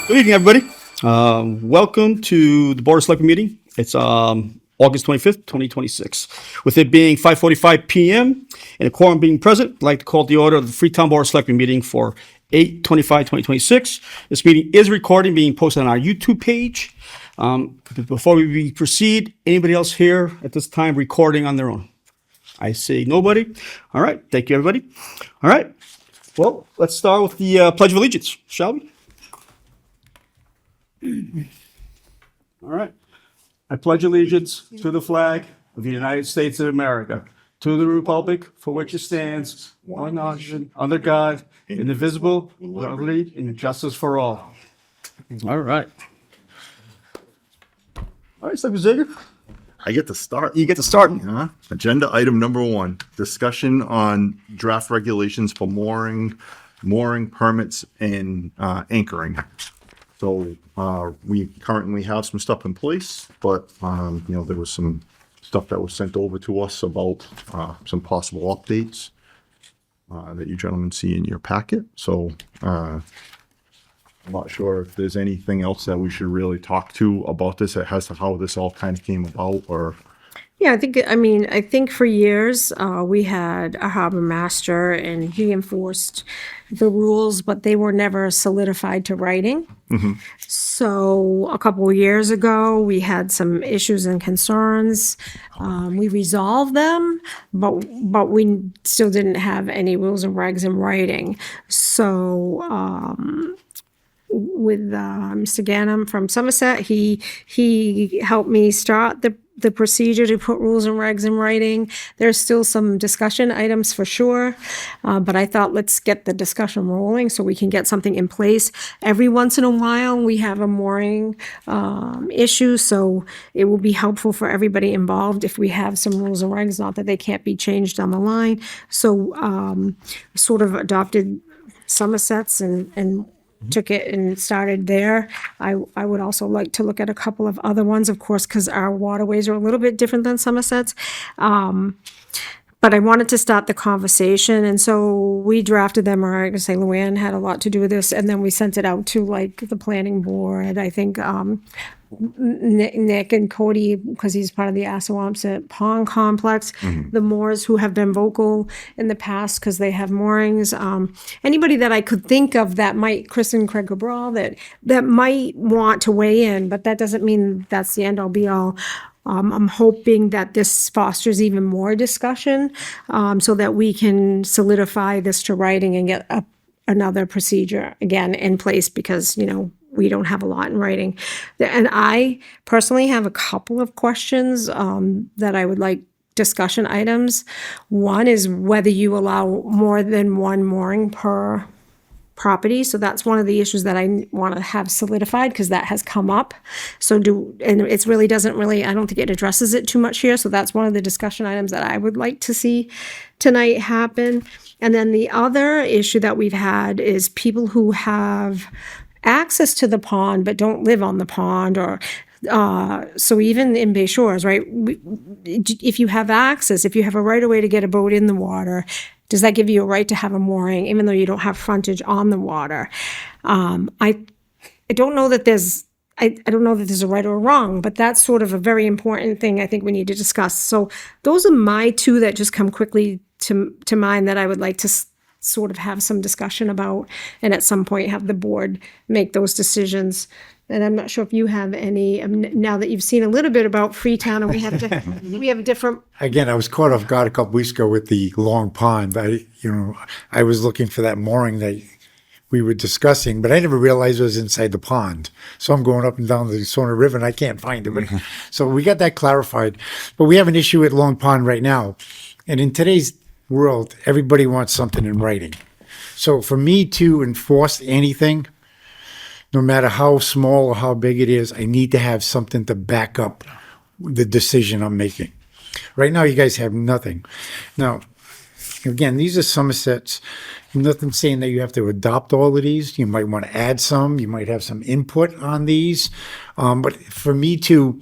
Good evening, everybody. Welcome to the Board of Selectmen meeting. It's August 25th, 2026. With it being 5:45 p.m. and a quorum being present, I'd like to call the order of the Freetown Board of Selectmen meeting for 8/25/2026. This meeting is recorded, being posted on our YouTube page. Before we proceed, anybody else here at this time recording on their own? I see nobody. All right. Thank you, everybody. All right. Well, let's start with the Pledge of Allegiance, shall we? All right. I pledge allegiance to the flag of the United States of America, to the republic for which it stands, one nation, under God, indivisible, with liberty and justice for all. All right. All right, Selectman Zager. I get to start. You get to start. Agenda item number 1, discussion on draft regulations for mooring permits and anchoring. So we currently have some stuff in place, but there was some stuff that was sent over to us about some possible updates that you gentlemen see in your packet. So I'm not sure if there's anything else that we should really talk to about this as to how this all kind of came about, or Yeah, I think for years we had a harbor master and he enforced the rules, but they were never solidified to writing. So a couple of years ago, we had some issues and concerns. We resolved them, but we still didn't have any rules and regs in writing. So with Mr. Ganem from Somerset, he helped me start the procedure to put rules and regs in writing. There's still some discussion items for sure, but I thought let's get the discussion rolling so we can get something in place. Every once in a while, we have a mooring issue, so it will be helpful for everybody involved if we have some rules and regs, not that they can't be changed down the line. So sort of adopted Somerset's and took it and started there. I would also like to look at a couple of other ones, of course, because our waterways are a little bit different than Somerset's. But I wanted to start the conversation, and so we drafted them, or I can say Luann had a lot to do with this, and then we sent it out to like the planning board. I think Nick and Cody, because he's part of the Assawampset Pond Complex, the Moors who have been vocal in the past because they have moorings. Anybody that I could think of that might, Chris and Craig Cabral, that might want to weigh in, but that doesn't mean that's the end all be all. I'm hoping that this fosters even more discussion so that we can solidify this to writing and get another procedure again in place because, we don't have a lot in writing. And I personally have a couple of questions that I would like discussion items. One is whether you allow more than one mooring per property. So that's one of the issues that I want to have solidified because that has come up. And it really doesn't I don't think it addresses it too much here. So that's one of the discussion items that I would like to see tonight happen. And then the other issue that we've had is people who have access to the pond but don't live on the pond, or so even in Bay Shores, right? If you have access, if you have a right of way to get a boat in the water, does that give you a right to have a mooring, even though you don't have frontage on the water? I don't know that there's I don't know that there's a right or a wrong, but that's sort of a very important thing I think we need to discuss. So those are my two that just come quickly to mind that I would like to sort of have some discussion about, and at some point have the board make those decisions. And I'm not sure if you have any, now that you've seen a little bit about Freetown, and we have different. Again, I was caught off guard a couple weeks ago with the long pond. I was looking for that mooring that we were discussing, but I never realized it was inside the pond. So I'm going up and down the Sona River and I can't find it. So we got that clarified. But we have an issue at Long Pond right now. And in today's world, everybody wants something in writing. So for me to enforce anything, no matter how small or how big it is, I need to have something to back up the decision I'm making. Right now, you guys have nothing. Now, again, these are Somersets. Nothing saying that you have to adopt all of these. You might want to add some. You might have some input on these. But for me to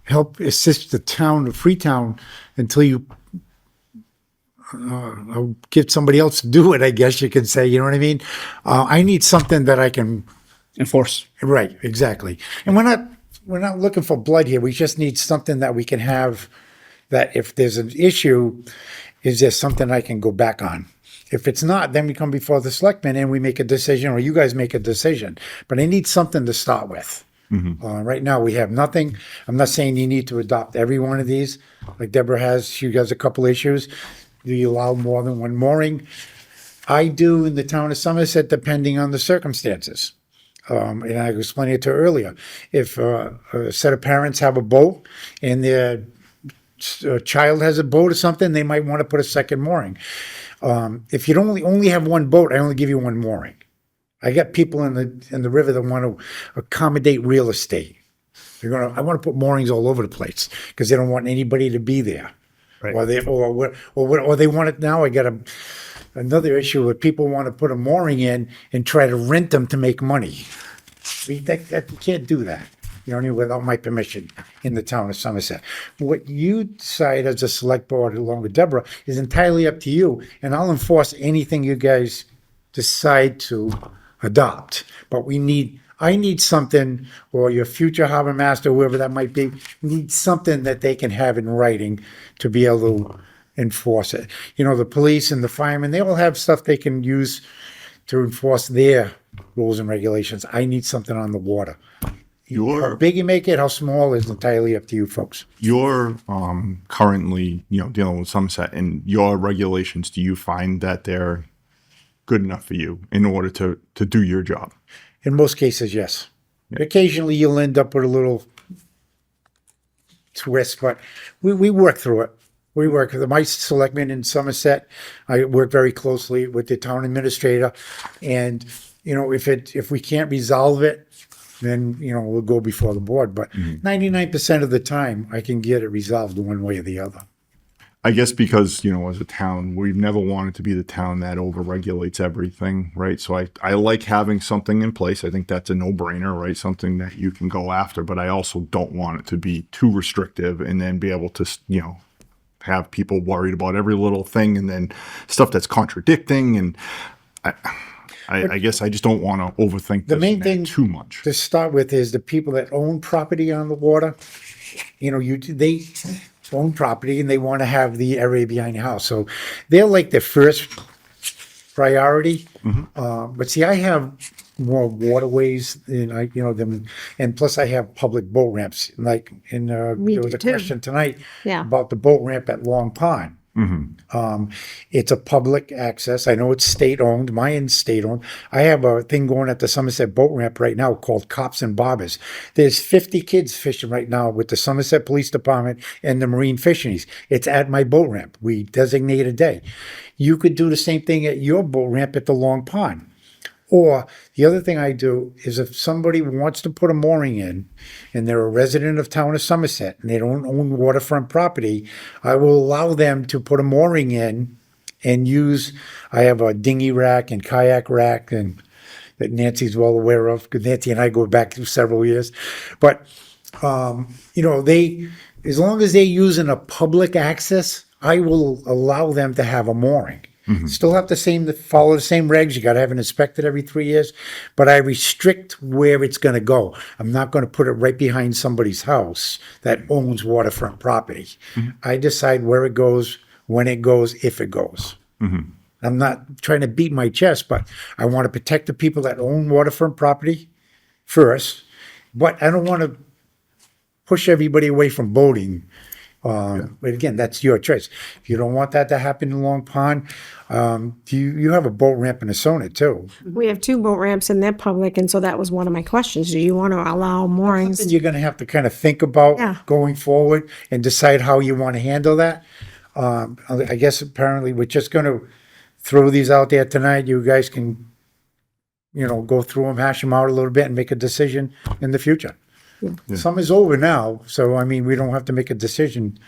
help assist the town of Freetown until you I'll get somebody else to do it, I guess you could say, you know what I mean? I need something that I can Enforce. Right, exactly. And we're not looking for blood here. We just need something that we can have, that if there's an issue, is there something I can go back on? If it's not, then we come before the selectmen and we make a decision, or you guys make a decision. But I need something to start with. Right now, we have nothing. I'm not saying you need to adopt every one of these. Like Deborah has, she has a couple issues. Do you allow more than one mooring? I do in the town of Somerset, depending on the circumstances. And I was explaining it to her earlier. If a set of parents have a boat and their child has a boat or something, they might want to put a second mooring. If you only have one boat, I only give you one mooring. I got people in the river that want to accommodate real estate. I want to put moorings all over the place because they don't want anybody to be there. Right. Or they want it now. I got another issue where people want to put a mooring in and try to rent them to make money. You can't do that. You know, without my permission in the town of Somerset. What you decide as a select board along with Deborah is entirely up to you, and I'll enforce anything you guys decide to adopt. But I need something, or your future harbor master, whoever that might be, needs something that they can have in writing to be able to enforce it. You know, the police and the firemen, they all have stuff they can use to enforce their rules and regulations. I need something on the water. How big you make it, how small is entirely up to you folks. You're currently, dealing with Somerset, and your regulations, do you find that they're good enough for you in order to do your job? In most cases, yes. Occasionally you'll end up with a little twist, but we work through it. We work with my selectmen in Somerset. I work very closely with the town administrator, and if we can't resolve it, then we'll go before the board. But 99% of the time, I can get it resolved one way or the other. I guess because, as a town, we've never wanted to be the town that overregulates everything, right? So I like having something in place. I think that's a no-brainer, right? Something that you can go after, but I also don't want it to be too restrictive and then be able to, have people worried about every little thing and then stuff that's contradicting. And I guess I just don't want to overthink The main thing too much. to start with is the people that own property on the water. They own property and they want to have the area behind the house. So they're like the first priority. But see, I have more waterways than them, and plus I have public boat ramps. Like there was a too. question tonight Yeah. about the boat ramp at Long Pond. It's a public access. I know it's state owned. Mine's state owned. I have a thing going at the Somerset boat ramp right now called Cops and Bobbers. There's 50 kids fishing right now with the Somerset Police Department and the Marine Fisheries. It's at my boat ramp. We designate a day. You could do the same thing at your boat ramp at the Long Pond. Or the other thing I do is if somebody wants to put a mooring in and they're a resident of town of Somerset and they don't own waterfront property, I will allow them to put a mooring in and I have a dinghy rack and kayak rack and that Nancy's well aware of, because Nancy and I go back through several years. But, as long as they're using a public access, I will allow them to have a mooring. Still have follow the same regs. You got to have it inspected every 3 years, but I restrict where it's going to go. I'm not going to put it right behind somebody's house that owns waterfront property. I decide where it goes, when it goes, if it goes. I'm not trying to beat my chest, but I want to protect the people that own waterfront property first, but I don't want to push everybody away from boating. But again, that's your choice. If you don't want that to happen in Long Pond, you have a boat ramp in Asona too. We have 2 boat ramps and they're public, and so that was one of my questions. Do you want to allow moorings? Something you're going to have to kind of think about going forward and decide how you want to handle that. I guess apparently we're just going to throw these out there tonight. You guys can, go through them, hash them out a little bit and make a decision in the future. Summer's over now, so we don't have to make a decision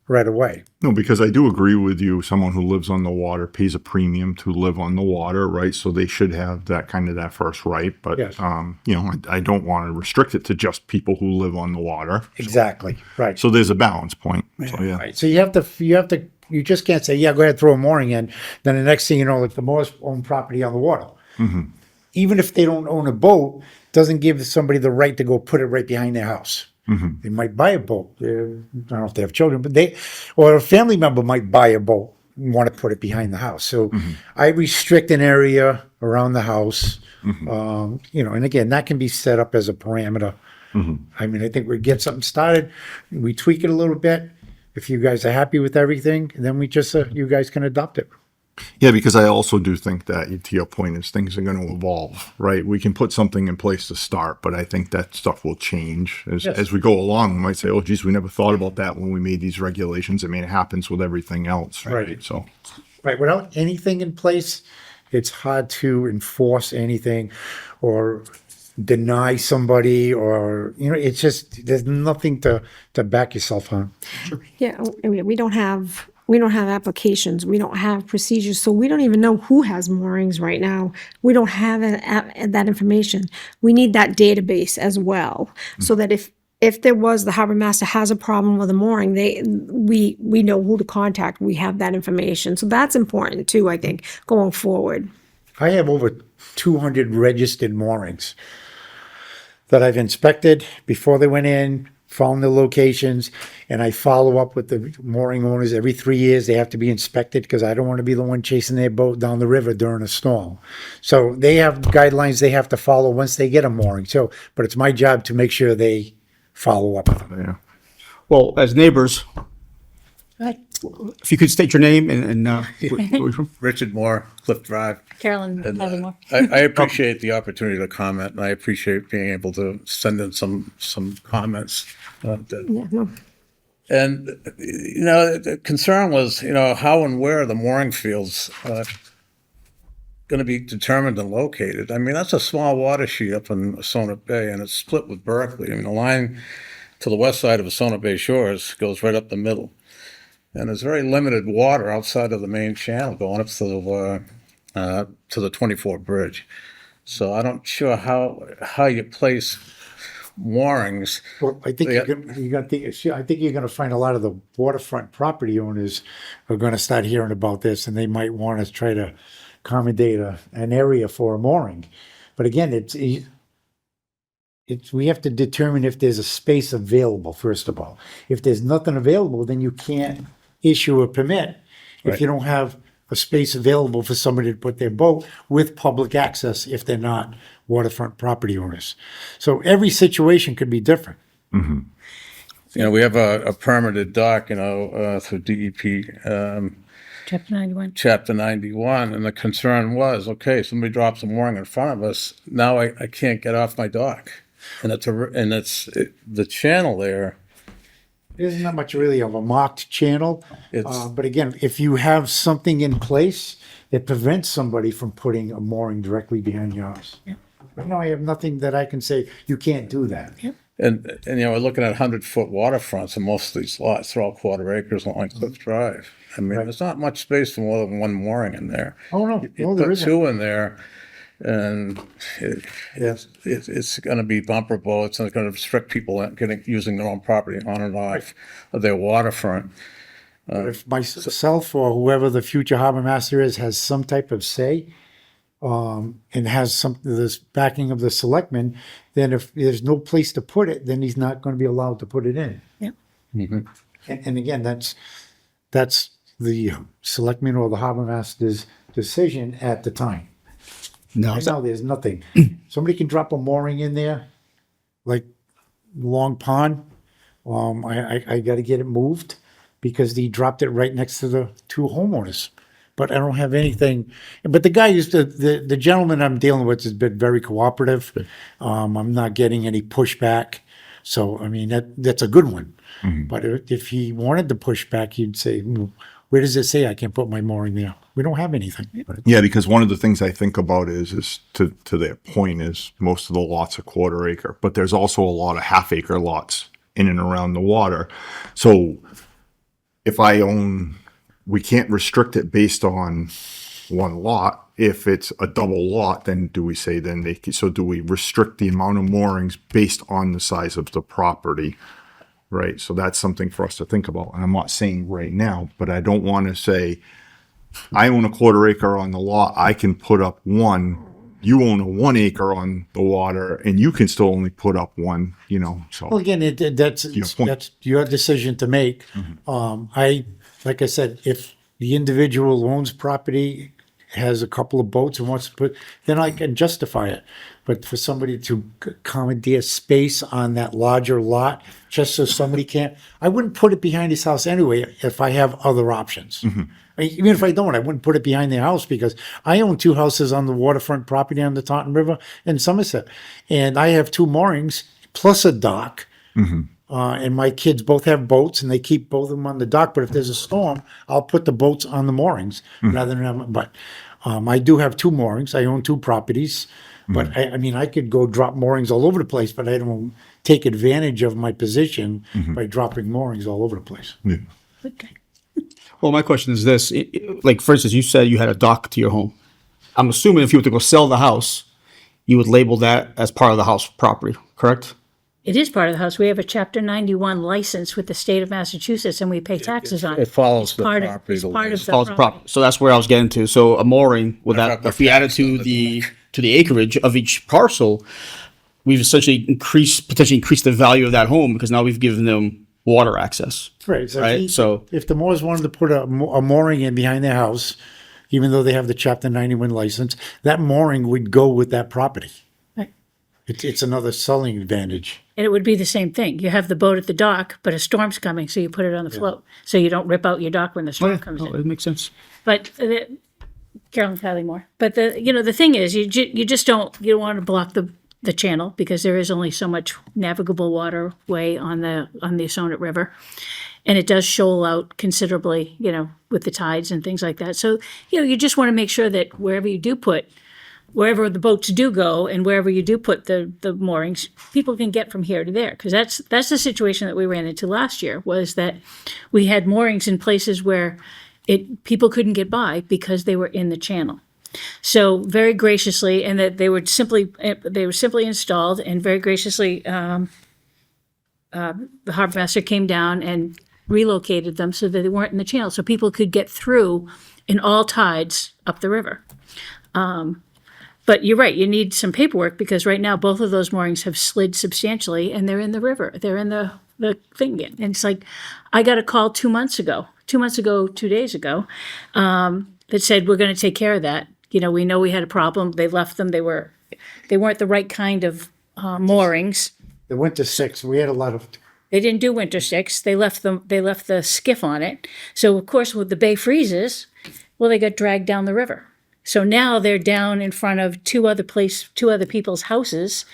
right away. No, because I do agree with you. Someone who lives on the water pays a premium to live on the water, right? So they should have that first right. But, Yes. I don't want to restrict it to just people who live on the water. Exactly, right. So there's a balance point. So, yeah. Right. So you just can't say, go ahead, throw a mooring in. Then the next thing you know, like the Moores own property on the water. even if they don't own a boat, doesn't give somebody the right to go put it right behind their house. They might buy a boat. I don't know if they have children, but or a family member might buy a boat and want to put it behind the house. So I restrict an area around the house, and again, that can be set up as a parameter. I mean, I think we get something started, we tweak it a little bit. If you guys are happy with everything, then we just, you guys can adopt it. Yeah, because I also do think that, to your point, is things are going to evolve, right? We can put something in place to start, but I think that stuff will change as we go along. We might say, oh, geez, we never thought about that when we made these regulations. I mean, it happens with everything else, right? Right. So, Right, without anything in place, it's hard to enforce anything or deny somebody, or, it's just, there's nothing to back yourself on. Yeah, I mean, we don't have applications, we don't have procedures, so we don't even know who has moorings right now. We don't have that information. We need that database as well, so that if there was, the harbor master has a problem with a mooring, we know who to contact. We have that information, so that's important too, I think, going forward. I have over 200 registered moorings that I've inspected before they went in, found the locations, and I follow up with the mooring owners every 3 years. They have to be inspected because I don't want to be the one chasing their boat down the river during a storm. So they have guidelines they have to follow once they get a mooring. So, but it's my job to make sure they follow up with them. yeah. Well, as neighbors, if you could state your name and where you're from. Richard Moore, Cliff Drive. Carolyn And, Livermore. I appreciate the opportunity to comment, and I appreciate being able to send in some comments. Yeah, no. And, the concern was, how and where the mooring fields going to be determined and located. I mean, that's a small water sheet up in Sonnet Bay, and it's split with Berkeley. I mean, the line to the west side of the Sonnet Bay shores goes right up the middle. And there's very limited water outside of the main channel going up to the 24 bridge. So I'm not sure how you place moorings. Well, I think I think you're going to find a lot of the waterfront property owners are going to start hearing about this, and they might want to try to accommodate an area for a mooring. But again, we have to determine if there's a space available, first of all. If there's nothing available, then you can't issue a permit if you don't have a space available for somebody to put their boat with public access if they're not waterfront property owners. So every situation could be different. We have a permitted dock, through DEP, Chapter 91. Chapter 91, and the concern was, okay, somebody drops a mooring in front of us, now I can't get off my dock. And the channel there. There's not much really of a marked channel. It's- But again, if you have something in place that prevents somebody from putting a mooring directly behind your house. Right now, I have nothing that I can say, you can't do that. And we're looking at 100-foot waterfronts, and most of these lots, they're all quarter acres along Cliff Drive. I mean, there's not much space for more than one mooring in there. Oh, no, You no, there put isn't. two in there, and it's going to be bumperable. It's going to restrict people using their own property on and off of their waterfront. If myself or whoever the future harbor master is has some type of say, and has this backing of the selectmen, then if there's no place to put it, then he's not going to be allowed to put it in. Yep. And again, that's the selectmen or the harbor master's decision at the time. No, Right now, there's nothing. Somebody can drop a mooring in there, like Long Pond. I got to get it moved because he dropped it right next to the two homeowners. But I don't have anything. But the guy the gentleman I'm dealing with has been very cooperative. I'm not getting any pushback. So, I mean, that's a good one. But if he wanted to push back, he'd say, where does it say I can put my mooring there? We don't have anything. Yeah, because one of the things I think about is to their point is most of the lots are quarter acre, but there's also a lot of half acre lots in and around the water. So if we can't restrict it based on one lot. If it's a double lot, then do we say so do we restrict the amount of moorings based on the size of the property? Right. So that's something for us to think about. And I'm not saying right now, but I don't want to say I own a quarter acre on the lot. I can put up one you own a 1 acre on the water and you can still only put up one, Well, so. again, that's point. that's your decision to make. Like I said, if the individual owns property, has a couple of boats and wants to put, then I can justify it. But for somebody to commandeer space on that larger lot, just so somebody can't, I wouldn't put it behind his house anyway if I have other options. I mean, even if I don't, I wouldn't put it behind their house because I own 2 houses on the waterfront property on the Taunton River in Somerset. And I have 2 moorings plus a dock. And my kids both have boats and they keep both of them on the dock. But if there's a storm, I'll put the boats on the moorings rather than, but I do have 2 moorings. I own 2 properties. But I mean, I could go drop moorings all over the place, but I don't take advantage of my position by dropping moorings all over the place. Yeah. Okay. Well, my question is this, like, for instance, you said you had a dock to your home. I'm assuming if you were to go sell the house, you would label that as part of the house property, correct? It is part of the house. We have a Chapter 91 license with the state of Massachusetts, and we pay taxes on it. It follows the Part of, property. it's the part of license. the Follows the property. prop. So that's where I was getting to. So a mooring, would that, if we added to the acreage of each parcel, we've essentially potentially increased the value of that home because now we've given them water access. Right. So, Right, so- if the Moores wanted to put a mooring in behind their house, even though they have the Chapter 91 license, that mooring would go with that property. Right. It's another selling advantage. And it would be the same thing. You have the boat at the dock, but a storm's coming, so you put it on the float. So you don't rip out your dock when the storm comes in. It makes sense. But Carolyn Kylie Moore. But the thing is, you just don't want to block the channel because there is only so much navigable waterway on the Sonnet River, and it does shoal out considerably, with the tides and things like that. So you just want to make sure that wherever the boats do go and wherever you do put the moorings, people can get from here to there. Because that's the situation that we ran into last year, was that we had moorings in places where people couldn't get by because they were in the channel. So very graciously, and that they were simply installed, and very graciously, the harbor master came down and relocated them so that they weren't in the channel, so people could get through in all tides up the river. But you're right, you need some paperwork because right now both of those moorings have slid substantially and they're in the river. They're in the thing again. And it's like, I got a call 2 days ago, that said, we're going to take care of that. We know we had a problem. They left them. They weren't the right kind of moorings. The Winter 6, we had a lot of, They didn't do winter 6. They left the skiff on it. So of course, with the bay freezes, well, they got dragged down the river. So now they're down in front of two other people's houses.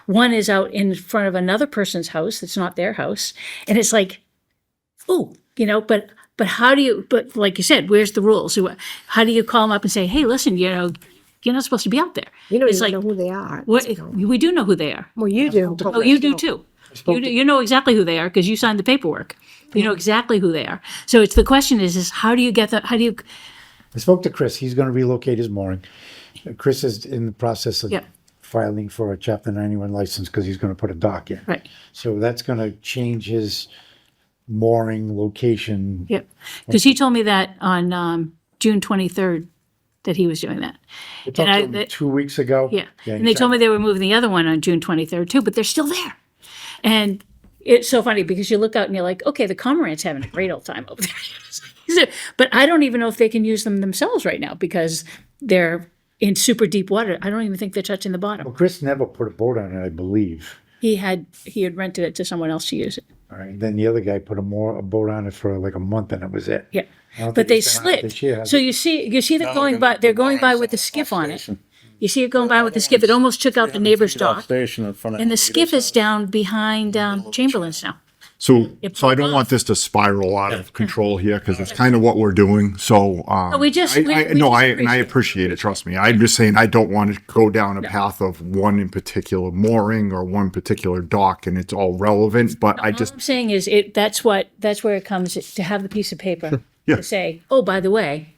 One is out in front of another person's house that's not their house. And it's like, ooh, but how do you, but like you said, where's the rules? How do you call them up and say, hey, listen, you're not supposed to be out there? You don't It's even like, know who they are. we do know who they are. Well, you do. Oh, you do too. You know exactly who they are because you signed the paperwork. You know exactly who they are. So it's the question is how do you get that? I spoke to Chris. He's going to relocate his mooring. Chris is in the process of filing for a Chapter 91 license because he's going to put a dock in. Right. So that's going to change his mooring location. Yep. Because he told me that on June 23rd that he was doing that. I talked to him 2 weeks ago. Yeah. And they told me they were moving the other one on June 23rd too, but they're still there. And it's so funny because you look out and you're like, okay, the Cormorant's having a great old time over there. But I don't even know if they can use them themselves right now because they're in super deep water. I don't even think they're touching the bottom. Well, Chris never put a boat on it, I believe. He had rented it to someone else to use it. All right. Then the other guy put a boat on it for like a month and it was it. Yeah. I don't But think they he's been on it this year, slid. has So he? you see they're going by. They're going by with the skiff on it. You see it going by with the skiff. It almost took out the neighbor's dock. Station in front of And the skiff is down behind Chamberlain's now. So It I don't broke want this to spiral out of control here because it's kind of what we're doing. So we just- we I just appreciate it. Trust me. I'm just saying I don't want to go down a path of one in particular mooring or one particular dock, and it's all relevant. But I All just I'm saying is that's where it comes to have the piece of paper Yeah. to say, oh, by the way,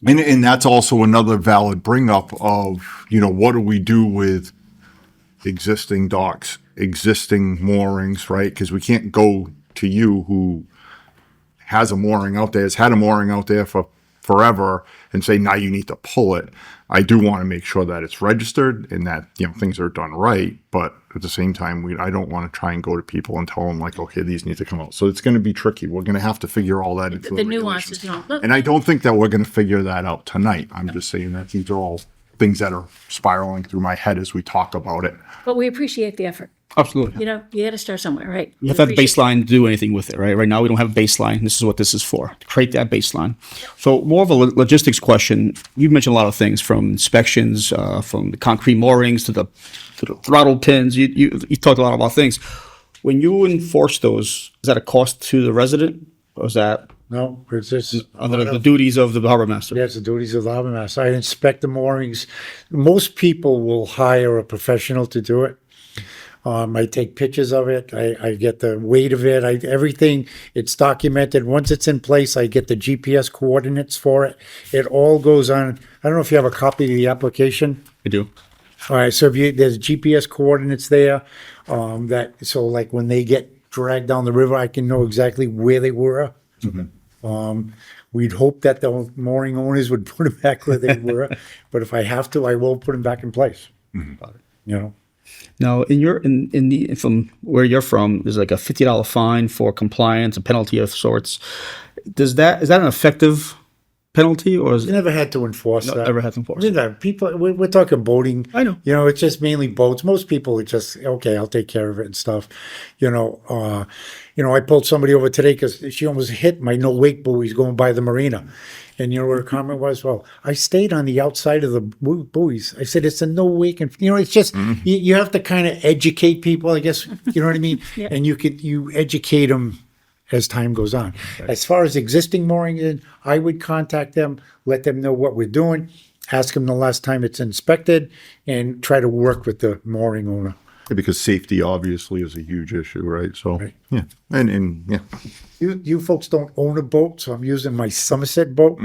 and that's also another valid bring up of what do we do with existing docks, existing moorings, right? Because we can't go to you who has a mooring out there, has had a mooring out there for forever, and say, now you need to pull it. I do want to make sure that it's registered and that, things are done right. But at the same time, I don't want to try and go to people and tell them like, okay, these need to come out. So it's going to be tricky. We're going to have to figure all that into The nuances, regulations. And I don't think that we're going to figure that out tonight. I'm just saying that these are all things that are spiraling through my head as we talk about it. but we appreciate the effort. Absolutely. You got to start somewhere, right? You have to have a baseline to do anything with it, right? Right now, we don't have a baseline. This is what this is for, to create that baseline. So more of a logistics question. You've mentioned a lot of things, from inspections, from the concrete moorings to the throttle pins. You talked a lot about things. When you enforce those, is that a cost to the resident, or is that No, it's just. under the duties of the harbor master? That's the duties of the harbor master. I inspect the moorings. Most people will hire a professional to do it. I take pictures of it. I get the weight of it. Everything. It's documented. Once it's in place, I get the GPS coordinates for it. It all goes on. I don't know if you have a copy of the application. I do. All right. So there's GPS coordinates there. So like when they get dragged down the river, I can know exactly where they were. We'd hope that the mooring owners would put them back where they were, but if I have to, I will put them back in place. Now, from where you're from, there's like a $50 fine for compliance, a penalty of sorts. Is that an effective penalty, or is You it never had to enforce that. ever had to enforce it? People, we're talking boating. I know. It's just mainly boats. Most people are just, okay, I'll take care of it and stuff. I pulled somebody over today because she almost hit my no wake buoys going by the marina. And you know what her comment was? Well, I stayed on the outside of the buoys. I said, it's a no wake. And, it's just, you have to kind of educate people, I guess. You know what I mean? And you educate them as time goes on. As far as existing moorings, I would contact them, let them know what we're doing, ask them the last time it's inspected, and try to work with the mooring owner. Because safety obviously is a huge issue, right? So, Right. yeah. And yeah. You folks don't own a boat, so I'm using my Somerset boat.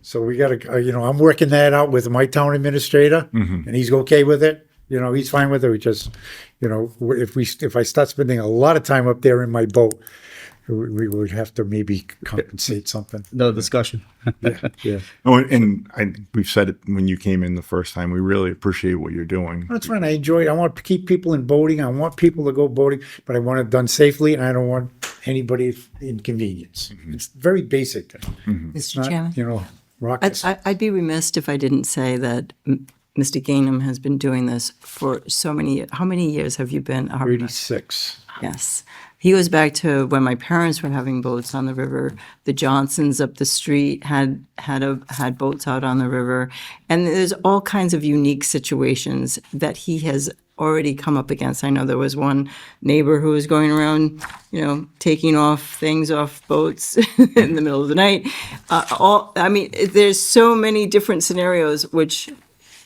So we got to, I'm working that out with my town administrator, and he's okay with it. He's fine with it. We just, if I start spending a lot of time up there in my boat, we would have to maybe compensate something. Another discussion. Yeah. Oh, and we've said it when you came in the first time. We really appreciate what you're doing. That's fine. I enjoy it. I want to keep people in boating. I want people to go boating, but I want it done safely, and I don't want anybody inconvenience. It's very basic. It's Mr. Chairman? not, rocket I'd be remiss if I didn't say that Mr. Gainham has been doing this for so many years. How many years have you been a harbor master? 36. Yes. He goes back to when my parents were having boats on the river. The Johnsons up the street had boats out on the river. And there's all kinds of unique situations that he has already come up against. I know there was one neighbor who was going around, taking things off boats in the middle of the night. There's so many different scenarios, which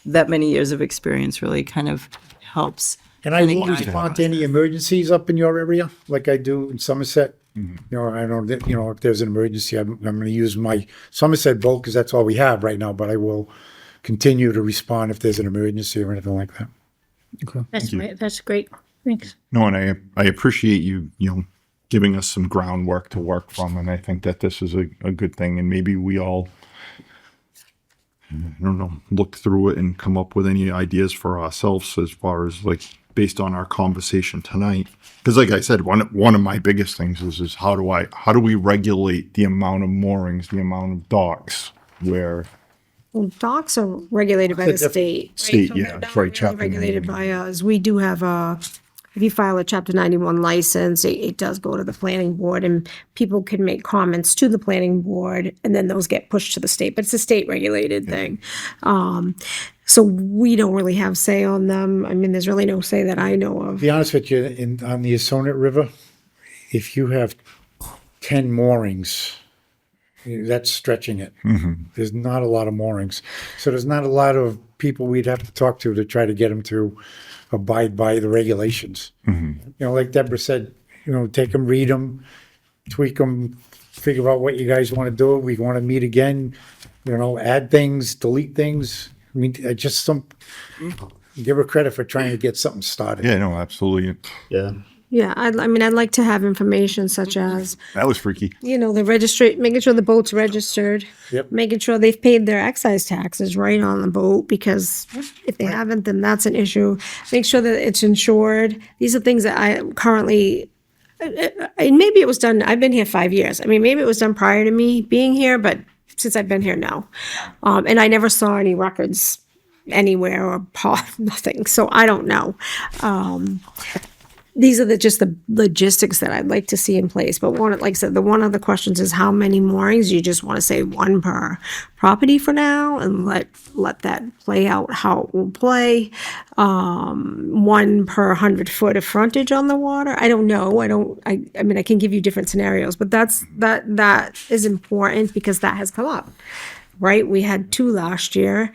that many years of experience really kind of helps. And I will respond to any emergencies up in your area, like I do in Somerset. I don't, if there's an emergency, I'm going to use my Somerset boat because that's all we have right now. But I will continue to respond if there's an emergency or anything like that. That's great. That's great. Thanks. No, and I appreciate you, giving us some groundwork to work from. And I think that this is a good thing. And maybe we all, look through it and come up with any ideas for ourselves as far as based on our conversation tonight. Because like I said, one of my biggest things is how do we regulate the amount of moorings, the amount of docks where Well, docks are regulated by the state. state, So yeah, they're that's not right, really chapter regulated 91. by us. We do have if you file a Chapter 91 license, it does go to the planning board, and people can make comments to the planning board, and then those get pushed to the state. But it's a state-regulated thing. So we don't really have say on them. I mean, there's really no say that I know To of. be honest with you, on the Asonet River, if you have 10 moorings, that's stretching it. There's not a lot of moorings. So there's not a lot of people we'd have to talk to try to get them to abide by the regulations. Like Deborah said, take them, read them, tweak them, figure out what you guys want to do. We want to meet again, add things, delete things. I mean, give her credit for trying to get something started. Yeah, no, absolutely. Yeah. Yeah, I mean, I'd like to have information such as, That was freaky. the registry, making sure the boat's registered. Yep. Making sure they've paid their excise taxes right on the boat, because if they haven't, then that's an issue. Make sure that it's insured. These are things that I currently, and maybe it was done, I've been here 5 years. I mean, maybe it was done prior to me being here, but since I've been here, no. And I never saw any records anywhere or nothing, so I don't know. These are just the logistics that I'd like to see in place. But one, like I said, the one of the questions is how many moorings? You just want to say one per property for now and let that play out how it will play. One per 100 foot of frontage on the water. I don't know. I mean, I can give you different scenarios, but that is important because that has come up, right? We had 2 last year.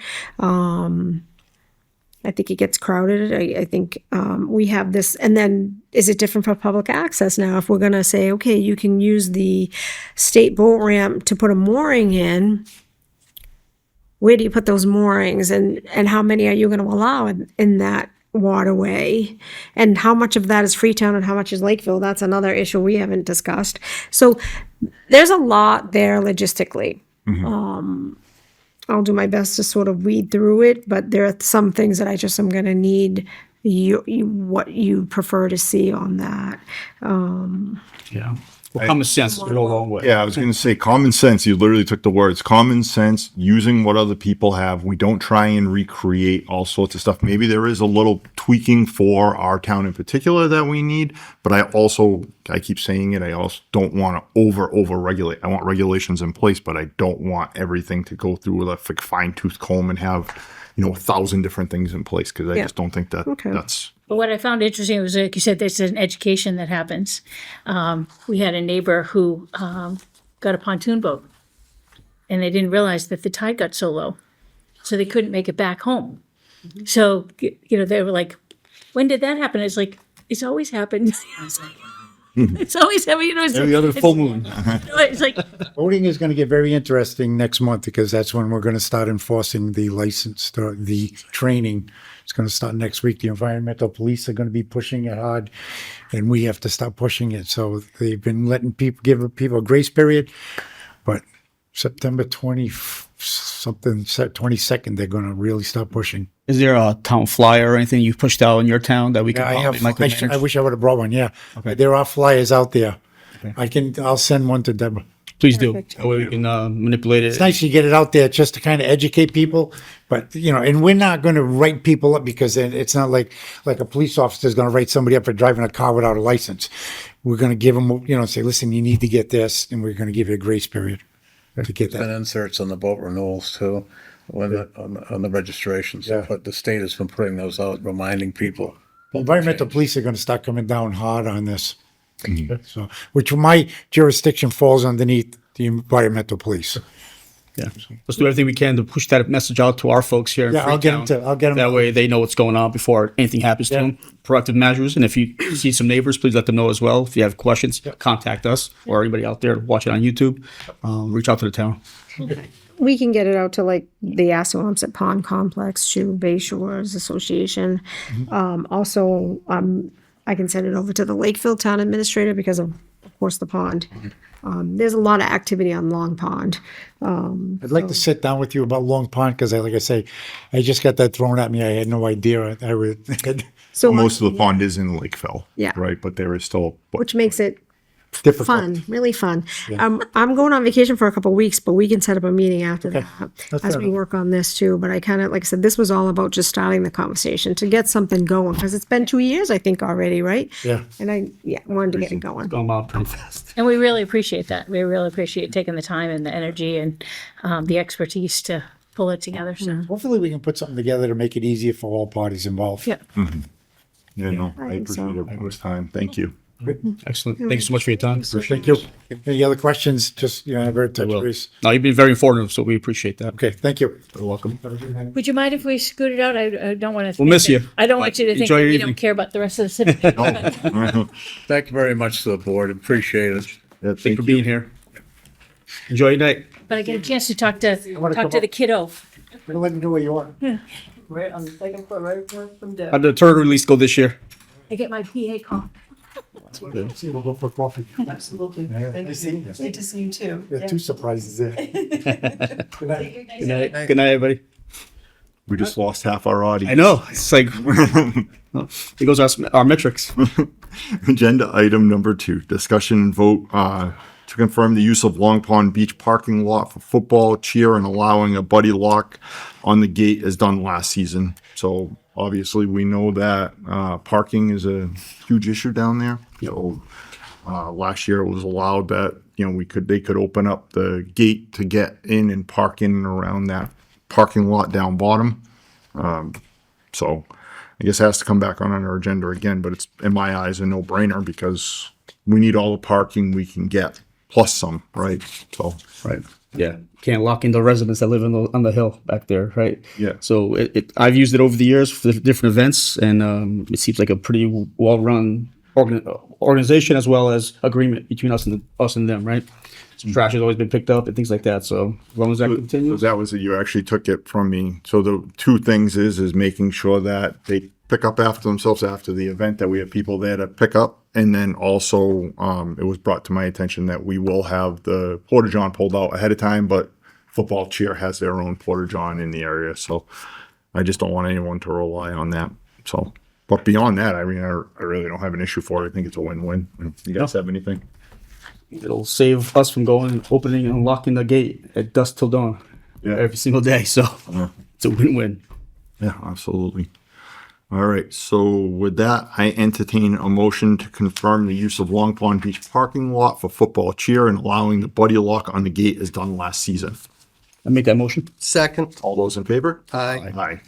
I think it gets crowded. I think we have this, and then is it different for public access now? If we're going to say, okay, you can use the state boat ramp to put a mooring in, where do you put those moorings, and how many are you going to allow in that waterway, and how much of that is Freetown and how much is Lakeville? That's another issue we haven't discussed. So there's a lot there logistically. I'll do my best to sort of weed through it, but there are some things that I just am going to need what you prefer to see on that. Yeah. Well, common sense would go a long way. Yeah, I was going to say common sense. You literally took the words. Common sense, using what other people have. We don't try and recreate all sorts of stuff. Maybe there is a little tweaking for our town in particular that we need, but I keep saying it, I also don't want to over regulate. I want regulations in place, but I don't want everything to go through with a fine tooth comb and have, 1,000 different things in place, because I just don't think that that's... But what I found interesting was, like you said, there's an education that happens. We had a neighbor who got a pontoon boat, and they didn't realize that the tide got so low, so they couldn't make it back home. So, they were like, when did that happen? It's like, it's always happened. It's always happened. Every other full moon. It's like, Voting is going to get very interesting next month because that's when we're going to start enforcing the license, the training. It's going to start next week. The environmental police are going to be pushing it hard, and we have to start pushing it. So they've been letting give people a grace period, but September 22nd, they're going to really start pushing. Is there a town flyer or anything you've pushed out in your town that we can Yeah, probably I wish I would have brought one. Yeah, there are flyers out there. I'll send one to Deborah. Please do. Perfect. That way we can manipulate it. It's nice you get it out there just to kind of educate people, but and we're not going to write people up because it's not like a police officer is going to write somebody up for driving a car without a license. We're going to give them, say, listen, you need to get this, and we're going to give you a grace period to get And that. inserts on the boat renewals too, on the registrations. Yeah. But the state has been putting those out, reminding people. The environmental police are going to start coming down hard on this. So, which my jurisdiction falls underneath the environmental police. Yeah. Let's do everything we can to push that message out to our folks here in Yeah, I'll get Freetown. them to. That way they know what's going on before anything happens to Yeah. them. Proactive measures. And if you see some neighbors, please let them know as well. If you have questions, contact us or anybody out there watching on YouTube. Reach out to the town. We can get it out to like the Assawamsett Pond Complex, to Bay Shores Association. Also, I can send it over to the Lakeville Town Administrator because of course, the pond. There's a lot of activity on Long Pond. I'd like to sit down with you about Long Pond because, like I say, I just got that thrown at me. I had no idea. I would. So Most of the pond is in Lakeville. Yeah. Right, but there is still... which makes it Difficult. fun, really fun. I'm going on vacation for a couple of weeks, but we can set up a meeting after that That's as fair we enough. work on this too. But I kind of, like I said, this was all about just starting the conversation to get something going because it's been 2 years, I think, already, right? Yeah. And I wanted to get it going. Going out pretty fast. and we really appreciate that. We really appreciate taking the time and the energy and the expertise to pull it together. So, Hopefully, we can put something together to make it easier for all parties involved. yeah. Yeah, no, I think so. appreciate everyone's time. Thank you. Excellent. Thank you so much for your time. Thank you. Any other questions? Just ever touch Will. base. No, you've been very informative, so we appreciate that. Okay. Thank you. You're welcome. Would you mind if we scoot it out? I don't want to. We'll miss you, I don't want but you to think enjoy that your we evening. don't care about the rest of the city. Thank you very much to the board. Appreciate it. Yeah, Thank you for being here. Enjoy your night. But I get a chance to talk to wanna come the kiddo. We're gonna let me know where you are. Right on the second floor, right across from Deb. How did the turtle release go this year? I get my PA call. We'll go for coffee. Absolutely. Thank you. Good to see you too. There are two surprises there. Good night. Good night. Good night, everybody. We just lost half our audience. I know. It's like, it goes our metrics. Agenda item number 2, discussion and vote to confirm the use of Long Pond Beach parking lot for football, cheer, and allowing a buddy lock on the gate as done last season. So obviously we know that parking is a huge issue down there. So last year it was allowed that, they could open up the gate to get in and park in and around that parking lot down bottom. So I guess it has to come back on our agenda again, but it's in my eyes a no-brainer because we need all the parking we can get, plus some, right? So, Right. Yeah. Can't lock in the residents that live on the hill back there, right? Yeah. So I've used it over the years for different events, and it seems like a pretty well-run organization as well as agreement between us and them, right? So trash has always been picked up and things like that. So as long as that so continues. that was it. You actually took it from me. So the two things is making sure that they pick up after themselves after the event, that we have people there to pick up. And then also, it was brought to my attention that we will have the porta-john pulled out ahead of time, but football cheer has their own porta-john in the area. So I just don't want anyone to rely on that. So, but beyond that, I mean, I really don't have an issue for it. I think it's a win-win. You guys have anything? It'll save us from going, opening and unlocking the gate at dusk till dawn every single day. So it's a win-win. Yeah, absolutely. All right. So with that, I entertain a motion to confirm the use of Long Pond Beach parking lot for football cheer and allowing the buddy lock on the gate as done last season. I make that motion. Second. All those in favor? Aye. Aye.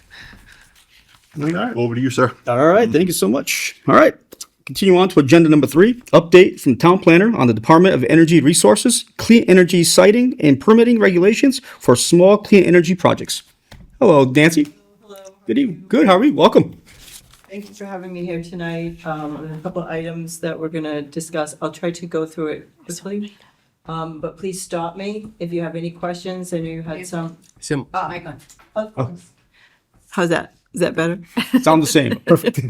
All right. Over to you, sir. All right. Thank you so much. All right. Continue on to agenda number 3, update from town planner on the Department of Energy Resources, clean energy siting and permitting regulations for small clean energy projects. Hello, Nancy. Hello. Good evening. Good. How are you? Welcome. Thank you for having me here tonight. There are a couple of items that we're going to discuss. I'll try to go through it quickly. But please stop me if you have any questions. I know you had some. Of course. How's that? Is that better? Sound the same. Perfect.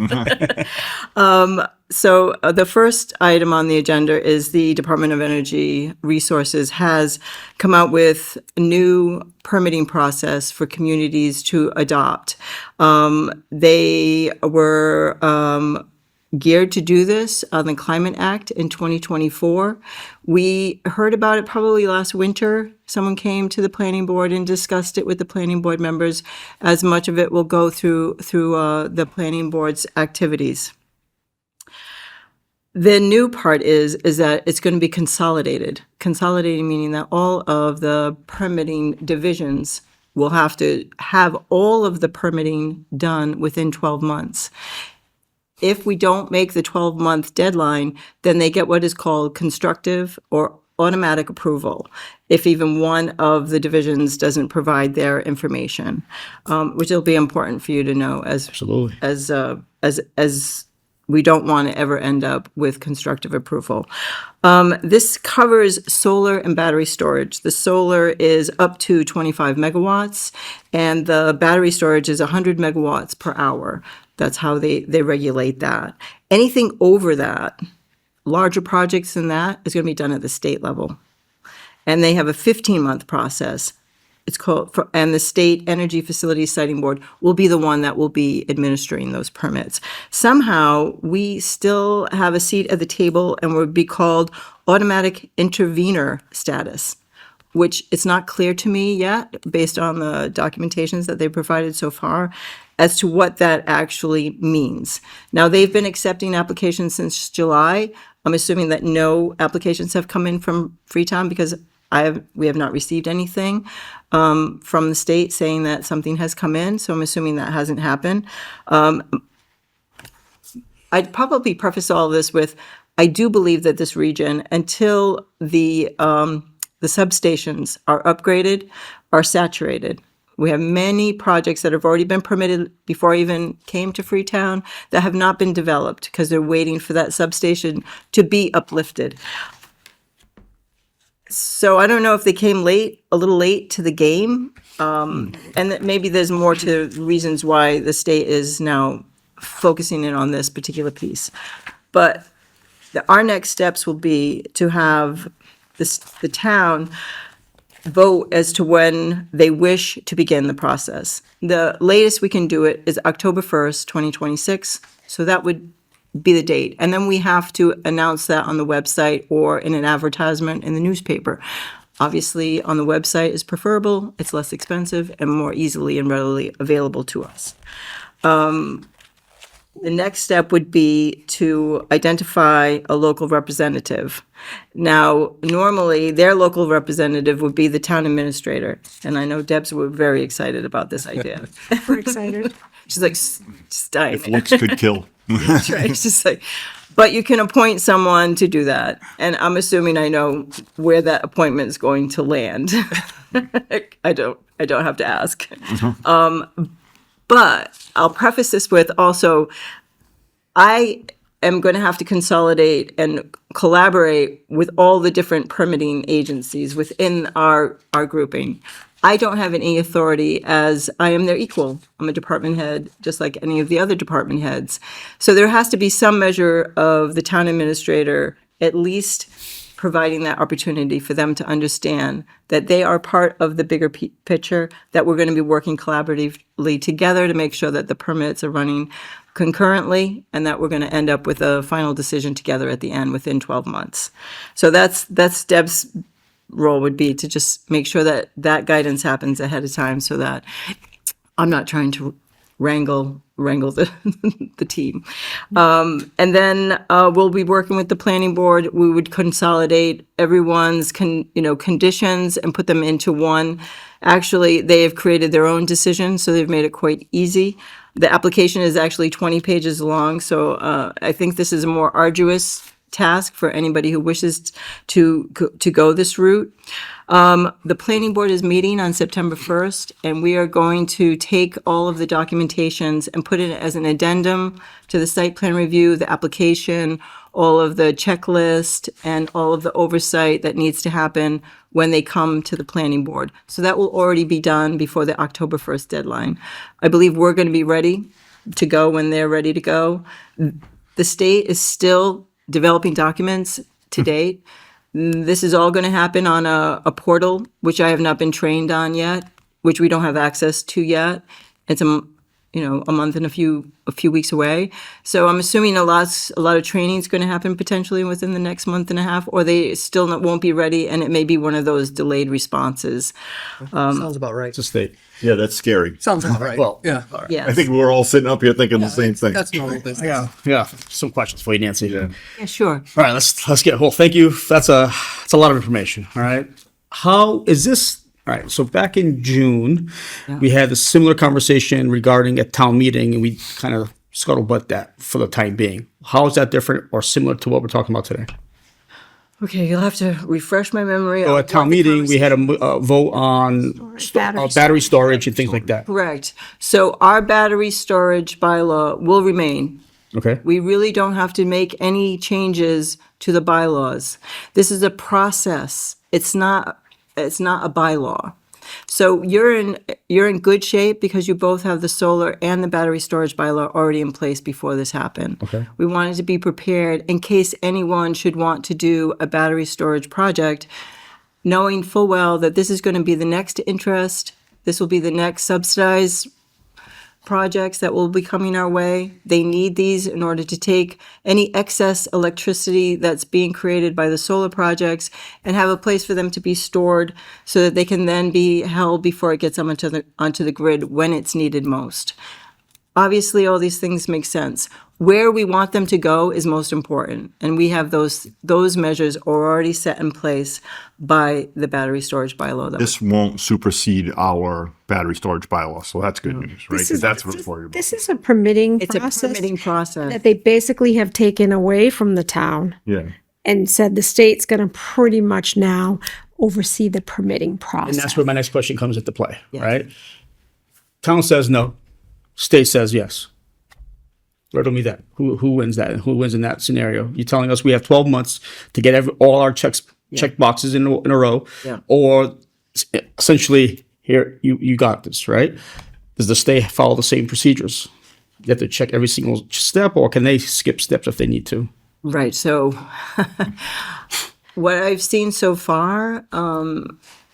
So the first item on the agenda is the Department of Energy Resources has come out with a new permitting process for communities to adopt. They were geared to do this on the Climate Act in 2024. We heard about it probably last winter. Someone came to the planning board and discussed it with the planning board members, as much of it will go through the planning board's activities. The new part is that it's going to be consolidated. Consolidating meaning that all of the permitting divisions will have to have all of the permitting done within 12 months. If we don't make the 12-month deadline, then they get what is called constructive or automatic approval if even one of the divisions doesn't provide their information, which will be important for you to know Absolutely. as we don't want to ever end up with constructive approval. This covers solar and battery storage. The solar is up to 25 megawatts, and the battery storage is 100 megawatts per hour. That's how they regulate that. Anything over that, larger projects than that, is going to be done at the state level. And they have a 15-month process. It's called, and the State Energy Facilities Siting Board will be the one that will be administering those permits. Somehow, we still have a seat at the table and would be called automatic intervener status, which it's not clear to me yet, based on the documentations that they provided so far, as to what that actually means. Now, they've been accepting applications since July. I'm assuming that no applications have come in from Freetown because we have not received anything from the state saying that something has come in, so I'm assuming that hasn't happened. I'd probably preface all this with, I do believe that this region, until the substations are upgraded, are saturated. We have many projects that have already been permitted before I even came to Freetown that have not been developed because they're waiting for that substation to be uplifted. So I don't know if they came a little late to the game, and that maybe there's more to reasons why the state is now focusing in on this particular piece. But our next steps will be to have the town vote as to when they wish to begin the process. The latest we can do it is October 1st, 2026, so that would be the date. And then we have to announce that on the website or in an advertisement in the newspaper. Obviously, on the website is preferable, it's less expensive and more easily and readily available to us. The next step would be to identify a local representative. Now, normally, their local representative would be the town administrator, and I know Deb's were very excited about this idea. We're excited. She's like, just dying. If looks could kill. Right, it's just like, but you can appoint someone to do that, and I'm assuming I know where that appointment is going to land. I don't have to ask. But I'll preface this with also, I am going to have to consolidate and collaborate with all the different permitting agencies within our grouping. I don't have any authority as I am their equal. I'm a department head, just like any of the other department heads. So there has to be some measure of the town administrator at least providing that opportunity for them to understand that they are part of the bigger picture, that we're going to be working collaboratively together to make sure that the permits are running concurrently, and that we're going to end up with a final decision together at the end within 12 months. So that's Deb's role, would be to just make sure that that guidance happens ahead of time, so that I'm not trying to wrangle the the team. And then we'll be working with the planning board. We would consolidate everyone's conditions and put them into one. Actually, they have created their own decision, so they've made it quite easy. The application is actually 20 pages long, so I think this is a more arduous task for anybody who wishes to go this route. The planning board is meeting on September 1st, and we are going to take all of the documentations and put it as an addendum to the site plan review, the application, all of the checklist, and all of the oversight that needs to happen when they come to the planning board. So that will already be done before the October 1st deadline. I believe we're going to be ready to go when they're ready to go. The state is still developing documents to date. This is all going to happen on a portal, which I have not been trained on yet, which we don't have access to yet. It's a month and a few weeks away. So I'm assuming a lot of training is going to happen potentially within the next month and a half, or they still won't be ready, and it may be one of those delayed responses. Sounds about right. It's a state. Yeah, that's scary. Sounds about right. Well, yeah. Yes. I think we're all sitting up here thinking the same thing. That's normal business. Yeah, some questions for you, Nancy. Yeah, sure. All right, let's get whole. Thank you. That's a lot of information. All right. How is this? All right. So back in June, we had a similar conversation regarding a town meeting, and we kind of scuttlebutt that for the time being. How is that different or similar to what we're talking about today? Okay, you'll have to refresh my memory. So of at town what the meeting, we had a vote on battery storage and things like that. Correct. So our battery storage bylaw will remain. Okay. We really don't have to make any changes to the bylaws. This is a process. It's not a bylaw. So you're in good shape because you both have the solar and the battery storage bylaw already in place before this happened. Okay. We wanted to be prepared in case anyone should want to do a battery storage project, knowing full well that this is going to be the next interest, this will be the next subsidized projects that will be coming our way. They need these in order to take any excess electricity that's being created by the solar projects and have a place for them to be stored so that they can then be held before it gets onto the grid when it's needed most. Obviously, all these things make sense. Where we want them to go is most important, and we have those measures already set in place by the battery storage bylaw. This won't supersede our battery storage bylaw, so that's good news, right? Because that's what it's for. This is a permitting It's a process permitting process. that they basically have taken away from the town Yeah. and said the state's going to pretty much now oversee the permitting process. And that's where my next question comes into play, right? Town says no, state says yes. Riddle me that. Who wins that? Who wins in that scenario? You're telling us we have 12 months to get all our check boxes in a row, or essentially here you got this, right? Does the state follow the same procedures? You have to check every single step, or can they skip steps if they need to? Right. So what I've seen so far,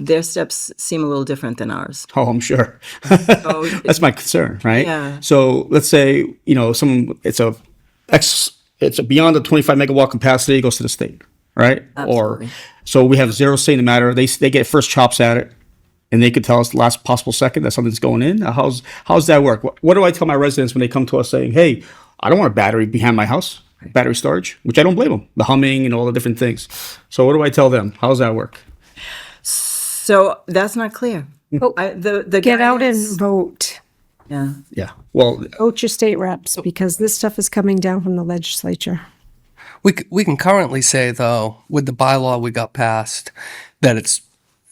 their steps seem a little different than ours. Oh, I'm sure. So That's my concern, right? Yeah. So let's say, it's a beyond the 25 megawatt capacity, it goes to the state, right? Absolutely. Or, so we have zero say in the matter. They get first chops at it, and they could tell us the last possible second that something's going in. How's that work? What do I tell my residents when they come to us saying, hey, I don't want a battery behind my house, battery storage, which I don't blame them, the humming and all the different things. So what do I tell them? How's that work? So that's not clear. The Get out and guidance- vote. Yeah. Yeah. Well, Vote your state reps, because this stuff is coming down from the legislature. We can currently say, though, with the bylaw we got passed, that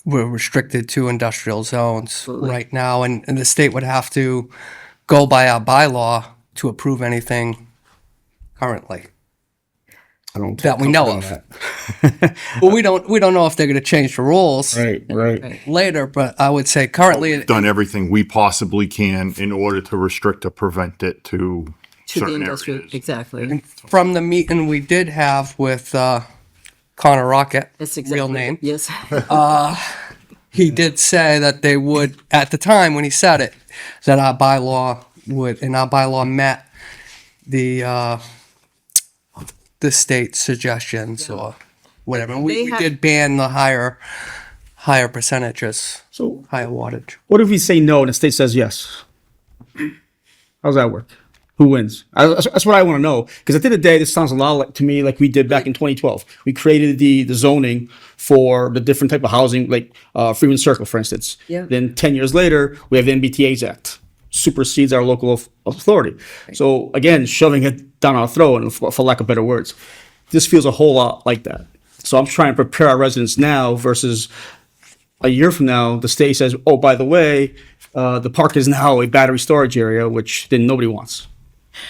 we're restricted to industrial zones right now, and the state would have to go by our bylaw to approve anything currently I don't that we know of. Well, we don't know if they're going to change the rules Right. later, but I would say currently, Done everything we possibly can in order to restrict or prevent it to To the certain industrial, areas. exactly. from the meeting we did have with Connor Rocket, That's exactly real name, Yes. he did say that they would, at the time when he said it, that our bylaw met the state's suggestions or whatever. And They we have- did ban the higher percentages, So higher wattage. what if we say no and the state says yes? How's that work? Who wins? That's what I want to know. Because at the end of the day, this sounds a lot to me like we did back in 2012. We created the zoning for the different type of housing, like Freeman Circle, for instance. Yeah. Then 10 years later, we have the MBTA's Act. Supersedes our local authority. So again, shoving it down our throat, and for lack of better words. This feels a whole lot like that. So I'm trying to prepare our residents now versus a year from now, the state says, oh, by the way, the park is now a battery storage area, which then nobody wants.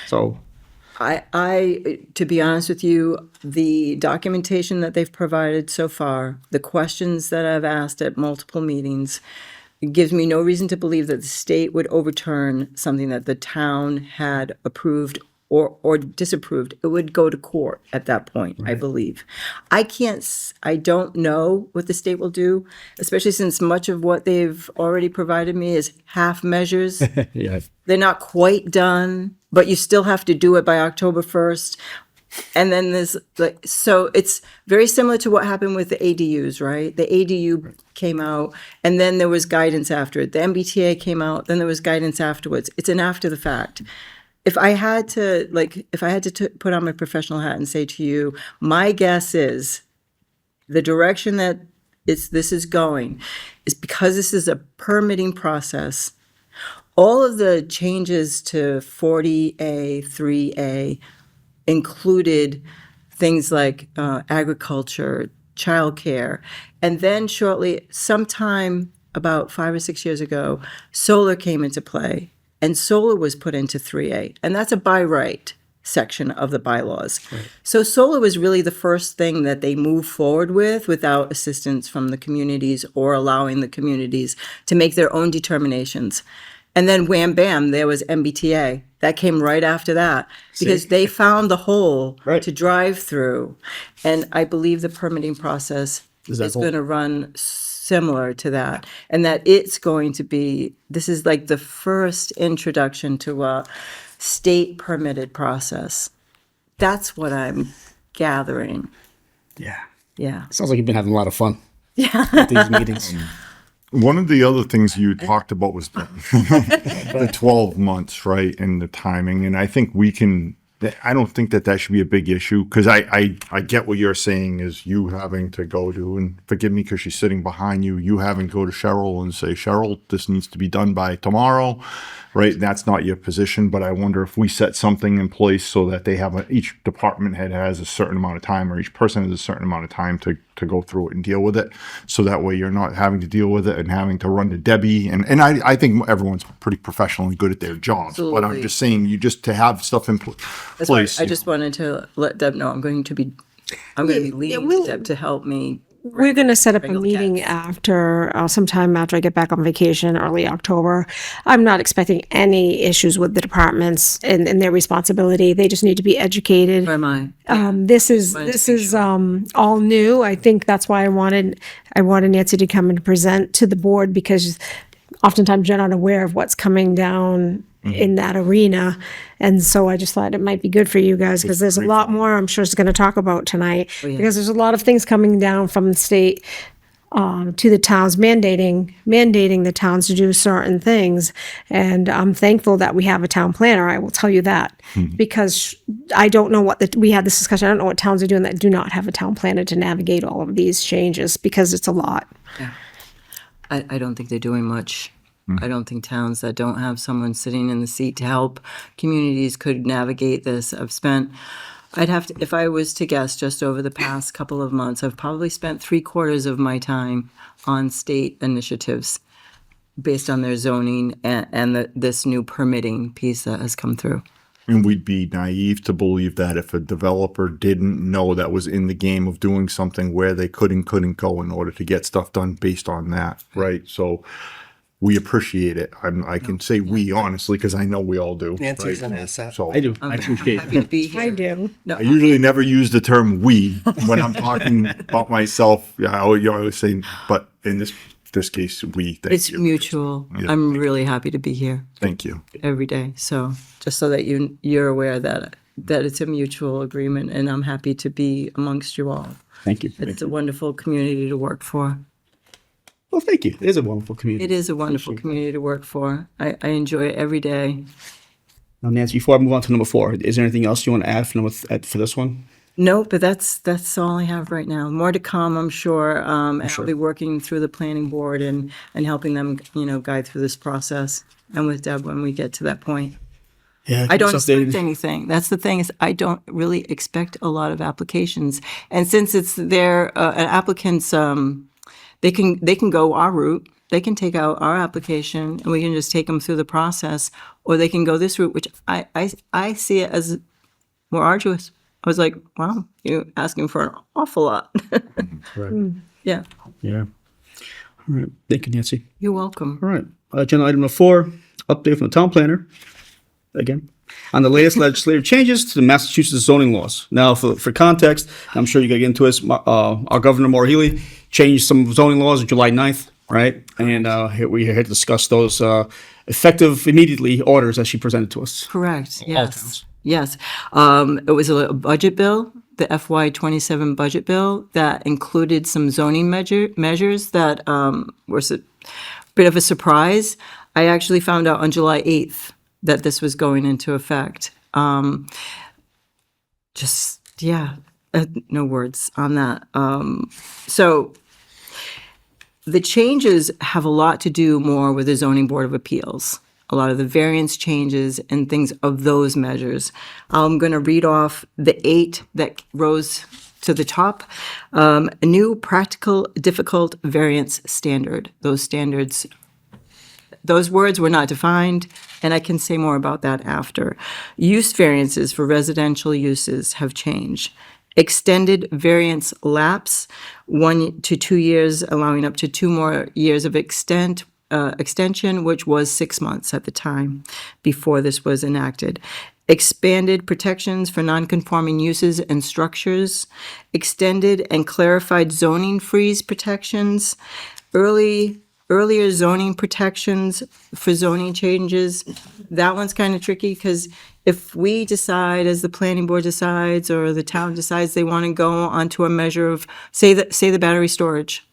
So I, to be honest with you, the documentation that they've provided so far, the questions that I've asked at multiple meetings, it gives me no reason to believe that the state would overturn something that the town had approved or disapproved. It would go to court at that point, I believe. I don't know what the state will do, especially since much of what they've already provided me is half measures. yeah, They're not quite done, but you still have to do it by October 1st. And then so it's very similar to what happened with the ADUs, right? The ADU came out and then there was guidance after it. The MBTA came out, then there was guidance afterwards. It's an after the fact. If I had to put on my professional hat and say to you, my guess is the direction that this is going is because this is a permitting process. All of the changes to 40A, 3A included things like agriculture, childcare, and then shortly, sometime about 5 or 6 years ago, solar came into play, and solar was put into 3A, and that's a by right section of the bylaws. Right. So solar was really the first thing that they moved forward with without assistance from the communities or allowing the communities to make their own determinations. And then wham, bam, there was MBTA. That came right after that because they found the hole to drive through. And I believe the permitting process is going to run similar to that. And that it's going to be, this is like the first introduction to a state permitted process. That's what I'm gathering. yeah. Yeah. Sounds like you've been having a lot of fun. Yeah. At these meetings. One of the other things you talked about was the 12 months, right, and the timing. And I think I don't think that should be a big issue because I get what you're saying is you having to go to, and forgive me because she's sitting behind you having to go to Cheryl and say, Cheryl, this needs to be done by tomorrow, right? That's not your position, but I wonder if we set something in place so that they have each department head has a certain amount of time or each person has a certain amount of time to go through it and deal with it. So that way you're not having to deal with it and having to run to Debbie. And I think everyone's pretty professional and good at their jobs, but I'm Absolutely. just saying to have stuff in place. I just wanted to let Deb know I'm going to be leading Deb to help me We're going to set up a Regular meeting cats. after, sometime after I get back on vacation, early October. I'm not expecting any issues with the departments and their responsibility. They just need to be educated. Where am I? This is, Wanted to this be is, all new. I think that's why I wanted Nancy to come and present to the board, because oftentimes you're not aware of what's coming down in that arena. And so I just thought it might be good for you guys, because there's a lot more I'm sure is going to talk about tonight. Because there's a lot of things coming down from the state to the towns, mandating the towns to do certain things. And I'm thankful that we have a town planner, I will tell you that. Because I don't know we had this discussion, I don't know what towns are doing that do not have a town planner to navigate all of these changes, because it's a lot. I don't think they're doing much. I don't think towns that don't have someone sitting in the seat to help communities could navigate this. I'd have to, if I was to guess, just over the past couple of months, I've probably spent 3/4 of my time on state initiatives based on their zoning and this new permitting piece that has come through. And we'd be naive to believe that if a developer didn't know that was in the game of doing something where they couldn't go in order to get stuff done based on that, right? So we appreciate it. I can say we honestly, because I know we all do. Nancy's right? an asset. So I do. I appreciate Happy it. to be here. I do. I usually never use the term "we" when I'm talking about myself. I always say, but in this case, we. Thank It's you. mutual. Yeah. I'm really happy to be here Thank you. every day. So just so that you're aware that it's a mutual agreement, and I'm happy to be amongst you all. Thank you. It's a wonderful community to work for. Well, thank you. It is a wonderful community. It is a wonderful community to work for. I enjoy it every day. Now, Nancy, before I move on to number 4, is there anything else you want to add for this one? No, but that's all I have right now. More to come, I'm sure. And I'll be working through the planning board and helping them, guide through this process. And with Deb when we get to that point. Yeah, I don't keep us updated. expect anything. That's the thing, is I don't really expect a lot of applications. And since it's their applicants, they can go our route. They can take out our application and we can just take them through the process, or they can go this route, which I see it as more arduous. I was like, wow, you're asking for an awful lot. Right. Yeah, Yeah. All right. Thank you, Nancy. you're welcome. All right. Agenda item number 4, update from the town planner. Again, on the latest legislative changes to the Massachusetts zoning laws. Now, for context, I'm sure you got to get into this. Our Governor Maura Healey changed some zoning laws on July 9th, right? And we're here to discuss those effective immediately orders that she presented to us. Correct, All yes. towns. Yes. It was a budget bill, the FY27 budget bill, that included some zoning measures that were a bit of a surprise. I actually found out on July 8th that this was going into effect. No words on that. So the changes have a lot to do more with the Zoning Board of Appeals, a lot of the variance changes and things of those measures. I'm going to read off the 8 that rose to the top. A new practical difficult variance standard. Those words were not defined, and I can say more about that after. Use variances for residential uses have changed. Extended variance lapse, 1 to 2 years, allowing up to 2 more years of extension, which was 6 months at the time before this was enacted. Expanded protections for nonconforming uses and structures. Extended and clarified zoning freeze protections. Earlier zoning protections for zoning changes. That one's kind of tricky because if we decide, as the planning board decides, or the town decides they want to go onto a measure of, say the battery storage,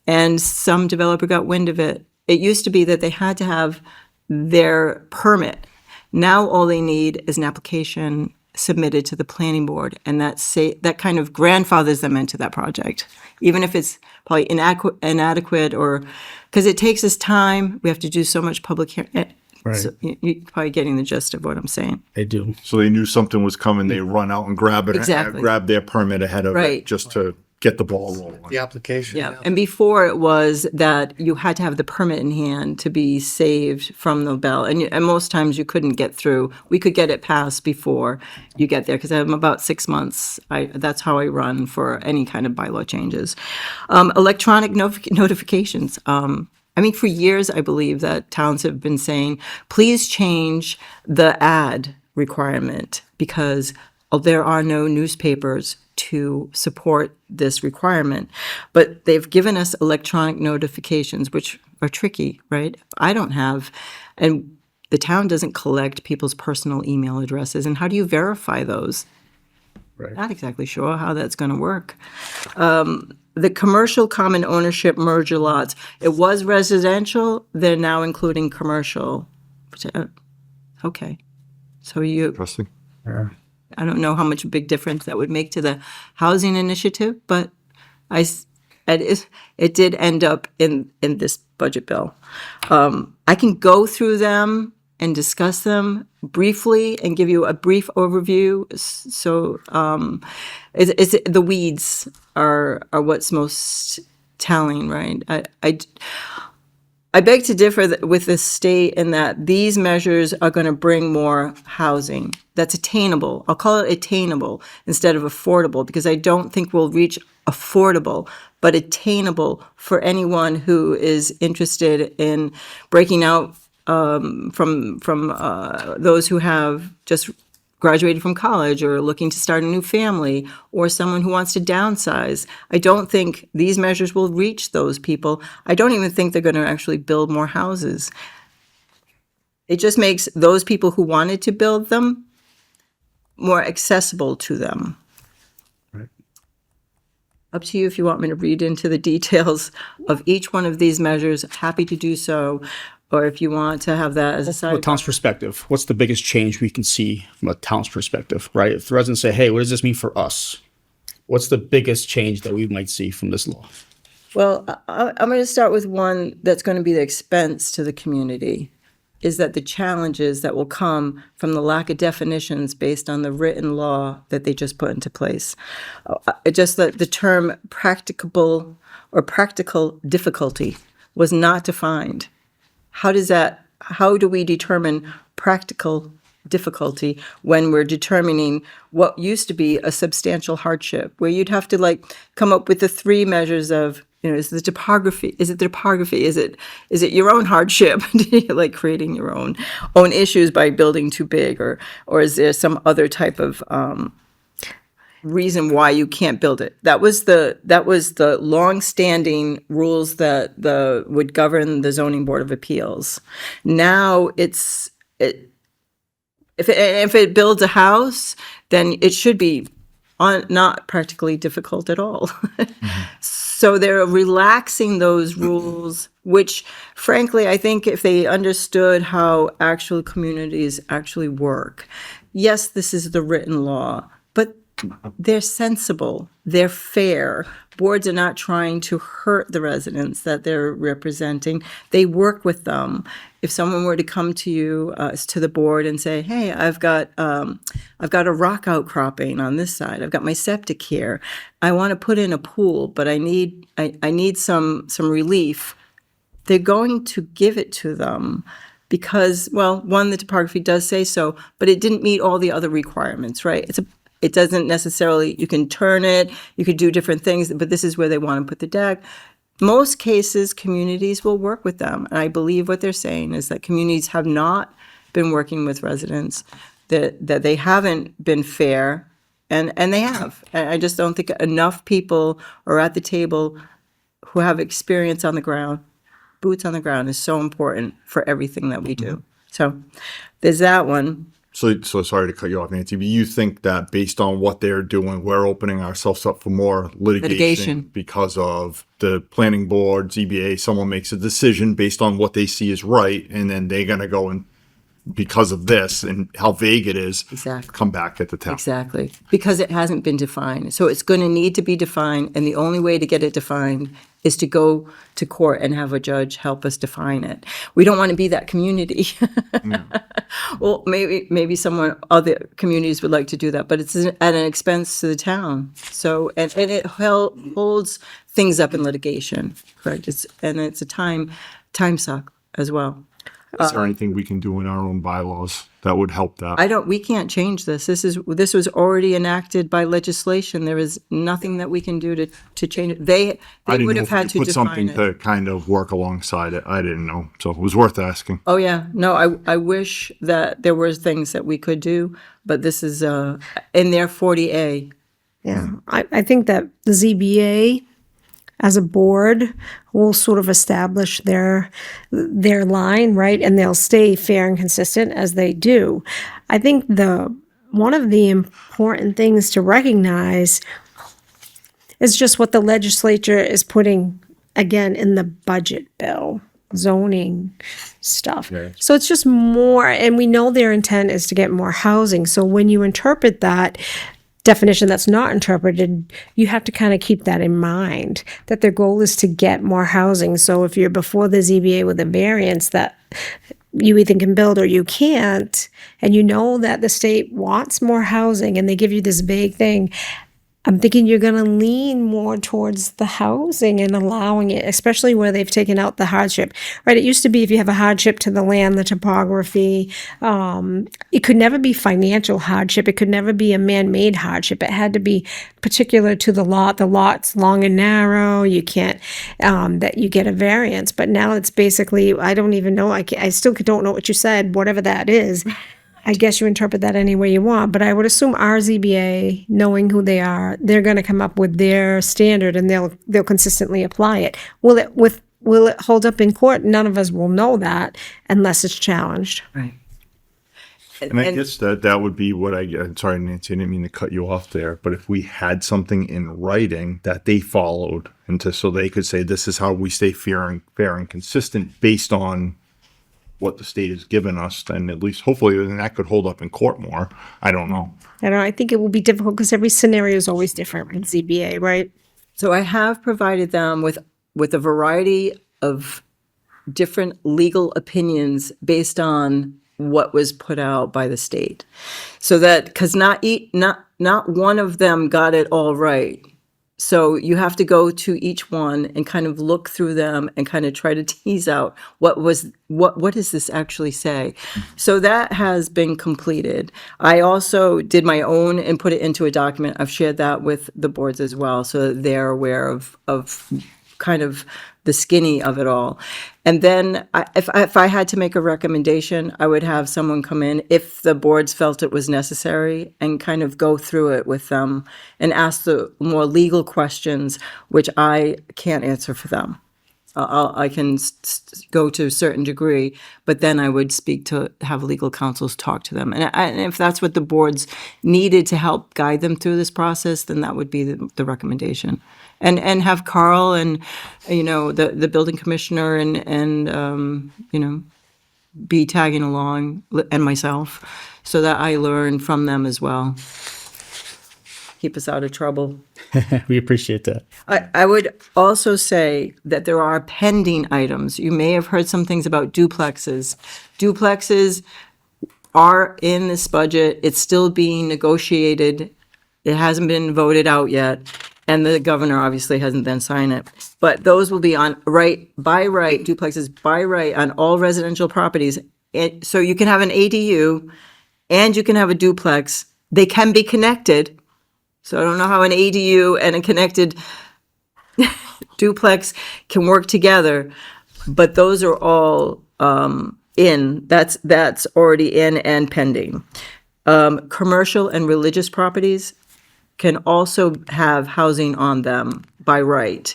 and some developer got wind of it, it used to be that they had to have their permit. Now all they need is an application submitted to the planning board, and that kind of grandfathers them into that project, even if it's probably inadequate, or because it takes us time. We have to do so much public hearing. Right. So you're probably getting the gist of what I'm saying. They do. So they knew something was coming. They run out and grab it, Exactly. grab their permit ahead of Right. it, just to get the ball rolling. The application. Yeah, and before it was that you had to have the permit in hand to be saved from the bell, and most times you couldn't get through. We could get it passed before you get there, because I'm about 6 months. That's how I run for any kind of bylaw changes. Electronic notifications. I mean, for years, I believe that towns have been saying, please change the ad requirement, because there are no newspapers to support this requirement. But they've given us electronic notifications, which are tricky, right? I don't have, and the town doesn't collect people's personal email addresses. And how do you verify those? Right. Not exactly sure how that's going to work. The commercial common ownership merger lots, it was residential, they're now including commercial. Okay. So Interesting. I don't know how much big difference that would make to the housing initiative, but it did end up in this budget bill. I can go through them and discuss them briefly and give you a brief overview. So the weeds are what's most telling, right? I beg to differ with the state in that these measures are going to bring more housing that's attainable. I'll call it attainable instead of affordable, because I don't think we'll reach affordable, but attainable for anyone who is interested in breaking out from those who have just graduated from college or looking to start a new family, or someone who wants to downsize. I don't think these measures will reach those people. I don't even think they're going to actually build more houses. It just makes those people who wanted to build them more accessible to them. Right. Up to you if you want me to read into the details of each one of these measures. Happy to do so. Or if you want to have that as a From side. a town's perspective, what's the biggest change we can see from a town's perspective, right? If the residents say, hey, what does this mean for us? What's the biggest change that we might see from this law? Well, I'm going to start with one that's going to be the expense to the community, is that the challenges that will come from the lack of definitions based on the written law that they just put into place. Just that the term practicable or practical difficulty was not defined. How do we determine practical difficulty when we're determining what used to be a substantial hardship, where you'd have to come up with the three measures of, is it the topography? Is it your own hardship, like creating your own issues by building too big, or is there some other type of reason why you can't build it? That was the long-standing rules that would govern the zoning board of appeals. Now if it builds a house, then it should be not practically difficult at all. Mm-hmm. So they're relaxing those rules, which frankly, I think if they understood how actual communities actually work, yes, this is the written law, but they're sensible, they're fair. Boards are not trying to hurt the residents that they're representing. They work with them. If someone were to come to you, to the board, and say, "Hey, I've got a rock outcropping on this side. I've got my septic here. I want to put in a pool, but I need some relief," they're going to give it to them. Because, well, one, the topography does say so, but it didn't meet all the other requirements, right? It doesn't necessarily, you can turn it, you could do different things, but this is where they want to put the deck. Most cases, communities will work with them. And I believe what they're saying is that communities have not been working with residents, that they haven't been fair, and they have. And I just don't think enough people are at the table who have experience on the ground. Boots on the ground is so important for everything that we do. So there's that one. So sorry to cut you off, Nancy, but you think that based on what they're doing, we're opening ourselves up for more litigation because of the planning board, ZBA, someone makes a decision based on what they see is right, and then they're going to go and because of this and how vague it is, Exactly. come back at the town. Exactly, because it hasn't been defined. So it's going to need to be defined, and the only way to get it defined is to go to court and have a judge help us define it. We don't want to be that community. Well, maybe other communities would like to do that, but it's at an expense to the town. So, and it holds things up in litigation, correct? It's a time suck as well. Is there anything we can do in our own bylaws that would help that? We can't change this. This was already enacted by legislation. There is nothing that we can do to change it. They I didn't would know have if we had could to put define something it. to kind of work alongside it. I didn't know, so it was worth asking. Oh, yeah. No, I wish that there were things that we could do, but this is in their 40A. Yeah, I think that the ZBA as a board will sort of establish their line, right? And they'll stay fair and consistent as they do. I think one of the important things to recognize is just what the legislature is putting, again, in the budget bill, zoning stuff. So it's just more, and we know their intent is to get more housing. So when you interpret that definition that's not interpreted, you have to kind of keep that in mind, that their goal is to get more housing. So if you're before the ZBA with a variance that you either can build or you can't, and you know that the state wants more housing and they give you this vague thing, I'm thinking you're going to lean more towards the housing and allowing it, especially where they've taken out the hardship, right? It used to be if you have a hardship to the land, the topography, it could never be financial hardship. It could never be a man-made hardship. It had to be particular to the lot. The lot's long and narrow. You can't, that you get a variance. But now it's basically, I don't even know. I still don't know what you said, whatever that is. I guess you interpret that any way you want, but I would assume our ZBA, knowing who they are, they're going to come up with their standard and they'll consistently apply it. Will it hold up in court? None of us will know that unless it's challenged. Right. And I guess that would be what I'm sorry, Nancy, I didn't mean to cut you off there, but if we had something in writing that they followed so they could say, this is how we stay fair and consistent based on what the state has given us, then at least hopefully then that could hold up in court more. I don't know. I think it will be difficult because every scenario is always different with ZBA, right? So I have provided them with a variety of different legal opinions based on what was put out by the state. So that, because not one of them got it all right. So you have to go to each one and kind of look through them and kind of try to tease out what does this actually say? So that has been completed. I also did my own and put it into a document. I've shared that with the boards as well, so that they're aware of kind of the skinny of it all. And then if I had to make a recommendation, I would have someone come in if the boards felt it was necessary and kind of go through it with them and ask the more legal questions, which I can't answer for them. I can go to a certain degree, but then I would have legal counsels talk to them. And if that's what the boards needed to help guide them through this process, then that would be the recommendation. And have Carl and, the building commissioner and be tagging along, and myself, so that I learn from them as well. Keep us out of trouble. We appreciate that. I would also say that there are pending items. You may have heard some things about duplexes. Duplexes are in this budget. It's still being negotiated. It hasn't been voted out yet. And the governor obviously hasn't then signed it. But those will be on duplexes by right on all residential properties. So you can have an ADU and you can have a duplex. They can be connected. So I don't know how an ADU and a connected duplex can work together, but those are all in. That's already in and pending. Commercial and religious properties can also have housing on them by right.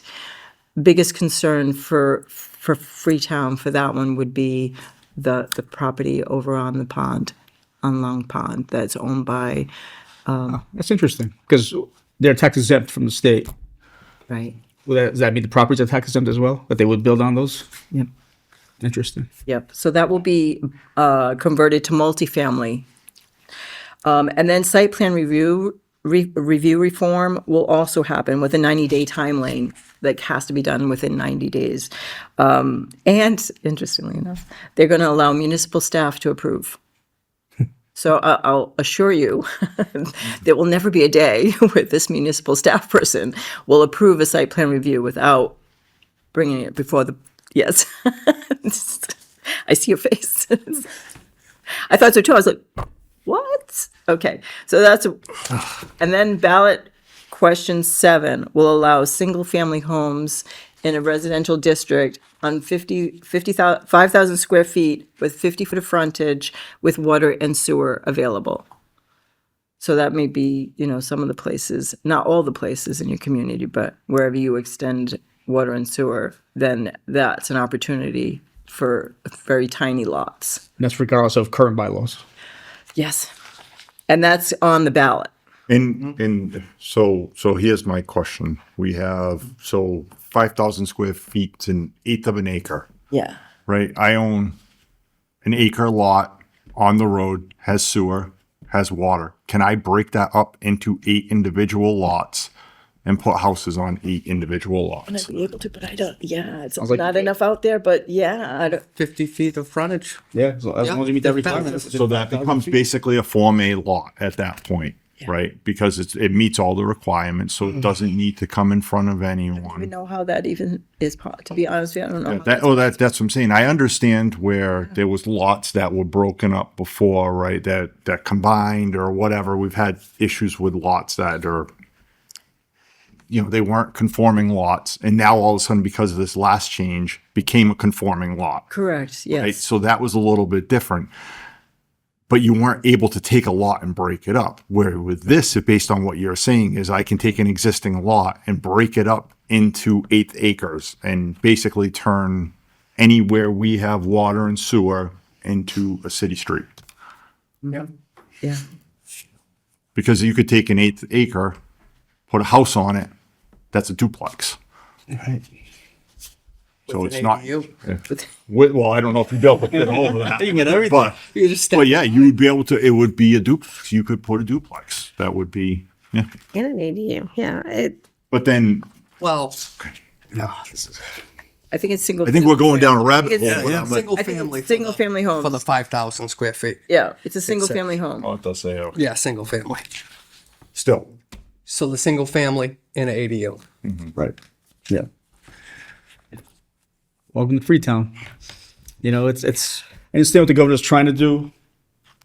Biggest concern for Freetown for that one would be the property over on the pond, on Long Pond, that's owned by. That's interesting because they're tax exempt from the state. Right. Does that mean the properties are tax exempt as well? That they would build on those? Yep. Interesting. Yep. So that will be converted to multifamily. And then site plan review reform will also happen with a 90-day time lane that has to be done within 90 days. And interestingly enough, they're going to allow municipal staff to approve. So I'll assure you, there will never be a day where this municipal staff person will approve a site plan review without bringing it before the, yes. I see your face. I thought so too. I was like, what? Okay, so and then ballot question 7 will allow single-family homes in a residential district on 5,000 square feet with 50 foot of frontage with water and sewer available. So that may be, some of the places, not all the places in your community, but wherever you extend water and sewer, then that's an opportunity for very tiny lots. And that's regardless of current bylaws. Yes. And that's on the ballot. And so here's my question. We have, 5,000 square feet, an eighth of an acre, Yeah. right? I own an acre lot on the road, has sewer, has water. Can I break that up into 8 individual lots and put houses on 8 individual lots? I'd be able to, but I don't, it's like- not enough out there, but yeah, I don't, 50 feet of frontage. Yeah, as long as you meet the requirements. So that becomes basically a Form A lot at that point, right? Because it meets all the requirements, so it doesn't need to come in front of I anyone. know how that even is, to be honest with you, I don't know. That's what I'm saying. I understand where there was lots that were broken up before, right? That combined or whatever. We've had issues with lots that are, they weren't conforming lots, and now all of a sudden, because of this last change, became a conforming lot. Correct, Right? yes. So that was a little bit different. But you weren't able to take a lot and break it up. Where with this, based on what you're saying, is I can take an existing lot and break it up into 8 acres and basically turn anywhere we have water and sewer into a city street. Yeah. Because you could take an 1/8 acre, put a house on it, that's a duplex. Right. So With it's an not. ADU. Well, I don't know if you'd be able to get all of that. You can get everything. But yeah, you would be able to. It would be a duplex. You could put a duplex. That would be. Yeah. In an ADU, yeah. But then Well, I think it's single. I think we're going down a rabbit hole. It's- with yeah, that, but- single I think family. it's single family For the homes. 5,000 square feet. Yeah, it's a single family home. Oh, it does say okay. Yeah, single family. Still. So the single family in an ADU. Right. Yeah. Welcome to Freetown. It's I understand what the governor's trying to do,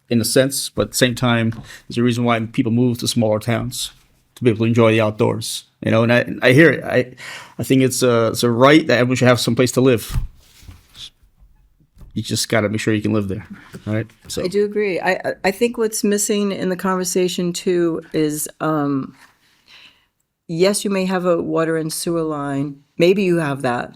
in a sense, but at the same time, there's a reason why people move to smaller towns to be able to enjoy the outdoors. And I hear it. I think it's a right that everyone should have some place to live. You just got to make sure you can live there, right? So I do agree. I think what's missing in the conversation too is, yes, you may have a water and sewer line. Maybe you have that.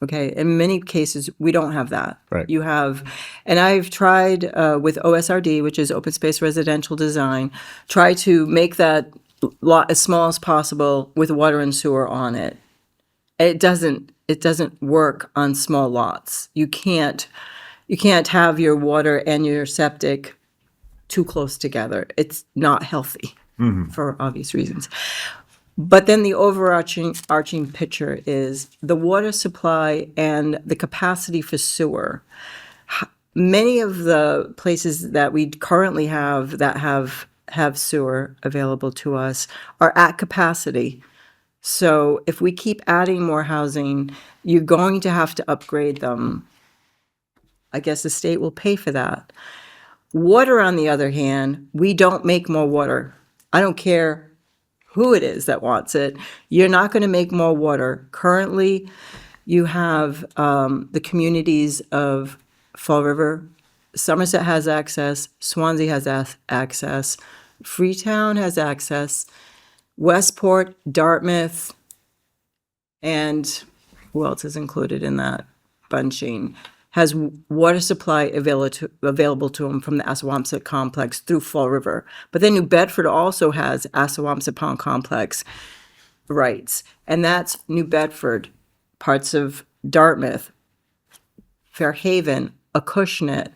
Okay. In many cases, we don't have that. Right. You have, and I've tried with OSRD, which is Open Space Residential Design, try to make that lot as small as possible with water and sewer on it. It doesn't work on small lots. You can't have your water and your septic too close together. It's not healthy for obvious reasons. But then the overarching picture is the water supply and the capacity for sewer. Many of the places that we currently have that have sewer available to us are at capacity. So if we keep adding more housing, you're going to have to upgrade them. I guess the state will pay for that. Water, on the other hand, we don't make more water. I don't care who it is that wants it. You're not going to make more water. Currently, you have the communities of Fall River. Somerset has access. Swansea has access. Freetown has access. Westport, Dartmouth, and who else is included in that bunching, has water supply available to them from the Assawamsett complex through Fall River. But then New Bedford also has Assawamsett Pond complex rights. And that's New Bedford, parts of Dartmouth, Fairhaven, Acushnet,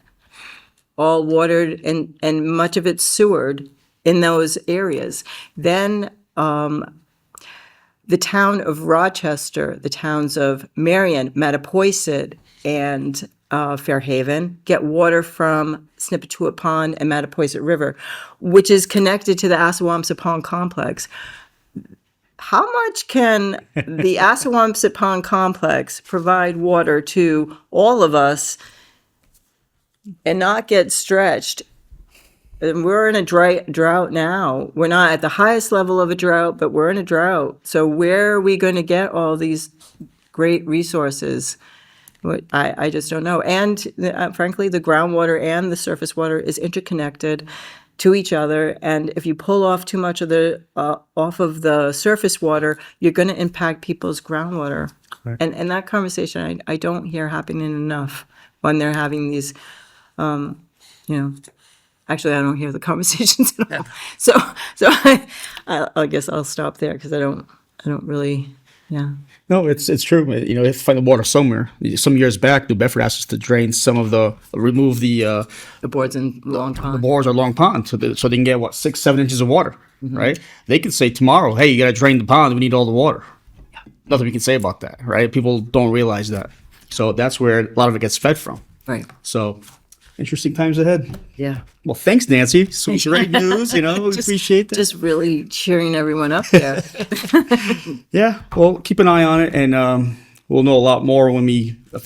all watered and much of it sewered in those areas. Then the town of Rochester, the towns of Marion, Mattapoisett, and Fairhaven get water from Snippatuit Pond and Mattapoisett River, which is connected to the Assawamsett Pond complex. How much can the Assawamsett Pond complex provide water to all of us and not get stretched? And we're in a drought now. We're not at the highest level of a drought, but we're in a drought. So where are we going to get all these great resources? I just don't know. And frankly, the groundwater and the surface water is interconnected to each other. And if you pull off too much of the off of the surface water, you're going to impact people's groundwater. And that conversation I don't hear happening enough when they're having these, Actually, I don't hear the conversations at all. So I guess I'll stop there because I don't really, yeah. No, it's true. You know, if you find the water somewhere. Some years back, New Bedford asked us to remove the The boards in Long Pond. bores or Long Pond so they can get 6-7 inches of water, right? They could say tomorrow, hey, you got to drain the pond. We need all the water. Nothing we can say about that, right? People don't realize that. So that's where a lot of it gets fed from. Right. So interesting times ahead. Yeah. Well, thanks, Nancy. Some great news. We appreciate that. Just really cheering everyone up there. Yeah. Well, keep an eye on it, and we'll know a lot more when if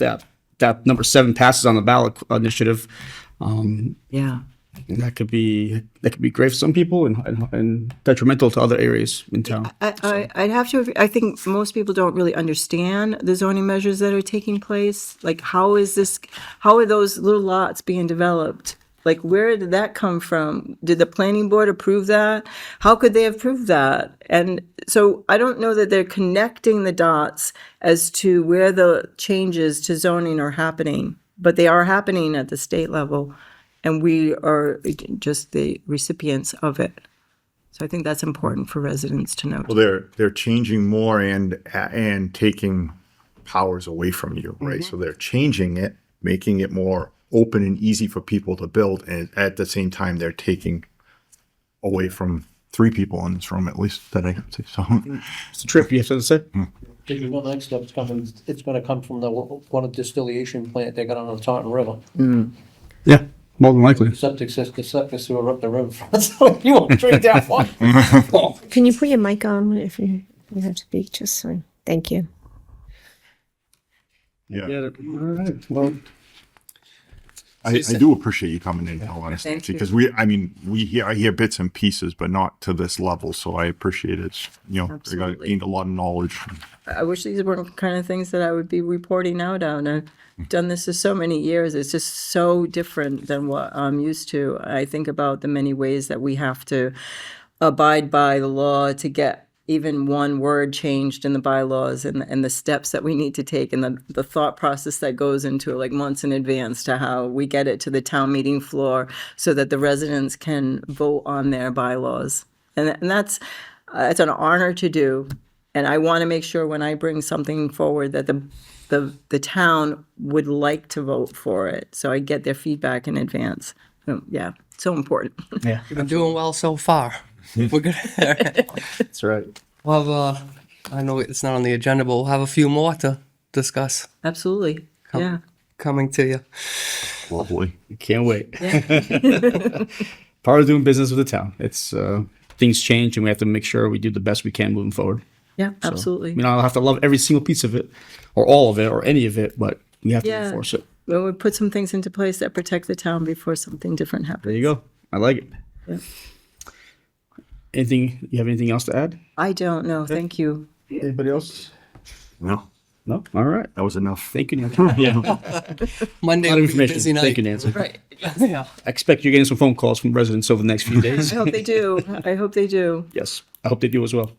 that number 7 passes on the ballot initiative. Yeah. That could be great for some people and detrimental to other areas in town. I'd have to agree. I think most people don't really understand the zoning measures that are taking place. Like, how are those little lots being developed? Like, where did that come from? Did the planning board approve that? How could they approve that? And so I don't know that they're connecting the dots as to where the changes to zoning are happening, but they are happening at the state level. And we are just the recipients of it. So I think that's important for residents to know. Well, they're changing more and taking powers away from you, right? So they're changing it, making it more open and easy for people to build, and at the same time, they're taking away from 3 people in this room, at least that I have to say. So It's a trip, you have to say. The one next step's coming, it's gonna come from the one distillation plant they got on the Taunton River. Yeah, more than likely. The septic sewer up the river. So you won't drink that one. Can you put your mic on if you have to speak? Just so. Thank you. yeah, All right. Well, I do appreciate you coming in, all honesty, Thank you. because I hear bits and pieces, but not to this level. So I appreciate it. I Absolutely. gained a lot of knowledge. I wish these weren't kind of things that I would be reporting out on. I've done this for so many years. It's just so different than what I'm used to. I think about the many ways that we have to abide by the law to get even one word changed in the bylaws, and the steps that we need to take, and the thought process that goes into it, like months in advance, to how we get it to the town meeting floor so that the residents can vote on their bylaws. And that's it's an honor to do. And I want to make sure when I bring something forward that the town would like to vote for it. So I get their feedback in advance. Yeah, so important. yeah, You've been doing well so far. We're good. that's right. We'll have, I know it's not on the agenda, but we'll have a few more to discuss Absolutely. Yeah. coming to you. Lovely. Can't wait. Part of doing business with the town. It's things change, and we have to make sure we do the best we can moving forward. Yeah, absolutely. I don't have to love every single piece of it, or all of it, or any of it, but we have to Yeah. enforce it. Well, we put some things into place that protect the town before something different happens. There you go. I like it. Yeah. You have anything else to add? I don't know. Thank you. Anybody else? No, No? All right. that was enough. Thank you, Nancy. Yeah. Monday A lot will of be a busy information. night. Thank you, Nancy. Right. Yeah. I expect you're getting some phone calls from residents over the next few days. I hope they do. I hope they do. Yes, I hope they do as well.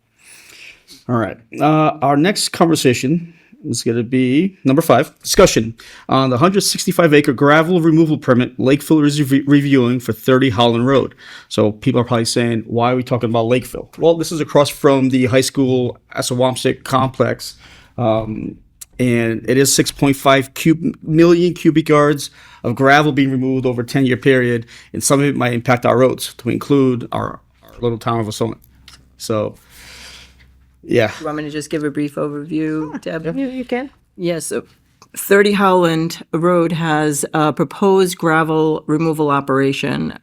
All right. Our next conversation is going to be number 5, discussion on the 165-acre gravel removal permit Lakeville is reviewing for 30 Holland Road. So people are probably saying, why are we talking about Lakeville? Well, this is across from the high school Assawamsett complex. and it is 6.5 million cubic yards of gravel being removed over a 10-year period, and some of it might impact our roads, to include our little town of Assonet. So, yeah. You want me to just give a brief overview, Deb? You can. Yes, so 30 Howland Road has a proposed gravel removal operation.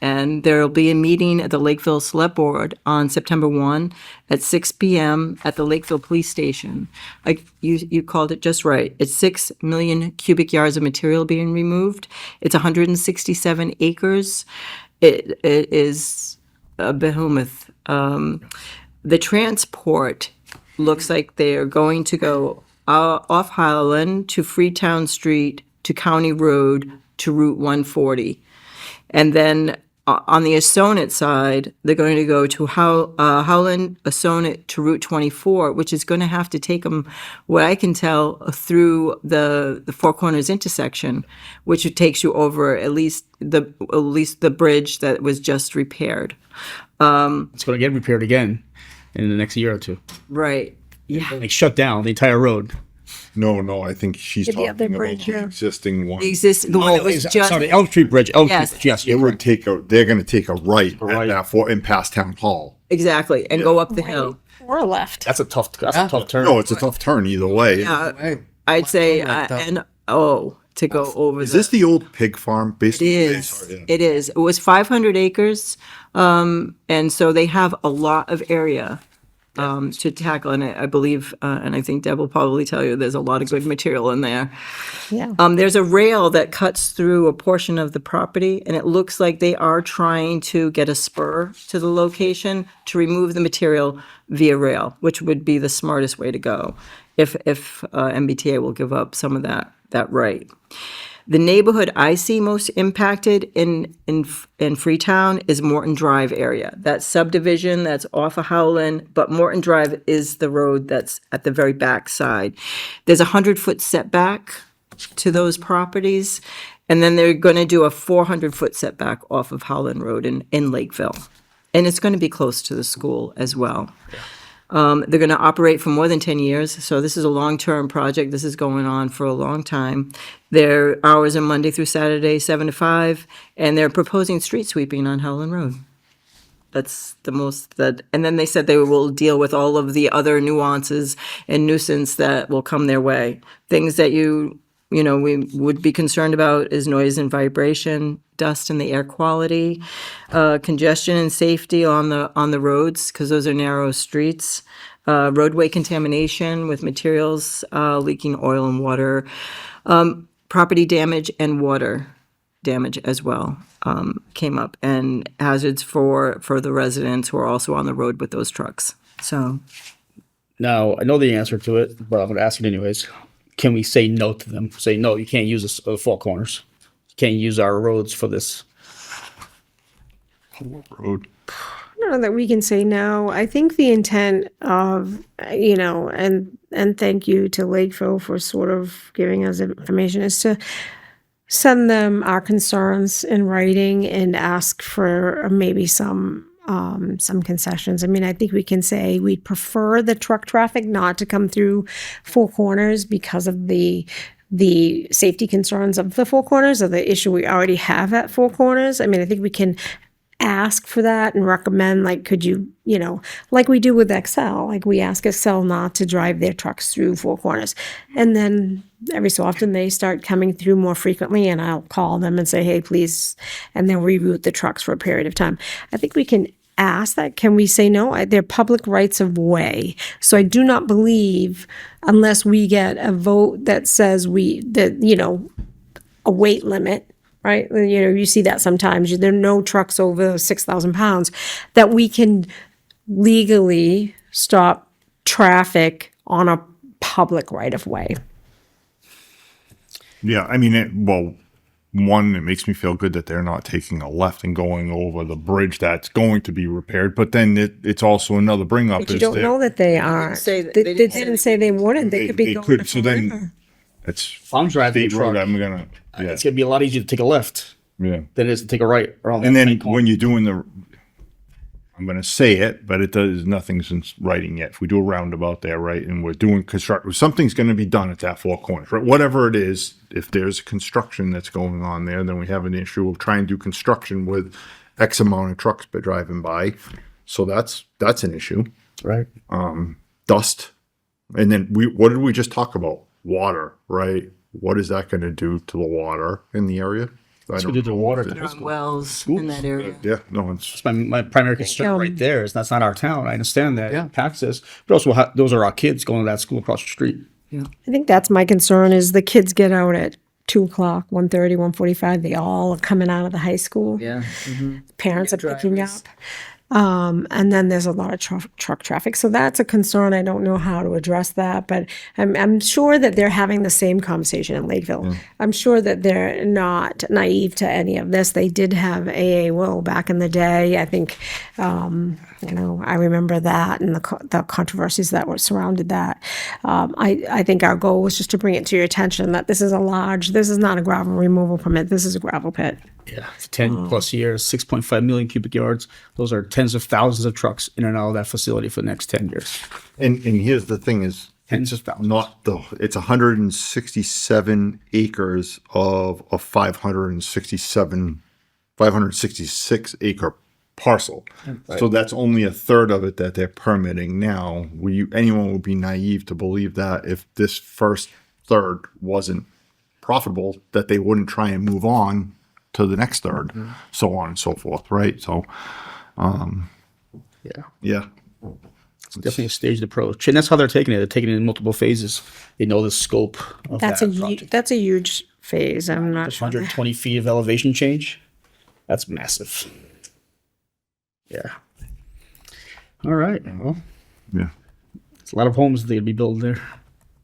And there'll be a meeting at the Lakeville Select Board on September 1 at 6 p.m. at the Lakeville Police Station. Like you called it just right. It's 6 million cubic yards of material being removed. It's 167 acres. It is a behemoth. The transport looks like they are going to go off Highland to Freetown Street to County Road to Route 140. And then on the Assonet side, they're going to go to Howland, Assonet to Route 24, which is going to have to take them, what I can tell, through the Four Corners intersection, which it takes you over at least the bridge that was just repaired. It's going to get repaired again in the next year or two. Right. Yeah. Like shut down the entire road. No, I think she's The talking other about bridge, the yeah. existing one. The one that was just. Sorry, Elm Street Bridge. Yes. Yes, It you're would right. they're gonna take a right right. at that for and past town hall. Exactly, and go up the hill. Or left. That's a tough turn. No, it's a tough turn either way. Yeah, I'd say, to go over. Is this the old pig farm? It Basically, is. Yeah. It is. It was 500 acres, and so they have a lot of area to tackle. And I believe, and I think Deb will probably tell you, there's a lot of good material in there. Yeah. There's a rail that cuts through a portion of the property, and it looks like they are trying to get a spur to the location to remove the material via rail, which would be the smartest way to go if MBTA will give up some of that right. The neighborhood I see most impacted in Freetown is Morton Drive area. That subdivision that's off of Howland, but Morton Drive is the road that's at the very back side. There's a 100-foot setback to those properties, and then they're going to do a 400-foot setback off of Howland Road in Lakeville. And it's going to be close to the school as well. They're going to operate for more than 10 years, so this is a long-term project. This is going on for a long time. Their hours are Monday through Saturday, 7 to 5, and they're proposing street sweeping on Howland Road. That's the most that, and then they said they will deal with all of the other nuances and nuisance that will come their way. Things that we would be concerned about is noise and vibration, dust and the air quality, congestion and safety on the roads, because those are narrow streets, roadway contamination with materials leaking oil and water, property damage and water damage as well came up, and hazards for the residents who are also on the road with those trucks. So Now, I know the answer to it, but I'm going to ask it anyways. Can we say no to them? Say, no, you can't use this Four Corners. You can't use our roads for this. Road. I don't know that we can say no. I think the intent of, and thank you to Lakeville for sort of giving us information, is to send them our concerns in writing and ask for maybe some concessions. I mean, I think we can say we'd prefer the truck traffic not to come through Four Corners because of the safety concerns of the Four Corners, or the issue we already have at Four Corners. I mean, I think we can ask for that and recommend, like, could you, like we do with Excel, like we ask Excel not to drive their trucks through Four Corners. And then every so often they start coming through more frequently, and I'll call them and say, hey, please, and then reroute the trucks for a period of time. I think we can ask that. Can we say no? They're public rights of way. So I do not believe, unless we get a vote that says a weight limit, right? You see that sometimes. There are no trucks over 6,000 pounds, that we can legally stop traffic on a public right of way. Yeah, I mean, it makes me feel good that they're not taking a left and going over the bridge that's going to be repaired. But then it's also another bring up. But you don't know that they aren't. They didn't say they wouldn't. They could be going So then it's If I'm driving a state road. truck, I'm gonna. Yeah. it's going to be a lot easier to take a left Yeah. than it is to take a right. Around And that then main corner. when you're doing I'm I'm gonna say it, but it does, nothing's in writing yet. If we do a roundabout there, right, and we're doing something's gonna be done at that four corners, right? Whatever it is, if there's construction that's going on there, then we have an issue of trying to do construction with X amount of trucks by driving by. So that's an issue. Right. Dust. And then what did we just talk about? Water, right? What is that gonna do to the water in the area? So we did the water. Wells in that area. Yeah, no, it's, My primary concern right there is that's not our town. I understand that Yeah. impacts us, but also those are our kids going to that school across the street. I think that's my concern is the kids get out at 2:00, 1:30, 1:45. They all are coming out of the high school. Yeah. Parents are picking up. Drivers. And then there's a lot of truck traffic. So that's a concern. I don't know how to address that, but I'm sure that they're having the same conversation in Lakeville. I'm sure that they're not naive to any of this. They did have AA Will back in the day. I think, I remember that and the controversies that were surrounded that. I think our goal was just to bring it to your attention that this is not a gravel removal permit. This is a gravel pit. Yeah, 10 plus years, 6.5 million cubic yards. Those are tens of thousands of trucks in and out of that facility for the next 10 years. and here's the thing is, Tens of thousands. it's 167 acres of a 566 acre parcel. So that's only a third of it that they're permitting now. Anyone would be naive to believe that if this first third wasn't profitable, that they wouldn't try and move on to the next third, so on and so forth, right? So, yeah. Definitely a staged approach. And that's how they're taking it. They're taking it in multiple phases. They know the scope of That's that project. that's a huge phase. I'm not Just sure. 120 feet of elevation change. That's massive. Yeah. All right. Well, Yeah. it's a lot of homes they'd be building there.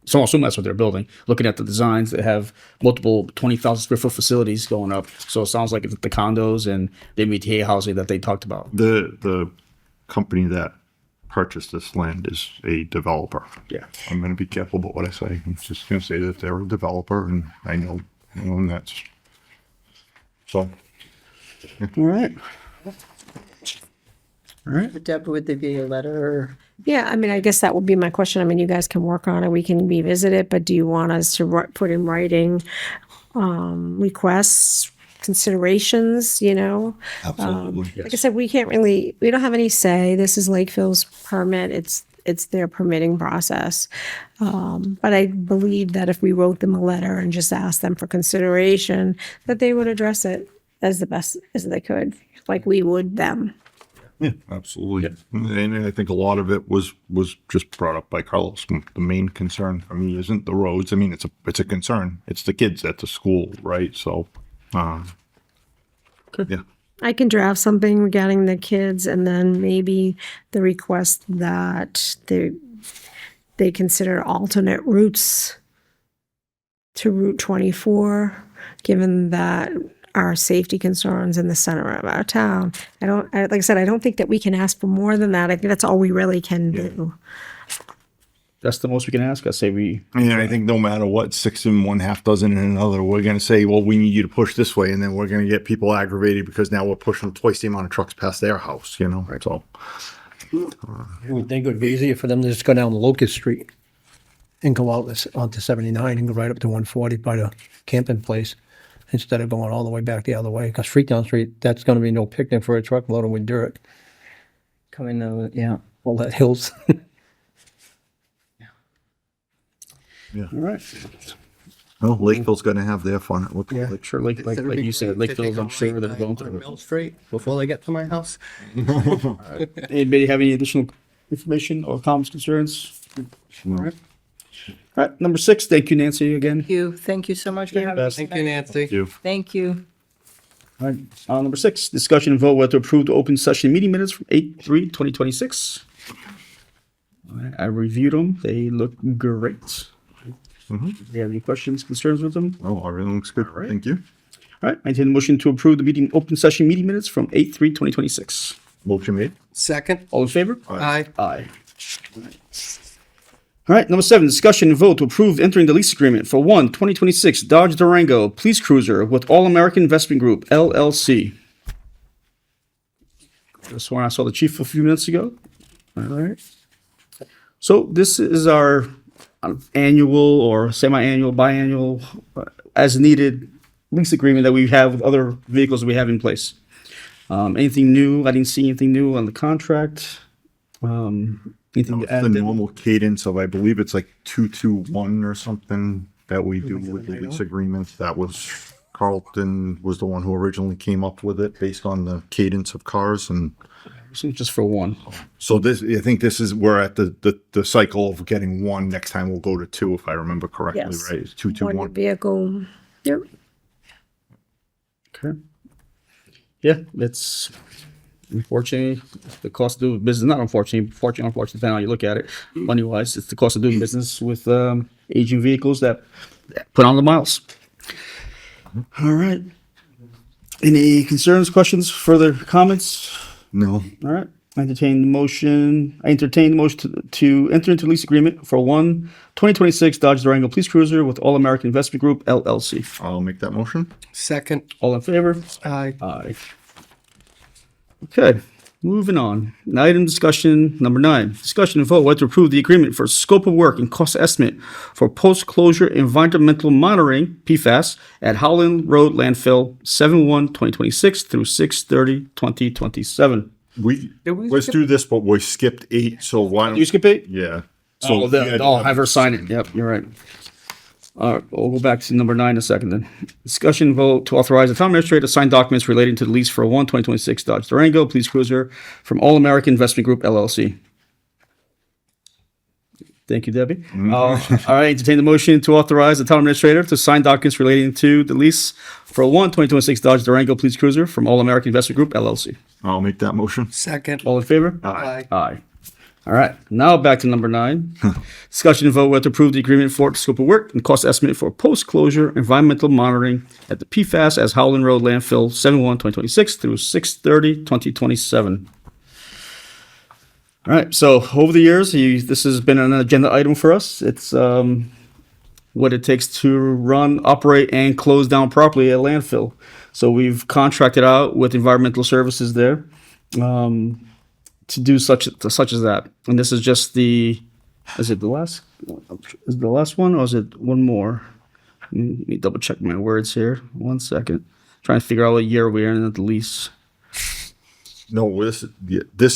So I assume that's what they're building. Looking at the designs, they have multiple 20,000 square foot facilities going up. So it sounds like it's the condos and the MBTA housing that they talked about. The company that purchased this land is a developer. Yeah. I'm going to be careful about what I say. I'm just going to say that they're a developer, and I know, and that's so. All right. All right. Deb, would there be a letter? Yeah, I mean, I guess that would be my question. I mean, you guys can work on it. We can revisit it, but do you want us to put in writing requests, considerations, Absolutely. Like I said, we don't have any say. This is Lakeville's permit. It's their permitting process. But I believe that if we wrote them a letter and just asked them for consideration, that they would address it as the best as they could, like we would them. Yeah, absolutely. And I think a lot of it was just brought up by Carlos. The main concern for me isn't the roads. I mean, it's a concern. It's the kids at the school, right? So, yeah. I can draft something regarding the kids and then maybe the request that they consider alternate routes to Route 24, given that our safety concerns in the center of our town. Like I said, I don't think that we can ask for more than that. I think that's all we really can do. That's the most we can ask. I say we. And I think no matter what, 6 and 1/2 dozen and another, we're going to say, well, we need you to push this way. And then we're going to get people aggravated because now we're pushing twice the amount of trucks past their house, Right. So, You would think it would be easier for them to just go down Locust Street and go out onto 79 and go right up to 140 by the camping place instead of going all the way back the other way. Because Freetown Street, that's going to be no picnic for a truck loaded with dirt. Coming over, yeah. All that hills. All right. well, Lakeville's going to have their fun. It looks like. Sure, like you said, Lakeville's, I'm sure they're going through. Mill Street before they get to my house. Anybody have any additional information or comments, concerns? All right, number 6, thank you, Nancy, again. Thank you so much for having us. Thank you, Nancy. Thank you. All right, number 6, discussion and vote whether to approve the open session meeting minutes from 8/3/2026. All right, I reviewed them. They look great. Do you have any questions, concerns with them? Oh, everything looks good. right. Thank you. All right, I intend a motion to approve the open session meeting minutes from 8/3/2026. Motion made. Second. All in favor? Aye. Aye. All right, number 7, discussion and vote to approve entering the lease agreement for 2026 Dodge Durango Police Cruiser with All American Investment Group, LLC. This one I saw the chief a few minutes ago. All right. So this is our annual or semi-annual, biannual, as needed lease agreement that we have with other vehicles we have in place. Anything new? I didn't see anything new on the contract. Anything to It's add? the there? normal cadence of, I believe it's like 2-2-1 or something that we do with the lease agreements. That was Carlton was the one who originally came up with it based on the cadence of cars. And Just for one. so this, I think this is, we're at the cycle of getting one. Next time we'll go to two, if I remember correctly, Yes. right? It's 2-2-1. One vehicle. Yep. Okay. Yeah, it's unfortunately the cost of doing business. Not unfortunately, unfortunately, depending on how you look at it, money wise, it's the cost of doing business with aging vehicles that put on the miles. All right. Any concerns, questions, further comments? No. All right. I entertain the motion to enter into lease agreement for 2026 Dodge Durango Police Cruiser with All American Investment Group LLC. I'll make that motion. Second. All in favor? Aye. Aye. Okay, moving on. Item discussion number 9. Discussion and vote whether to approve the agreement for scope of work and cost estimate for post-closure environmental monitoring, PFAS, at Howland Road Landfill, 7/1/2026 through 6/30/2027. Let's do this, but we skipped 8, so why don't You skip 8? Yeah. So I'll have her sign it. Yep, you're right. All right, we'll go back to number 9 in a second then. Discussion vote to authorize the town administrator to sign documents relating to the lease for 2026 Dodge Durango Police Cruiser from All American Investment Group LLC. Thank you, Debbie. All right, entertain the motion to authorize the town administrator to sign documents relating to the lease for 2026 Dodge Durango Police Cruiser from All American Investment Group LLC. I'll make that motion. Second. All in favor? Aye. Aye. All right, now back to number 9. Discussion and vote whether to approve the agreement for scope of work and cost estimate for post-closure environmental monitoring at the PFAS as Howland Road Landfill, 7/1/2026 through 6/30/2027. All right, so over the years, this has been an agenda item for us. It's what it takes to run, operate, and close down properly a landfill. So we've contracted out with environmental services there to do such as that. And this is just is it the last one or is it one more? Let me double check my words here. 1 second. Trying to figure out what year we're in at the lease. No, this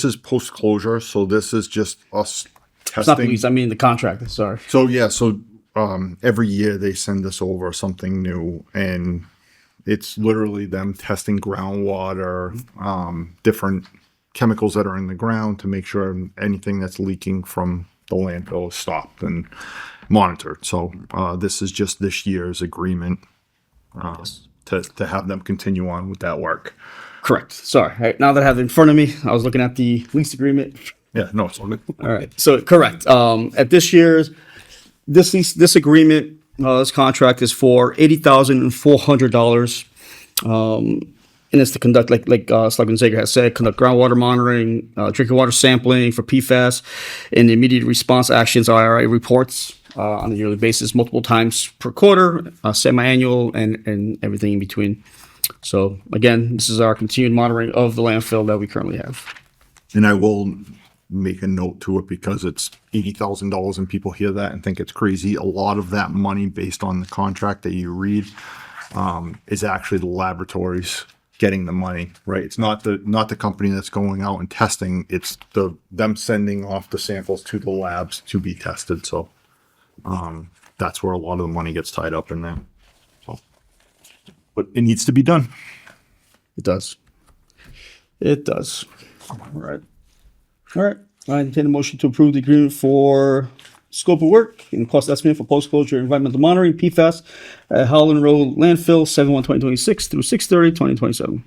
is post-closure, so this is just us testing. It's not the lease, I mean the contract, sorry. So yeah, every year they send us over something new, and it's literally them testing groundwater, different chemicals that are in the ground to make sure anything that's leaking from the landfill is stopped and monitored. So this is just this year's agreement to have them continue on with that work. Correct. Sorry. Right, now that I have it in front of me, I was looking at the lease agreement. Yeah, no, it's all good. All right. So correct. At this year's this agreement, this contract is for $80,400, and it's to conduct like Selectman Zager has said, conduct groundwater monitoring, drinking water sampling for PFAS, and immediate response actions, IRA reports on a yearly basis, multiple times per quarter, semi-annual, and everything in between. So again, this is our continued monitoring of the landfill that we currently have. And I will make a note to it because it's $80,000 and people hear that and think it's crazy. A lot of that money based on the contract that you read is actually the laboratories getting the money, right? It's not the company that's going out and testing. It's them sending off the samples to the labs to be tested. So that's where a lot of the money gets tied up in there. So, but it needs to be done. It does. It does. All right. All right. I entertain a motion to approve the agreement for scope of work and cost estimate for post-closure environmental monitoring, PFAS, at Howland Road Landfill, 7/1/2026 through 6/30/2027.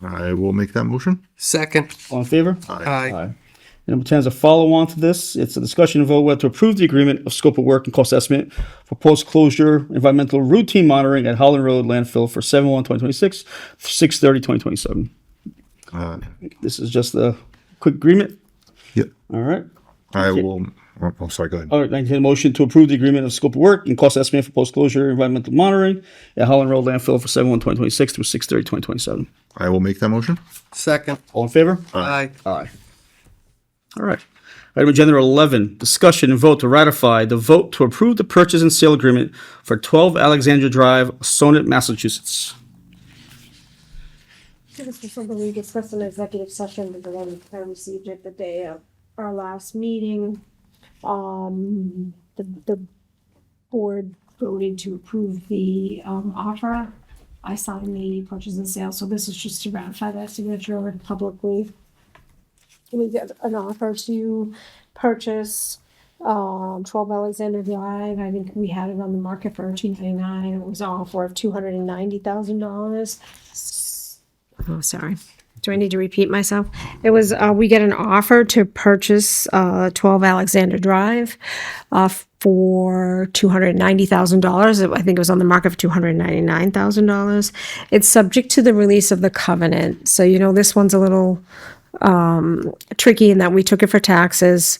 I will make that motion. Second. All in favor? Aye. And number 10 is a follow-on to this. It's a discussion and vote whether to approve the agreement of scope of work and cost estimate for post-closure environmental routine monitoring at Howland Road Landfill for 7/1/2026, 6/30/2027. This is just a quick agreement. Yep. All right. I will Oh, sorry, go ahead. All right, I entertain a motion to approve the agreement of scope of work and cost estimate for post-closure environmental monitoring at Holland Road landfill for 7/1/2026 through 6/30/2027. I will make that motion. Second. All in favor? Aye. Aye. All right. Item agenda 11, discussion and vote to ratify the vote to approve the purchase and sale agreement for 12 Alexandria Drive, Sonnet, Massachusetts. This was something we discussed in executive session, because I received it the day of our last meeting. The board voted to approve the, offer. I signed the purchase and sale, so this is just to ratify that signature publicly. We get an offer to purchase, 12 Alexander Drive. I think we had it on the market for $299. It was an offer of $290,000. Oh, sorry. Do I need to repeat myself? It was, we get an offer to purchase 12 Alexander Drive for $290,000. I think it was on the market for $299,000. It's subject to the release of the covenant. So, this one's a little tricky in that we took it for taxes,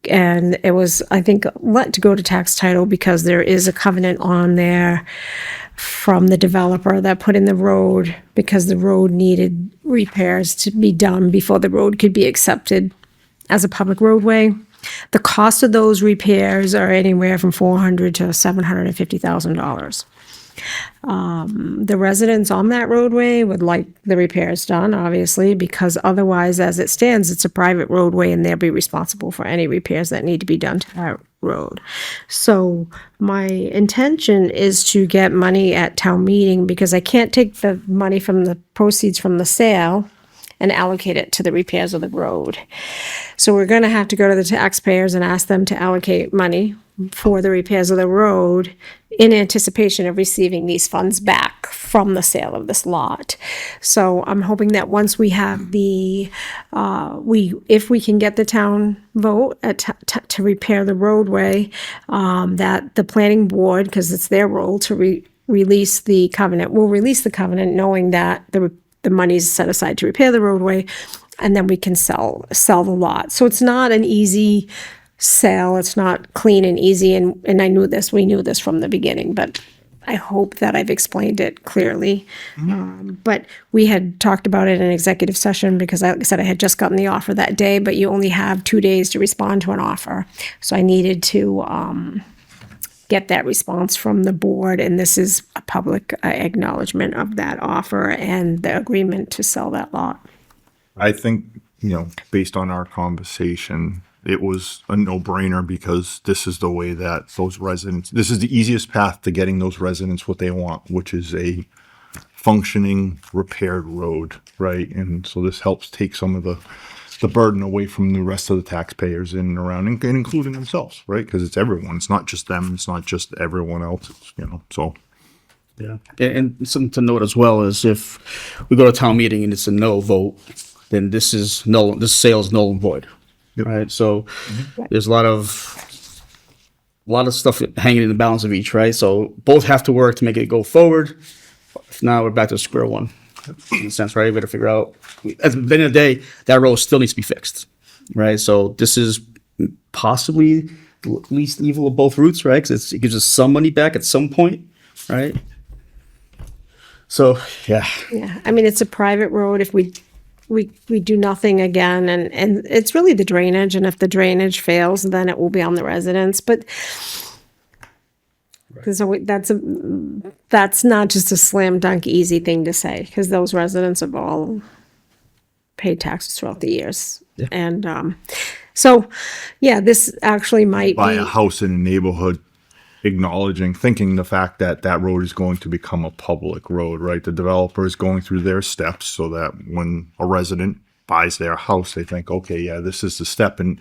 and it was, I think, let to go to tax title because there is a covenant on there from the developer that put in the road because the road needed repairs to be done before the road could be accepted as a public roadway. The cost of those repairs are anywhere from $400,000 to $750,000. The residents on that roadway would like the repairs done, obviously, because otherwise, as it stands, it's a private roadway and they'll be responsible for any repairs that need to be done to that road. So my intention is to get money at town meeting because I can't take the money from the proceeds from the sale and allocate it to the repairs of the road. So we're going to have to go to the taxpayers and ask them to allocate money for the repairs of the road in anticipation of receiving these funds back from the sale of this lot. So I'm hoping that once we have the, if we can get the town vote to repair the roadway, that the planning board, because it's their role to release the covenant, will release the covenant knowing that the money's set aside to repair the roadway, and then we can sell the lot. So it's not an easy sale. It's not clean and easy. And we knew this from the beginning, but I hope that I've explained it clearly. But we had talked about it in executive session because, like I said, I had just gotten the offer that day, but you only have 2 days to respond to an offer. So I needed to get that response from the board, and this is a public acknowledgement of that offer and the agreement to sell that lot. I think, based on our conversation, it was a no-brainer because this is the way that this is the easiest path to getting those residents what they want, which is a functioning, repaired road, right? And so this helps take some of the burden away from the rest of the taxpayers in and around, and including themselves, right? Because it's everyone. It's not just them. It's not just everyone else. So. Yeah. And something to note as well is if we go to town meeting and it's a no vote, then this sale is null and void. Yep. Right. So there's a lot of stuff hanging in the balance of each, right? So both have to work to make it go forward. If not, we're back to square one. In a sense, right? We got to figure out, at the end of the day, that road still needs to be fixed, right? So this is possibly the least evil of both routes, right? Because it gives us some money back at some point, right? So, yeah. Yeah, I mean, it's a private road. If we do nothing again, and it's really the drainage, and if the drainage fails, then it will be on the residents. But so that's not just a slam dunk easy thing to say, because those residents have all paid taxes throughout the years. Yeah. And so, yeah, this actually might Buy be a house in a neighborhood, thinking the fact that that road is going to become a public road, right? The developer is going through their steps so that when a resident buys their house, they think, okay, yeah, this is the step. And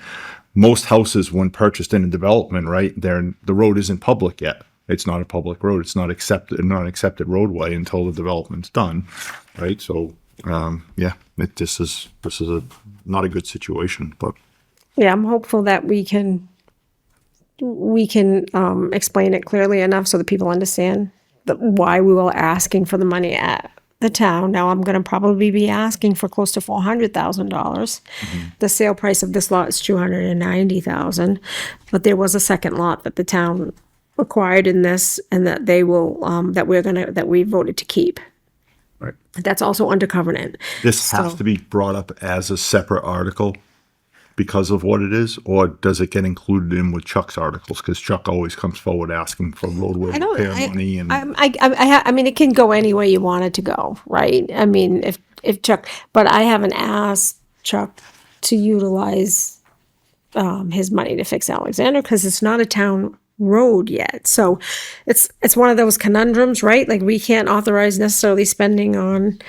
most houses, when purchased in a development, right, the road isn't public yet. It's not a public road. It's not an accepted roadway until the development's done, right? So, this is not a good situation, but. Yeah, I'm hopeful that we can explain it clearly enough so that people understand why we were asking for the money at the town. Now I'm gonna probably be asking for close to $400,000. The sale price of this lot is $290,000, but there was a second lot that the town acquired in this, and that they will, that we voted to keep. Right. That's also under covenant. This has So- to be brought up as a separate article because of what it is, or does it get included in with Chuck's articles? Because Chuck always comes forward asking for roadway I don't, repair money and. I mean, it can go any way you want it to go, right? I mean, if Chuck, but I haven't asked Chuck to utilize his money to fix Alexander because it's not a town road yet. So it's one of those conundrums, right? Like we can't authorize necessarily spending on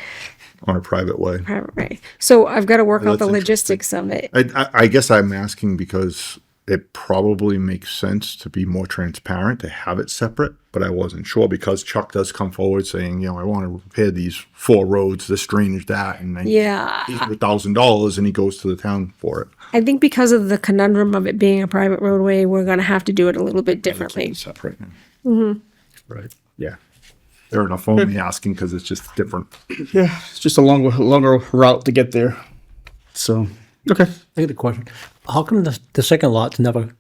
On a private way. private way. So I've got to work out That's the interesting. logistics of it. I guess I'm asking because it probably makes sense to be more transparent to have it separate, but I wasn't sure because Chuck does come forward saying, you know, I want to repair these 4 roads, this drainage, that, and then Yeah. $800,000, and he goes to the town for it. I think because of the conundrum of it being a private roadway, we're going to have to do it a little bit differently. Separate. Right. Yeah. Fair enough. Only asking because it's just different. Yeah, it's just a longer route to get there. So, okay. I get the question. How come the second lot's never,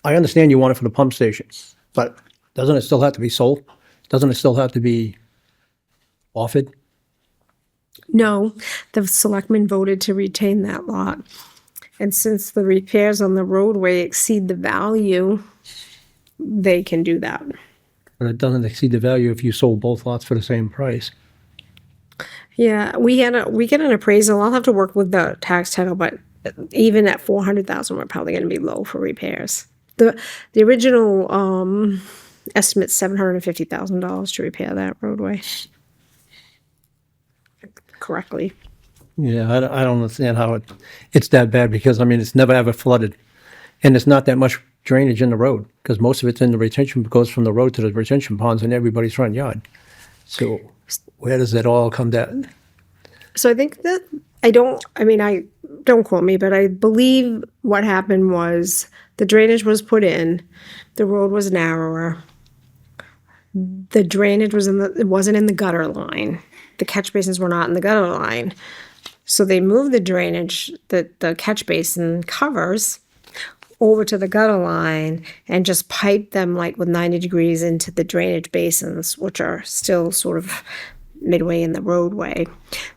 I understand you want it for the pump station, but doesn't it still have to be sold? Doesn't it still have to be offered? No, the selectmen voted to retain that lot. And since the repairs on the roadway exceed the value, they can do that. But it doesn't exceed the value if you sold both lots for the same price. Yeah, we get an appraisal. I'll have to work with the tax title, but even at 400,000, we're probably going to be low for repairs. The original estimate's $750,000 to repair that roadway correctly. Yeah, I don't understand how it's that bad because, I mean, it's never ever flooded. And it's not that much drainage in the road because most of it's in the retention, goes from the road to the retention ponds in everybody's front yard. So where does it all come down? So I think that I don't quote me, but I believe what happened was the drainage was put in, the road was narrower, the drainage was it wasn't in the gutter line, the catch basins were not in the gutter line, so they moved the drainage, the catch basin covers over to the gutter line and just piped them like with 90 degrees into the drainage basins, which are still sort of midway in the roadway.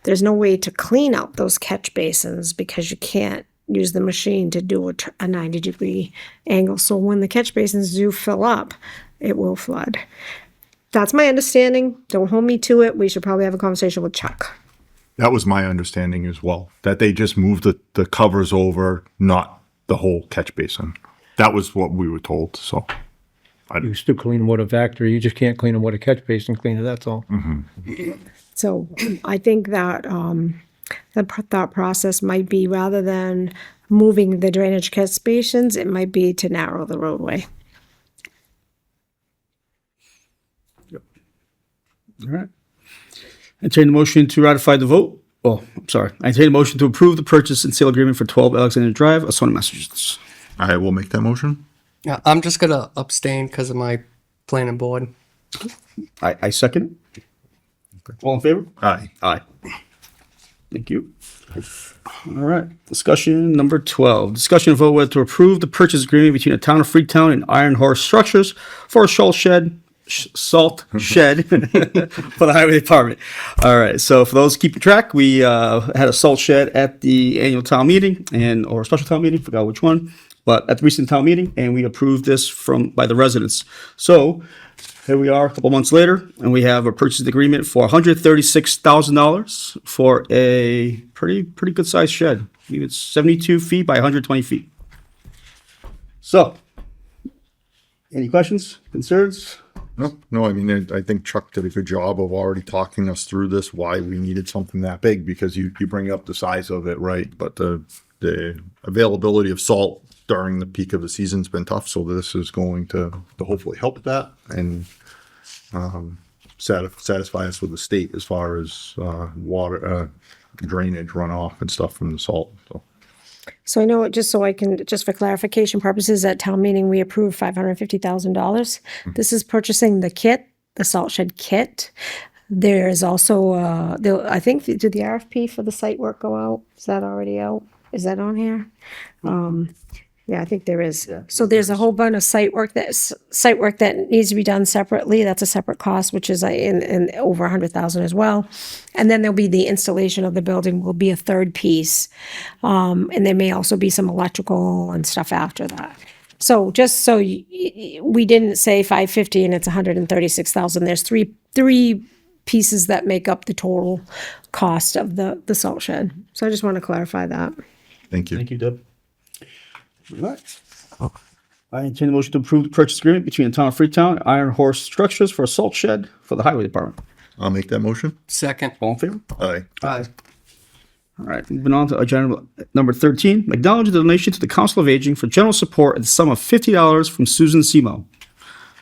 There's no way to clean out those catch basins because you can't use the machine to do a 90-degree angle. So when the catch basins do fill up, it will flood. That's my understanding. Don't hold me to it. We should probably have a conversation with Chuck. That was my understanding as well, that they just moved the covers over, not the whole catch basin. That was what we were told, so. You still clean them with a Vector, you just can't clean them with a catch basin cleaner, that's all. So I think that the thought process might be rather than moving the drainage catch basins, it might be to narrow the roadway. All right. Entertain the motion to ratify the vote. Oh, I'm sorry. I entertain a motion to approve the purchase and sale agreement for 12 Alexander Drive, Assonet, Massachusetts. I will make that motion. Yeah, I'm just gonna abstain because of my planning board. I second it. All in favor? Aye. Aye. Thank you. All right. Discussion number 12. Discussion and vote whether to approve the purchase agreement between the town of Freetown and Iron Horse Structures for a salt shed for the highway department. All right. So for those keeping track, we had a salt shed at the annual town meeting or a special town meeting, forgot which one, but at the recent town meeting, and we approved this by the residents. So here we are a couple months later, and we have a purchase agreement for $136,000 for a pretty good sized shed. I believe it's 72 feet by 120 feet. So, any questions, concerns? No, I mean, I think Chuck did a good job of already talking us through this, why we needed something that big, because you bring up the size of it, right? But the availability of salt during the peak of the season's been tough, so this is going to hopefully help that and satisfy us with the state as far as water drainage runoff and stuff from the salt. So I know, just for clarification purposes, at town meeting, we approved $550,000. This is purchasing the kit, the salt shed kit. There's also, I think, did the RFP for the site work go out? Is that already out? Is that on here? Yeah, I think there is. So there's a whole bunch of site work that needs to be done separately. That's a separate cost, which is in over 100,000 as well. And then there'll be the installation of the building will be a third piece. And there may also be some electrical and stuff after that. So just so we didn't say 550 and it's 136,000. There's three pieces that make up the total cost of the salt shed. So I just want to clarify that. Thank you. Thank you, Deb. All right. I intend a motion to approve the purchase agreement between the town of Freetown and Iron Horse Structures for a salt shed for the highway department. I'll make that motion. Second. All in favor? Aye. Aye. All right, moving on to agenda number 13, acknowledge the donation to the Council of Aging for general support at the sum of $50 from Susan Simo.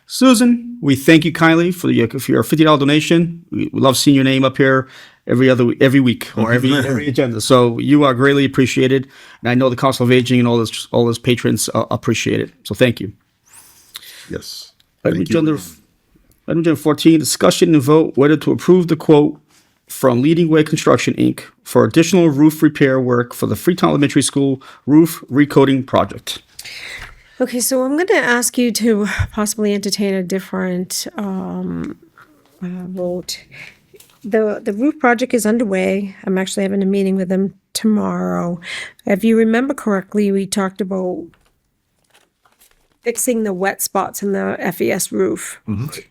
Susan, we thank you kindly for your $50 donation. We love seeing your name up here every week or every agenda. So you are greatly appreciated, and I know the Council of Aging and all those patrons appreciate it. So thank you. Yes. Item Thank you. agenda 14, discussion and vote whether to approve the quote from Leading Way Construction, Inc. for additional roof repair work for the Freetown Elementary School roof recoating project. Okay, so I'm going to ask you to possibly entertain a different vote. The roof project is underway. I'm actually having a meeting with them tomorrow. If you remember correctly, we talked about fixing the wet spots in the FES roof.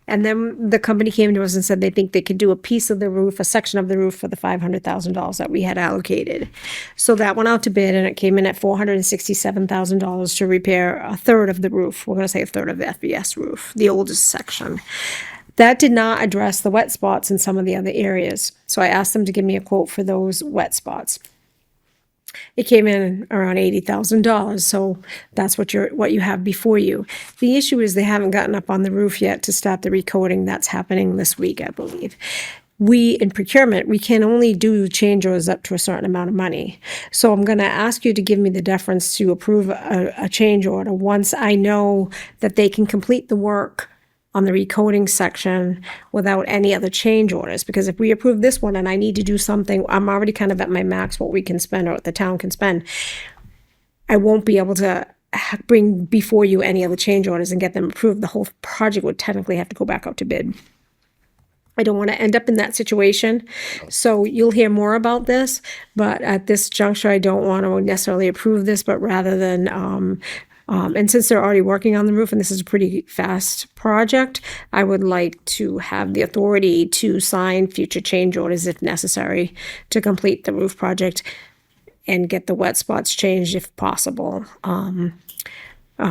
And then the company came to us and said they think they could do a piece of the roof, a section of the roof for the $500,000 that we had allocated. So that went out to bid and it came in at $467,000 to repair a third of the roof. We're going to say a third of the FES roof, the oldest section. That did not address the wet spots in some of the other areas. So I asked them to give me a quote for those wet spots. It came in around $80,000, so that's what you have before you. The issue is they haven't gotten up on the roof yet to start the recoating. That's happening this week, I believe. We, in procurement, we can only do change orders up to a certain amount of money. So I'm going to ask you to give me the deference to approve a change order once I know that they can complete the work on the recoating section without any other change orders. Because if we approve this one and I need to do something, I'm already kind of at my max what we can spend or what the town can spend. I won't be able to bring before you any other change orders and get them approved. The whole project would technically have to go back out to bid. I don't want to end up in that situation. So you'll hear more about this, but at this juncture, I don't want to necessarily approve this, but rather than, and since they're already working on the roof and this is a pretty fast project, I would like to have the authority to sign future change orders if necessary to complete the roof project and get the wet spots changed if possible,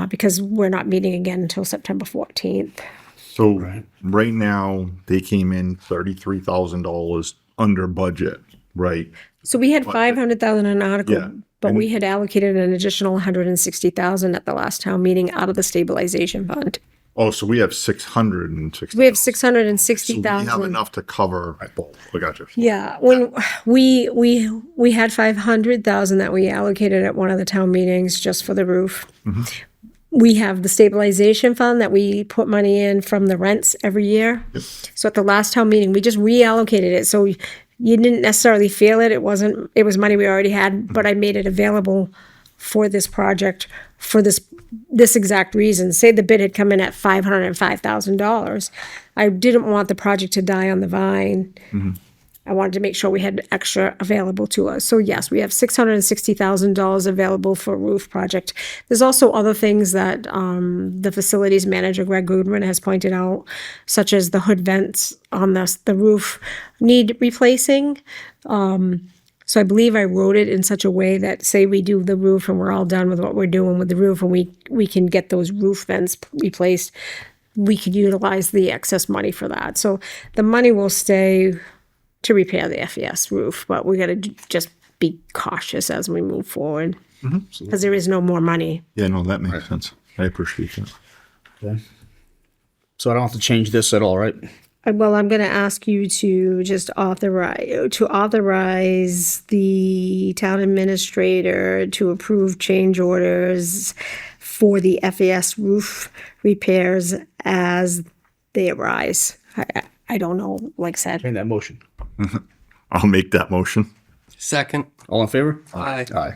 because we're not meeting again until September 14th. So right now, they came in $33,000 under budget, right? So we had 500,000 in an article, Yeah, but and- we had allocated an additional 160,000 at the last town meeting out of the stabilization fund. Oh, so we have 660. We have So we 660,000. have enough to cover both. I got you. Yeah, when we had 500,000 that we allocated at one of the town meetings just for the roof. We have the stabilization fund that we put money in from the rents every year. So at the last town meeting, we just reallocated it. So you didn't necessarily feel it. It was money we already had, but I made it available for this project for this exact reason. Say the bid had come in at $505,000. I didn't want the project to die on the vine. I wanted to make sure we had extra available to us. So yes, we have $660,000 available for a roof project. There's also other things that the facilities manager, Greg Goodman, has pointed out, such as the hood vents on the roof need replacing. So I believe I wrote it in such a way that say we do the roof and we're all done with what we're doing with the roof and we can get those roof vents replaced, we could utilize the excess money for that. So the money will stay to repair the FES roof, but we got to just be cautious as we move forward because there is no more money. Yeah, no, that makes sense. I appreciate that. Okay. So I don't have to change this at all, right? Well, I'm going to ask you to just authorize the town administrator to approve change orders for the FES roof repairs as they arise. I don't know, like I said. And that motion. I'll make that motion. Second. All in favor? Aye. Aye.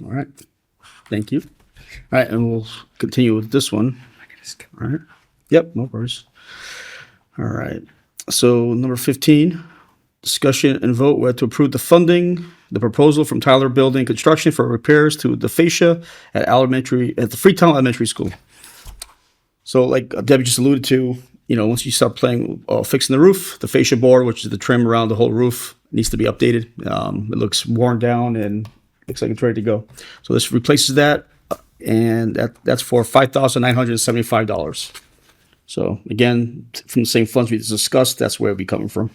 All right. Thank you. All right, and we'll continue with this one. All right. Yep, no worries. All right. So number 15, discussion and vote whether to approve the proposal from Tyler Building Construction for repairs to the fascia at the Freetown Elementary School. So like Debbie just alluded to, once you start fixing the roof, the fascia board, which is the trim around the whole roof, needs to be updated. It looks worn down and looks like it's ready to go. So this replaces that, and that's for $5,975. So again, from the same funds we just discussed, that's where it'll be coming from.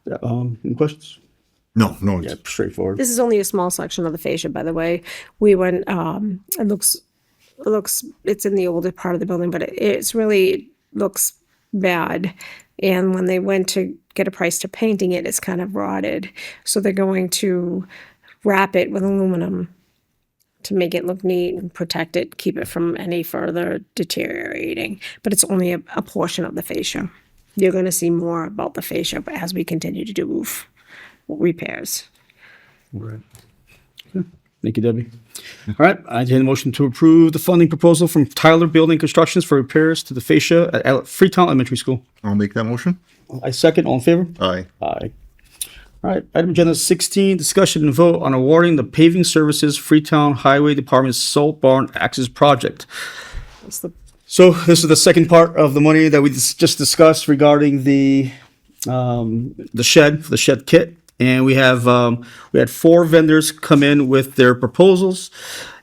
Any questions? No, Yeah, straightforward. This is only a small section of the fascia, by the way. We went, it looks, it's in the older part of the building, but it's really looks bad. And when they went to get a price to painting it, it's kind of rotted. So they're going to wrap it with aluminum to make it look neat and protect it, keep it from any further deteriorating. But it's only a portion of the fascia. You're going to see more about the fascia as we continue to do roof repairs. Right. Okay. Thank you, Debbie. All right, I entertain a motion to approve the funding proposal from Tyler Building Constructions for repairs to the fascia at Freetown Elementary School. I'll make that motion. I second. All in favor? Aye. Aye. All right, item agenda 16, discussion and vote on awarding the paving services Freetown Highway Department's Salt Barn Access Project. So this is the second part of the money that we just discussed regarding the shed kit. And we had 4 vendors come in with their proposals,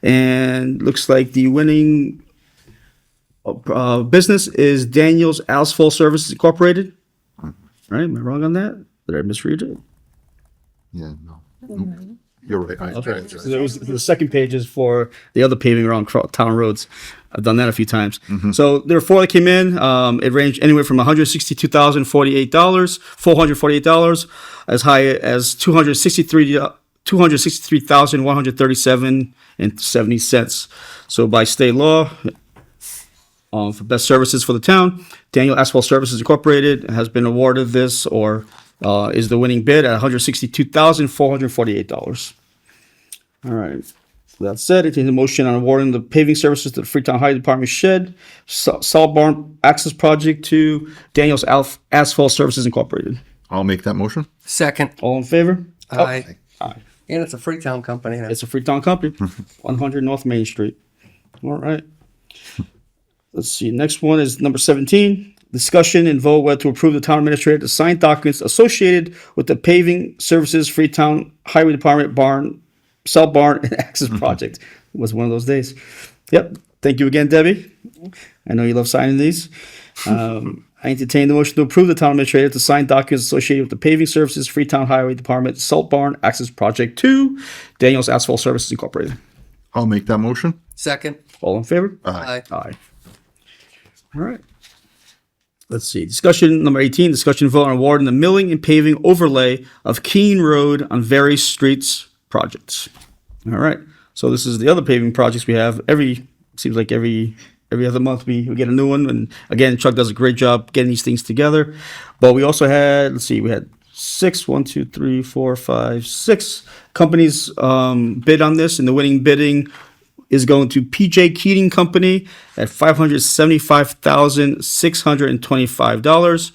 and looks like the winning business is Daniel's Asphalt Services Incorporated. Right? Am I wrong on that? Did I misread it? Yeah, no. Nope. You're right. I apologize. So there was the second page is for the other paving around town roads. I've done that a few times. So there were 4 that came in. It ranged anywhere from $448, as high as $263,137.70. So by state law, for best services for the town, Daniel Asphalt Services Incorporated has been awarded this, or is the winning bid at $162,448. All right. So that said, it is a motion on awarding the paving services to the Freetown Highway Department shed Salt Barn Access Project to Daniel's Asphalt Services Incorporated. I'll make that motion. Second. All in favor? Aye. Aye. And it's a Freetown company. It's a Freetown company, 100 North Main Street. All right. Let's see. Next one is number 17. Discussion and vote whether to approve the town administrator to sign documents associated with the paving services Freetown Highway Department Salt Barn and Access Project. It was one of those days. Yep. Thank you again, Debbie. I know you love signing these. I entertain the motion to approve the town administrator to sign documents associated with the paving services Freetown Highway Department Salt Barn Access Project to Daniel's Asphalt Services Incorporated. I'll make that motion. Second. All in favor? Aye. Aye. All right. Let's see. Discussion number 18, discussion vote on awarding the milling and paving overlay of Keene Road on various streets projects. All right. So this is the other paving projects we have. Seems like every other month we get a new one. And again, Chuck does a great job getting these things together. But we also had, we had 6 companies bid on this, and the winning bidding is going to PJ Keating Company at $575,625.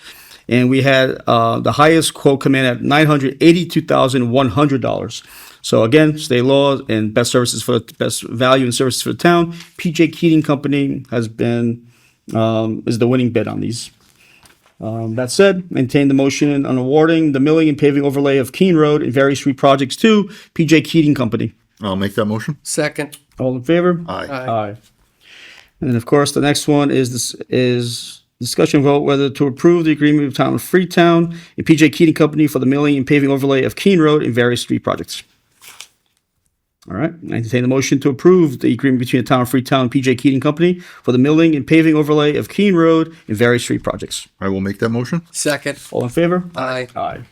And we had the highest quote come in at $982,100. So again, state law and best services for the best value and services for the town. PJ Keating Company has been is the winning bid on these. That said, maintain the motion on awarding the milling and paving overlay of Keene Road and various street projects to PJ Keating Company. I'll make that motion. Second. All in favor? Aye. Aye. And then, of course, the next one is discussion vote whether to approve the agreement with Town of Freetown and PJ Keating Company for the milling and paving overlay of Keene Road and various street projects. All right. I entertain the motion to approve the agreement between the Town of Freetown and PJ Keating Company for the milling and paving overlay of Keene Road and various street projects. I will make that motion. Second. All in favor? Aye. Aye.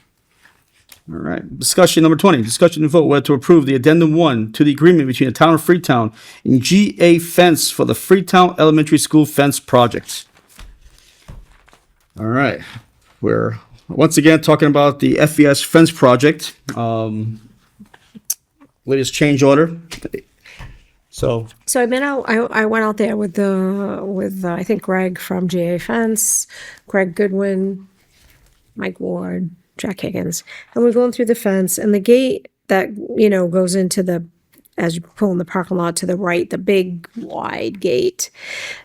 All right. Discussion number 20. Discussion and vote whether to approve the addendum 1 to the agreement between the Town of Freetown and GA Fence for the Freetown Elementary School fence project. All right. We're once again talking about the FES fence project. Latest change order. So, So I went out there with I think Greg from GA Fence, Greg Goodwin, Mike Ward, Jack Higgins, and we're going through the fence and the gate that goes into the, as you pull in the parking lot to the right, the big wide gate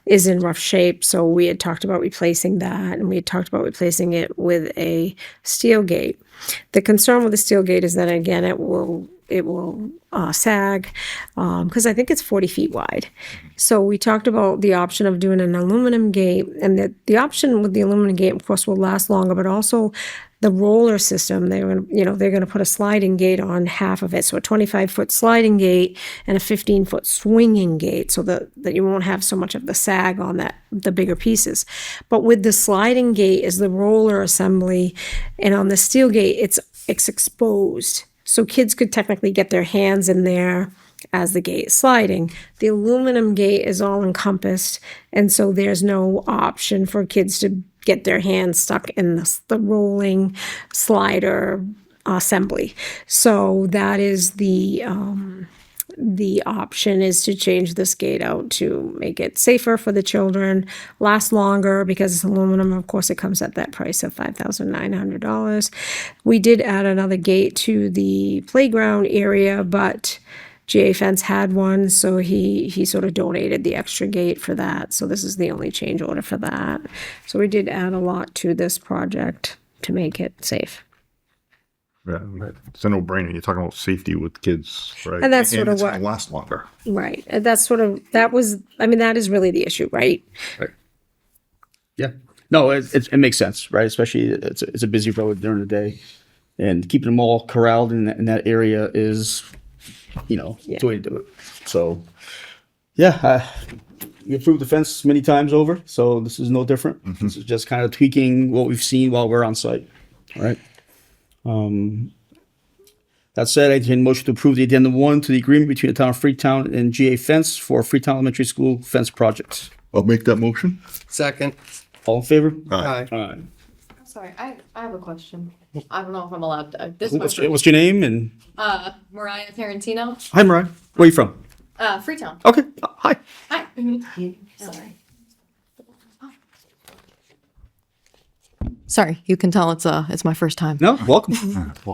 is in rough shape. So we had talked about replacing that, and we had talked about replacing it with a steel gate. The concern with the steel gate is that again it will sag because I think it's 40 feet wide. So we talked about the option of doing an aluminum gate, and the option with the aluminum gate, of course, will last longer, but also the roller system. They're going to put a sliding gate on half of it, so a 25-foot sliding gate and a 15-foot swinging gate, so that you won't have so much of the sag on the bigger pieces. But with the sliding gate is the roller assembly, and on the steel gate, it's exposed. So kids could technically get their hands in there as the gate is sliding. The aluminum gate is all encompassed, and so there's no option for kids to get their hands stuck in the rolling slider assembly. So that is the option, is to change this gate out to make it safer for the children, last longer, because it's aluminum. Of course, it comes at that price of $5,900. We did add another gate to the playground area, but GA Fence had one, so he sort of donated the extra gate for that. So this is the only change order for that. So we did add a lot to this project to make it safe. Yeah, it's a no-brainer. You're talking about safety with kids, right? And that's sort of it's what- gonna last longer. Right. And that is really the issue, right? yeah. No, it makes sense, right? Especially it's a busy road during the day, and keeping them all corralled in that area is, the way to do it. So, yeah, we approved the fence many times over, so this is no different. This is just kind of tweaking what we've seen while we're on site. All right. That said, I entertain a motion to approve the addendum 1 to the agreement between the town of Freetown and GA Fence for Freetown Elementary School fence projects. I'll make that motion. Second. All in favor? Aye. All right. Sorry, I have a question. I don't know if I'm allowed to. What's your name? And Mariah Tarantino, hi, Mariah. Where are you from? Freetown. Okay. Hi. Hi. Sorry. Sorry, you can tell it's my first time. No, welcome.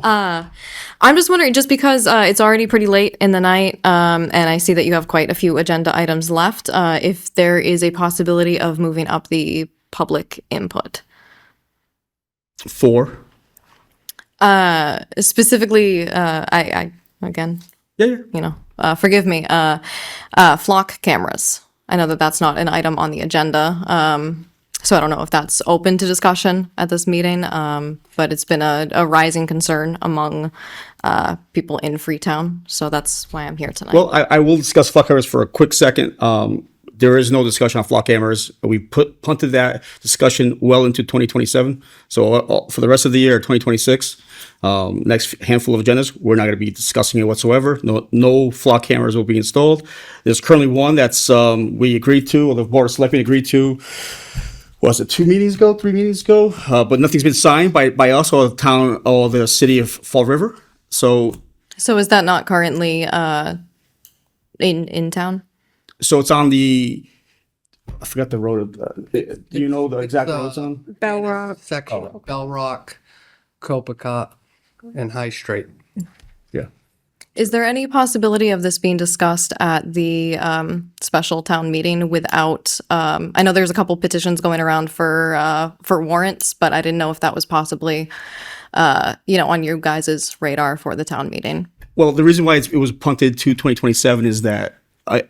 I'm just wondering, just because it's already pretty late in the night, and I see that you have quite a few agenda items left, if there is a possibility of moving up the public input. 4. Specifically, I again, Yeah. forgive me, flock cameras. I know that that's not an item on the agenda, so I don't know if that's open to discussion at this meeting, but it's been a rising concern among people in Freetown, so that's why I'm here tonight. Well, I will discuss flock cameras for a quick second. There is no discussion on flock cameras. We punted that discussion well into 2027. So for the rest of the year, 2026, next handful of agendas, we're not going to be discussing it whatsoever. No flock cameras will be installed. There's currently one that's we agreed to, or the Board of Selectmen agreed to. Was it 3 meetings ago? But nothing's been signed by us or the town or the city of Fall River. So is that not currently in town? So it's on I forgot the road. Do you know the exact road it's on? Bell Rock. Section of Bell Rock, Copacabana, and High Street. Yeah. Is there any possibility of this being discussed at the special town meeting without? I know there's a couple petitions going around for warrants, but I didn't know if that was possibly, on your guys' radar for the town meeting. Well, the reason why it was punted to 2027 is that,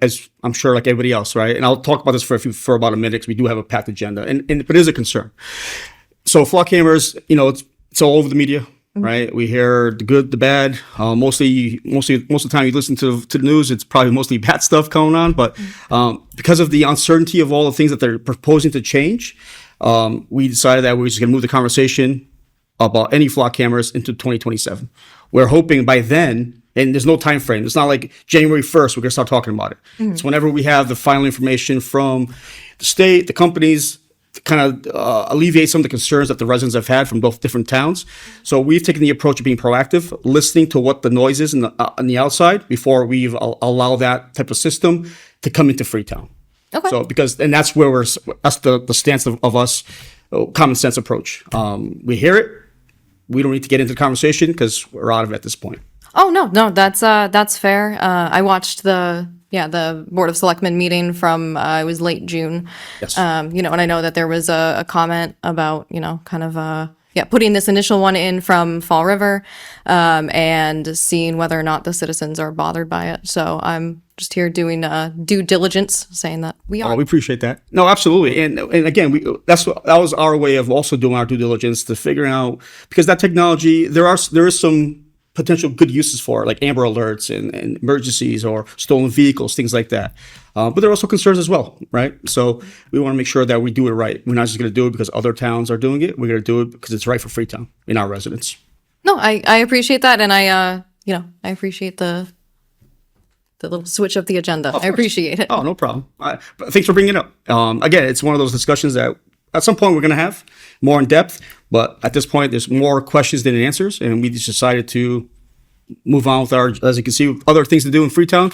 as I'm sure like everybody else, right? And I'll talk about this for about a minute because we do have a packed agenda, but it is a concern. So flock cameras, it's all over the media. Right, we hear the good, the bad. Most of the time you listen to the news, it's probably mostly bad stuff going on. But because of the uncertainty of all the things that they're proposing to change, we decided that we were just going to move the conversation about any flock cameras into 2027. We're hoping by then, and there's no time frame. It's not like January 1st we're going to start talking about it. It's whenever we have the final information from the state, the companies, kind of alleviate some of the concerns that the residents have had from both different towns. So we've taken the approach of being proactive, listening to what the noise is on the outside before we allow that type of system to come into Freetown. Okay. So and that's where that's the stance of us, common sense approach. We hear it. We don't need to get into the conversation because we're out of it at this point. Oh, no, that's fair. I watched the Board of Selectmen meeting from, it was late June. Yes. And I know that there was a comment about, kind of, putting this initial one in from Fall River, and seeing whether or not the citizens are bothered by it. So I'm just here doing due diligence, saying that we are. Oh, we appreciate that. No, absolutely. And again, that was our way of also doing our due diligence to figure out, because that technology, there is some potential good uses for it, like Amber Alerts and emergencies or stolen vehicles, things like that. But there are also concerns as well, right? So we want to make sure that we do it right. We're not just going to do it because other towns are doing it. We're going to do it because it's right for Freetown and our residents. No, I appreciate that, and I appreciate the little switch of the agenda. I appreciate it. Oh, no problem. But thanks for bringing it up. Again, it's one of those discussions that at some point we're going to have more in depth, but at this point there's more questions than answers, and we just decided to move on with our, as you can see, other things to do in Freetown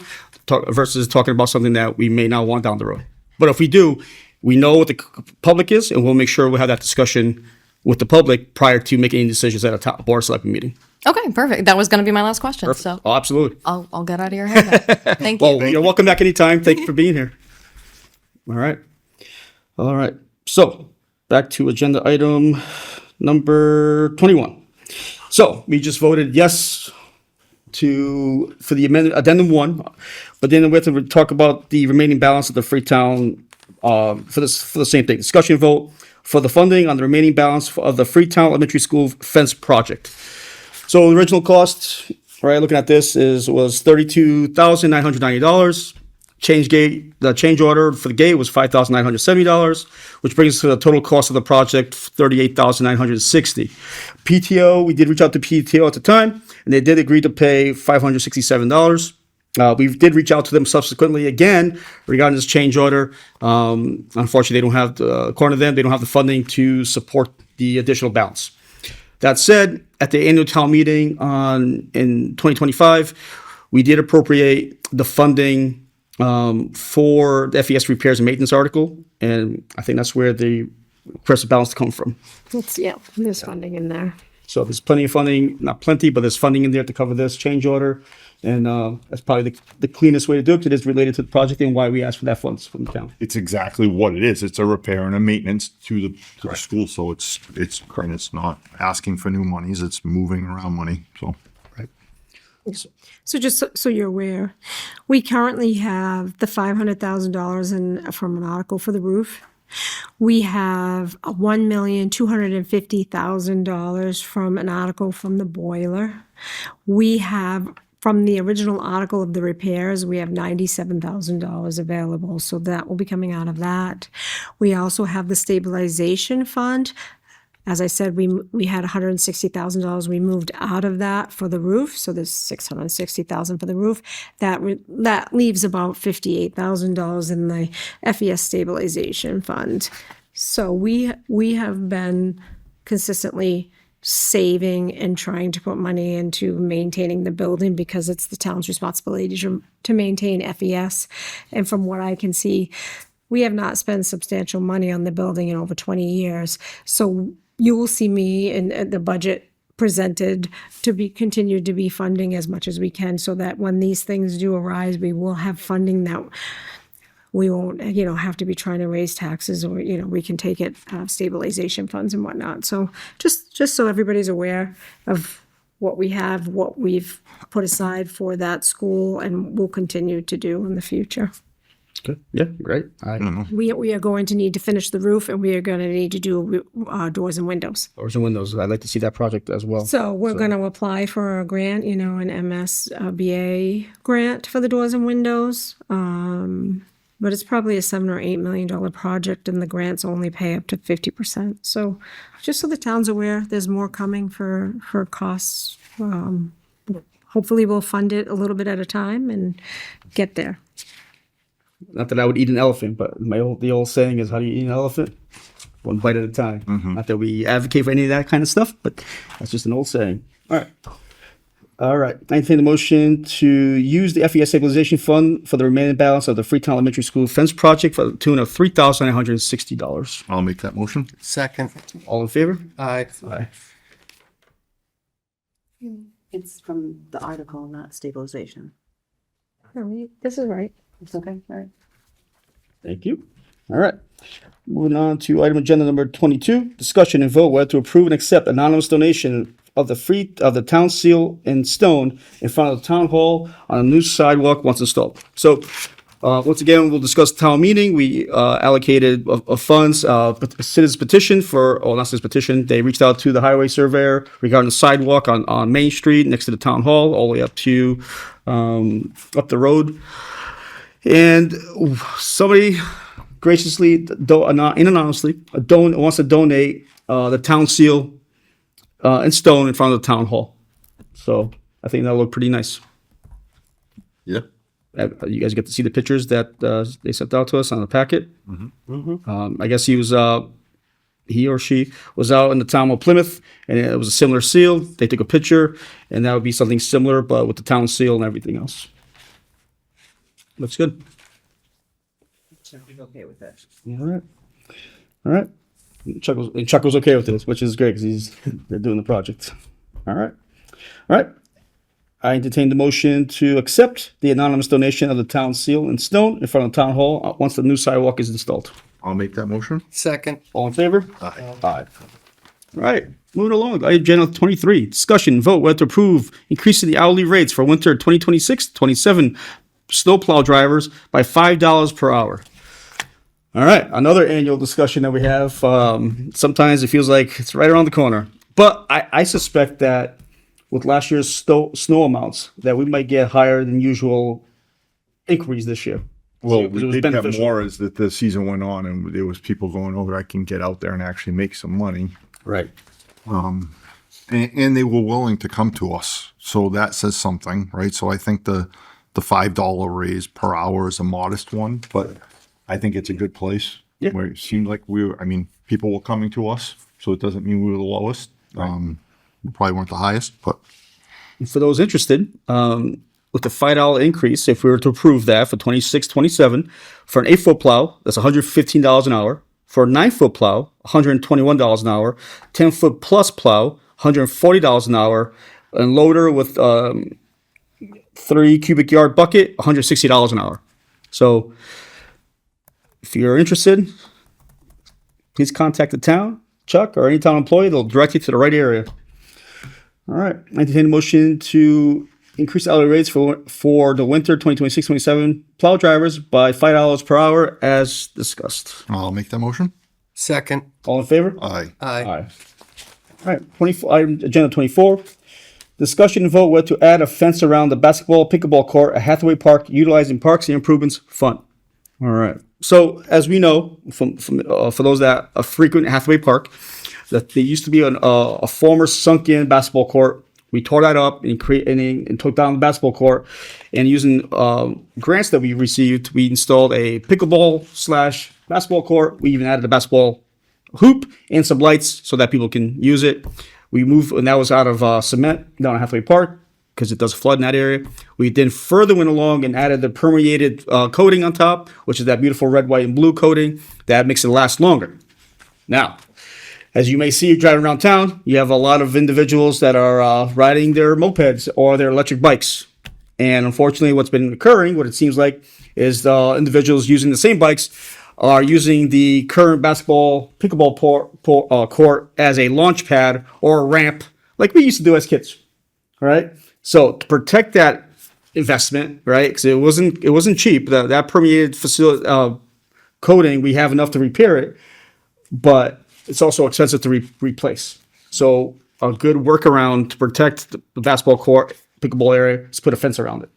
versus talking about something that we may not want down the road. But if we do, we know what the public is, and we'll make sure we have that discussion with the public prior to making any decisions at a Board of Selectmen meeting. Okay, perfect. That was going to be my last question. So Oh, absolutely. I'll get out of your hair then. Thank you. Well, you're welcome back anytime. Thank you for being here. All right. So back to agenda item number 21. So we just voted yes for the amendment, addendum 1, but then we have to talk about the remaining balance of the Freetown for the same thing. Discussion vote for the funding on the remaining balance of the Freetown Elementary School fence project. So the original cost, right, looking at this, was $32,990. The change order for the gate was $5,970, which brings us to the total cost of the project $38,960. PTO, we did reach out to PTO at the time, and they did agree to pay $567. We did reach out to them subsequently again regarding this change order. Unfortunately, they don't have, according to them, they don't have the funding to support the additional balance. That said, at the annual town meeting in 2025, we did appropriate the funding for the FES repairs and maintenance article, and I think that's where the request of balance comes from. There's funding in there. So there's plenty of funding, not plenty, but there's funding in there to cover this change order, and that's probably the cleanest way to do it, because it is related to the project and why we asked for that funds from the town. It's exactly what it is. It's a repair and a maintenance to the school. So it's and it's not asking for new monies. It's moving around money. So So just so you're aware, we currently have the $500,000 from an article for the roof. We have $1,250,000 from an article from the boiler. We have, from the original article of the repairs, we have $97,000 available, so that will be coming out of that. We also have the stabilization fund. As I said, we had $160,000. We moved out of that for the roof, so there's $660,000 for the roof. That leaves about $58,000 in the FES stabilization fund. So we have been consistently saving and trying to put money into maintaining the building, because it's the town's responsibility to maintain FES. And from what I can see, we have not spent substantial money on the building in over 20 years. So you will see me in the budget presented to be continued to be funding as much as we can, so that when these things do arise, we will have funding that we won't, have to be trying to raise taxes, or, we can take it out of stabilization funds and whatnot. So just so everybody's aware of what we have, what we've put aside for that school, and will continue to do in the future. Good. Yeah, great. We are going to need to finish the roof, and we are going to need to do doors and windows. Doors and windows. I'd like to see that project as well. So we're going to apply for a grant, an MSBA grant for the doors and windows. But it's probably a $7 or $8 million project, and the grants only pay up to 50%. So just so the town's aware, there's more coming for costs. Hopefully we'll fund it a little bit at a time and get there. Not that I would eat an elephant, but the old saying is, how do you eat an elephant? one bite at a time. Not that we advocate for any of that kind of stuff, but that's just an old saying. All right. All right. I entertain the motion to use the FES stabilization fund for the remaining balance of the Freetown Elementary School fence project for the tune of $3,960. I'll make that motion. Second. All in favor? Aye. Aye. It's from the article, not stabilization. This is right. It's okay, all right. Thank you. All right. Moving on to item agenda number 22, discussion and vote whether to approve and accept anonymous donation of the town seal in stone in front of the town hall on a new sidewalk once installed. So, once again, we'll discuss town meeting. We allocated funds, citizens petition not citizens petition. They reached out to the highway surveyor regarding the sidewalk on Main Street next to the town hall, all the way up to up the road. And somebody graciously, anonymously, wants to donate the town seal in stone in front of the town hall. So I think that'll look pretty nice. Yeah. You guys get to see the pictures that they sent out to us on the packet. I guess he or she was out in the town of Plymouth, and it was a similar seal. They took a picture, and that would be something similar, but with the town seal and everything else. Looks good. Okay with that. All right. All right. Chuck was okay with this, which is great because they're doing the project. All right. All right. I entertain the motion to accept the anonymous donation of the town seal in stone in front of the town hall once the new sidewalk is installed. I'll make that motion. Second. All in favor? Aye. Aye. All right. Moving along. Item agenda 23. Discussion and vote whether to approve increasing the hourly rates for winter 2026-27 snowplow drivers by $5 per hour. All right, another annual discussion that we have. Sometimes it feels like it's right around the corner, but I suspect that with last year's snow amounts, that we might get higher than usual inquiries this year. Well, It was we did have beneficial. more as the season went on, and there was people going over. I can get out there and actually make some money, Right. and they were willing to come to us. So that says something, right? So I think the $5 raise per hour is a modest one, but I think it's a good place. Yeah. Where it seemed like people were coming to us, so it doesn't mean we were the lowest. We probably weren't the highest, but For those interested, with the $5 increase, if we were to approve that for 26-27, for an 8-foot plow, that's $115 an hour. For a 9-foot plow, $121 an hour. 10-foot plus plow, $140 an hour. And loader with 3 cubic yard bucket, $160 an hour. So if you're interested, please contact the town, Chuck, or any town employee. They'll direct you to the right area. All right. I entertain a motion to increase hourly rates for the winter 2026-27 plow drivers by $5 per hour as discussed. I'll make that motion. Second. All in favor? Aye. Aye. Aye. All right. 24, item agenda 24. Discussion and vote whether to add a fence around the basketball pickleball court at Hathaway Park utilizing Parks and Improvements Fund. All right. So as we know, for those that are frequent Hathaway Park, that there used to be a former sunken basketball court. We tore that up and took down the basketball court, and using grants that we received, we installed a pickleball / basketball court. We even added a basketball hoop and some lights so that people can use it. We moved, and that was out of cement down at Hathaway Park because it does flood in that area. We then further went along and added the permeated coating on top, which is that beautiful red, white, and blue coating that makes it last longer. Now, as you may see driving around town, you have a lot of individuals that are riding their mopeds or their electric bikes. And unfortunately, what's been occurring, what it seems like, is the individuals using the same bikes are using the current pickleball court as a launch pad or a ramp like we used to do as kids, right? So to protect that investment, right, because it wasn't cheap, that permeated facility coating, we have enough to repair it, but it's also expensive to replace. So a good workaround to protect the basketball court, pickleball area, is put a fence around it.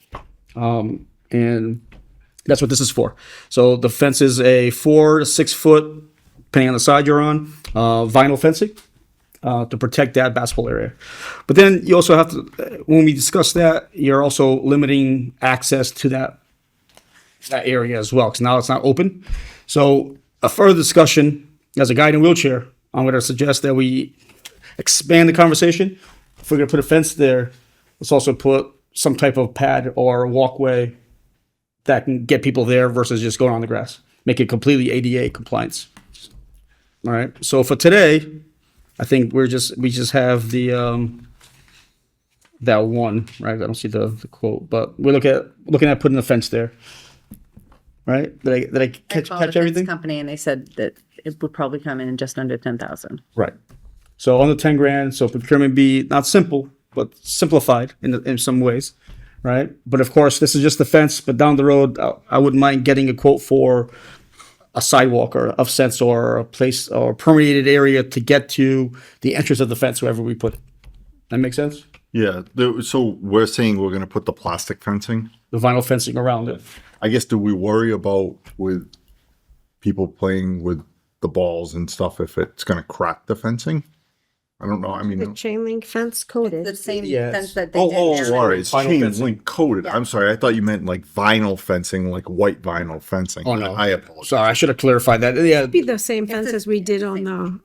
And that's what this is for. So the fence is a 4 to 6 foot, depending on the side you're on, vinyl fencing to protect that basketball area. But then you also have to, when we discuss that, you're also limiting access to that area as well, because now it's not open. So a further discussion as a guy in a wheelchair, I'm going to suggest that we expand the conversation. If we're going to put a fence there, let's also put some type of pad or walkway that can get people there versus just going on the grass. Make it completely ADA compliance. All right. So for today, I think we just have the that one, right? I don't see the quote, but we're looking at putting a fence there. Right? Did I catch called a fence everything? company and they said that it would probably come in just under 10,000. Right. So under 10 grand, so procurement be not simple, but simplified in some ways, right? But of course, this is just the fence, but down the road, I wouldn't mind getting a quote for a sidewalk or a fence or a place or permeated area to get to the entrance of the fence, wherever we put it. That make sense? Yeah, so we're saying we're gonna put the plastic fencing. The vinyl fencing around it. I guess, do we worry about with people playing with the balls and stuff if it's gonna crack the fencing? I don't know, I The mean. chain link fence coated. The same Yes. fence that they Oh, did. there. sorry, it's Vinyl chain fencing. link coated. I'm sorry, I thought you meant like vinyl fencing, like white vinyl fencing. Oh, no. I apologize. Sorry, I should have clarified that. Yeah. Be the same fence as we did on the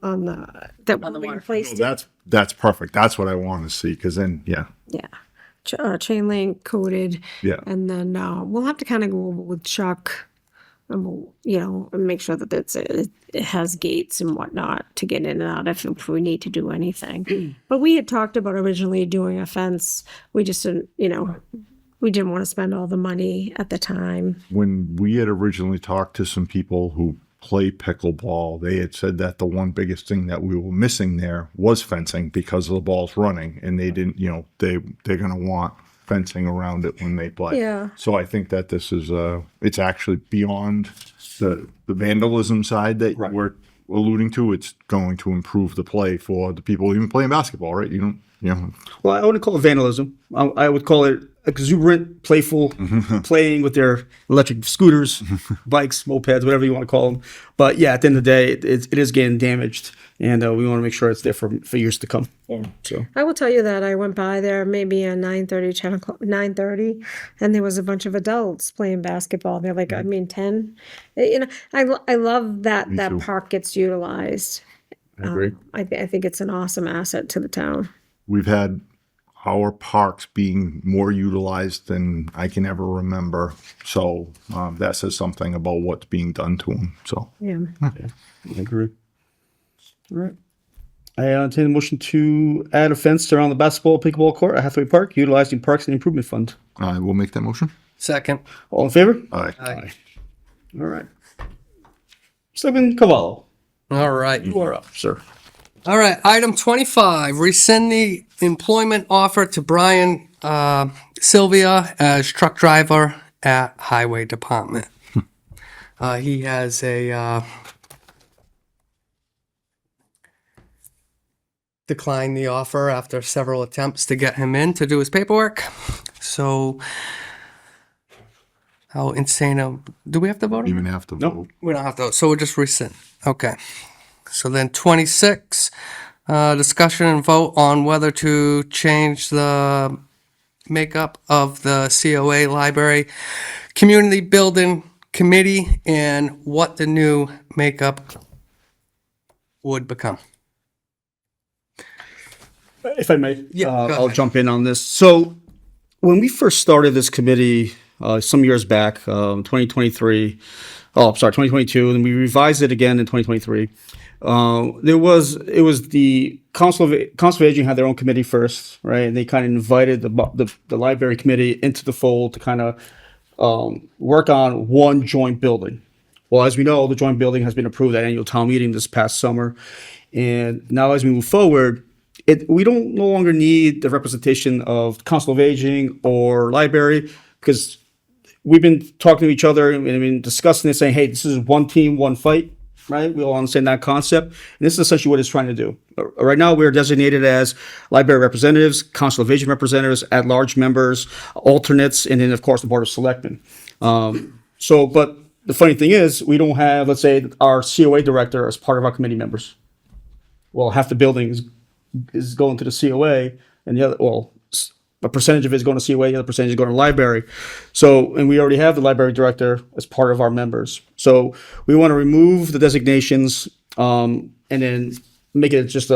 that On the we water. replaced. No, that's perfect. That's what I want to see, because then, yeah, Yeah. Chain link coated. yeah. And then we'll have to kind of go over with Chuck and we'll, and make sure that it has gates and whatnot to get in and out if we need to do anything. But we had talked about originally doing a fence. We just didn't, we didn't want to spend all the money at the time. When we had originally talked to some people who play pickleball, they had said that the one biggest thing that we were missing there was fencing because of the balls running, and they didn't, they're gonna want fencing around it when they play. Yeah. So I think that this is it's actually beyond the vandalism side that Right. we're alluding to. It's going to improve the play for the people even playing basketball, right? Well, I wouldn't call it vandalism. I would call it exuberant, playful, playing with their electric scooters, bikes, mopeds, whatever you want to call them. But yeah, at the end of the day, it is getting damaged, and we want to make sure it's there for years to come. Yeah. So I will tell you that I went by there maybe at 9:30, 10 o'clock, 9:30, and there was a bunch of adults playing basketball. They're like, 10. I love that too. park gets utilized. I agree. I think it's an awesome asset to the town. We've had our parks being more utilized than I can ever remember. So that says something about what's being done to them. So Yeah. I agree. All right. I entertain a motion to add a fence around the basketball pickleball court at Hathaway Park, utilizing Parks and Improvement Fund. I will make that motion. Second. All in favor? Aye. All right. Selectman Cavallo, All right. you are up, sir. All right, item 25, rescind the employment offer to Brian Sylvia as truck driver at Highway Department. He has declined the offer after several attempts to get him in to do his paperwork. So, how insane, do we have to vote on Even it? have to Nope. vote. We don't have to, so we'll just rescind. Okay. So then 26, discussion and vote on whether to change the makeup of the COA Library Community Building Committee and what the new makeup would become. If I may, Yeah, go I'll ahead. jump in on this. So, when we first started this committee some years back, 2023, 2022, and we revised it again in 2023. It was the Council of Aging had their own committee first, right? And they kind of invited the library committee into the fold to kind of work on one joint building. Well, as we know, the joint building has been approved at annual town meeting this past summer, and now as we move forward, we don't no longer need the representation of Council of Aging or library, because we've been talking to each other and we've been discussing this, saying, hey, this is one team, one fight, right? We all understand that concept. And this is essentially what it's trying to do. Right now, we're designated as library representatives, Council of Aging representatives, at-large members, alternates, and then, of course, the Board of Selectmen. But the funny thing is, we don't have, let's say, our COA director as part of our committee members. Well, half the building is going to the COA, and the other, a percentage of it is going to COA, the other percentage is going to library. So, and we already have the library director as part of our members. So we want to remove the designations and then make it just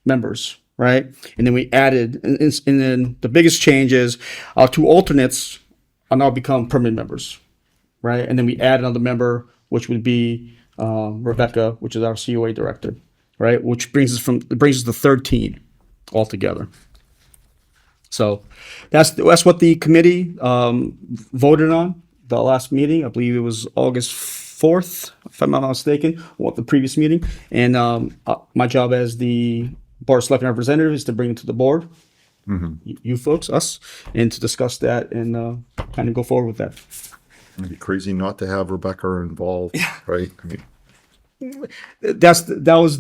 members, right? And then we added, and then the biggest change is our two alternates are now become permanent members, right? And then we add another member, which would be Rebecca, which is our COA director, right? Which brings us to 13 altogether. So that's what the committee voted on the last meeting. I believe it was August 4th, if I'm not mistaken, or the previous meeting. And my job as the Board of Selectmen representative is to bring it to the board, you folks, us, and to discuss that and kind of go forward with that. It'd be crazy not to have Rebecca involved, right? I mean, That was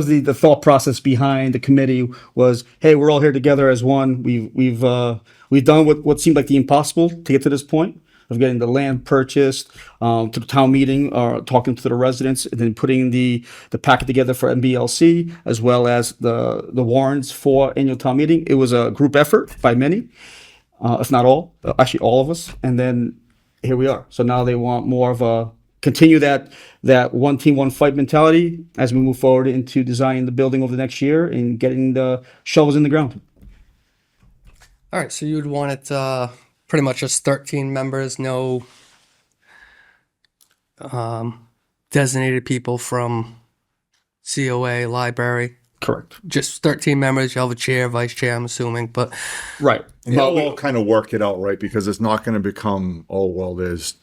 the thought process behind the committee was, hey, we're all here together as one. We've done what seemed like the impossible to get to this point of getting the land purchased, to the town meeting, talking to the residents, and then putting the packet together for MBLC as well as the warrants for annual town meeting. It was a group effort by many, if not all, actually all of us. And then here we are. So now they want more of a continue that one team, one fight mentality as we move forward into designing the building over the next year and getting the shovels in the ground. All right, so you would want it pretty much just 13 members, no designated people from COA, library. Correct. Just 13 members. You have a chair, vice chair, I'm assuming, but Right. and they'll all kind of work it out, right? Because it's not going to become, oh, well, there's,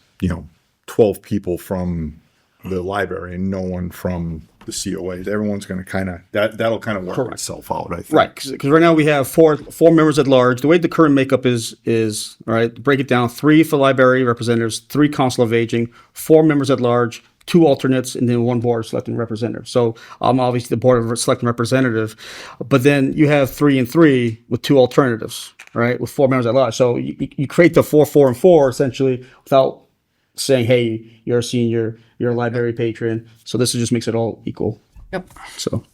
12 people from the library and no one from the COAs. Everyone's going to kind of, that'll kind of work Correct. itself out, I think. Right, because right now we have four members at large. The way the current makeup is all right. Break it down: 3 for library representatives, 3 council of aging, 4 members at large, 2 alternates, and then 1 board of selecting representative. So I'm obviously the board of selecting representative, but then you have 3 and 3 with 2 alternatives, right? With 4 members at large. So you create the 4, 4, and 4 essentially without saying, hey, you're a senior, you're a library patron. So this just makes it all equal. yep. So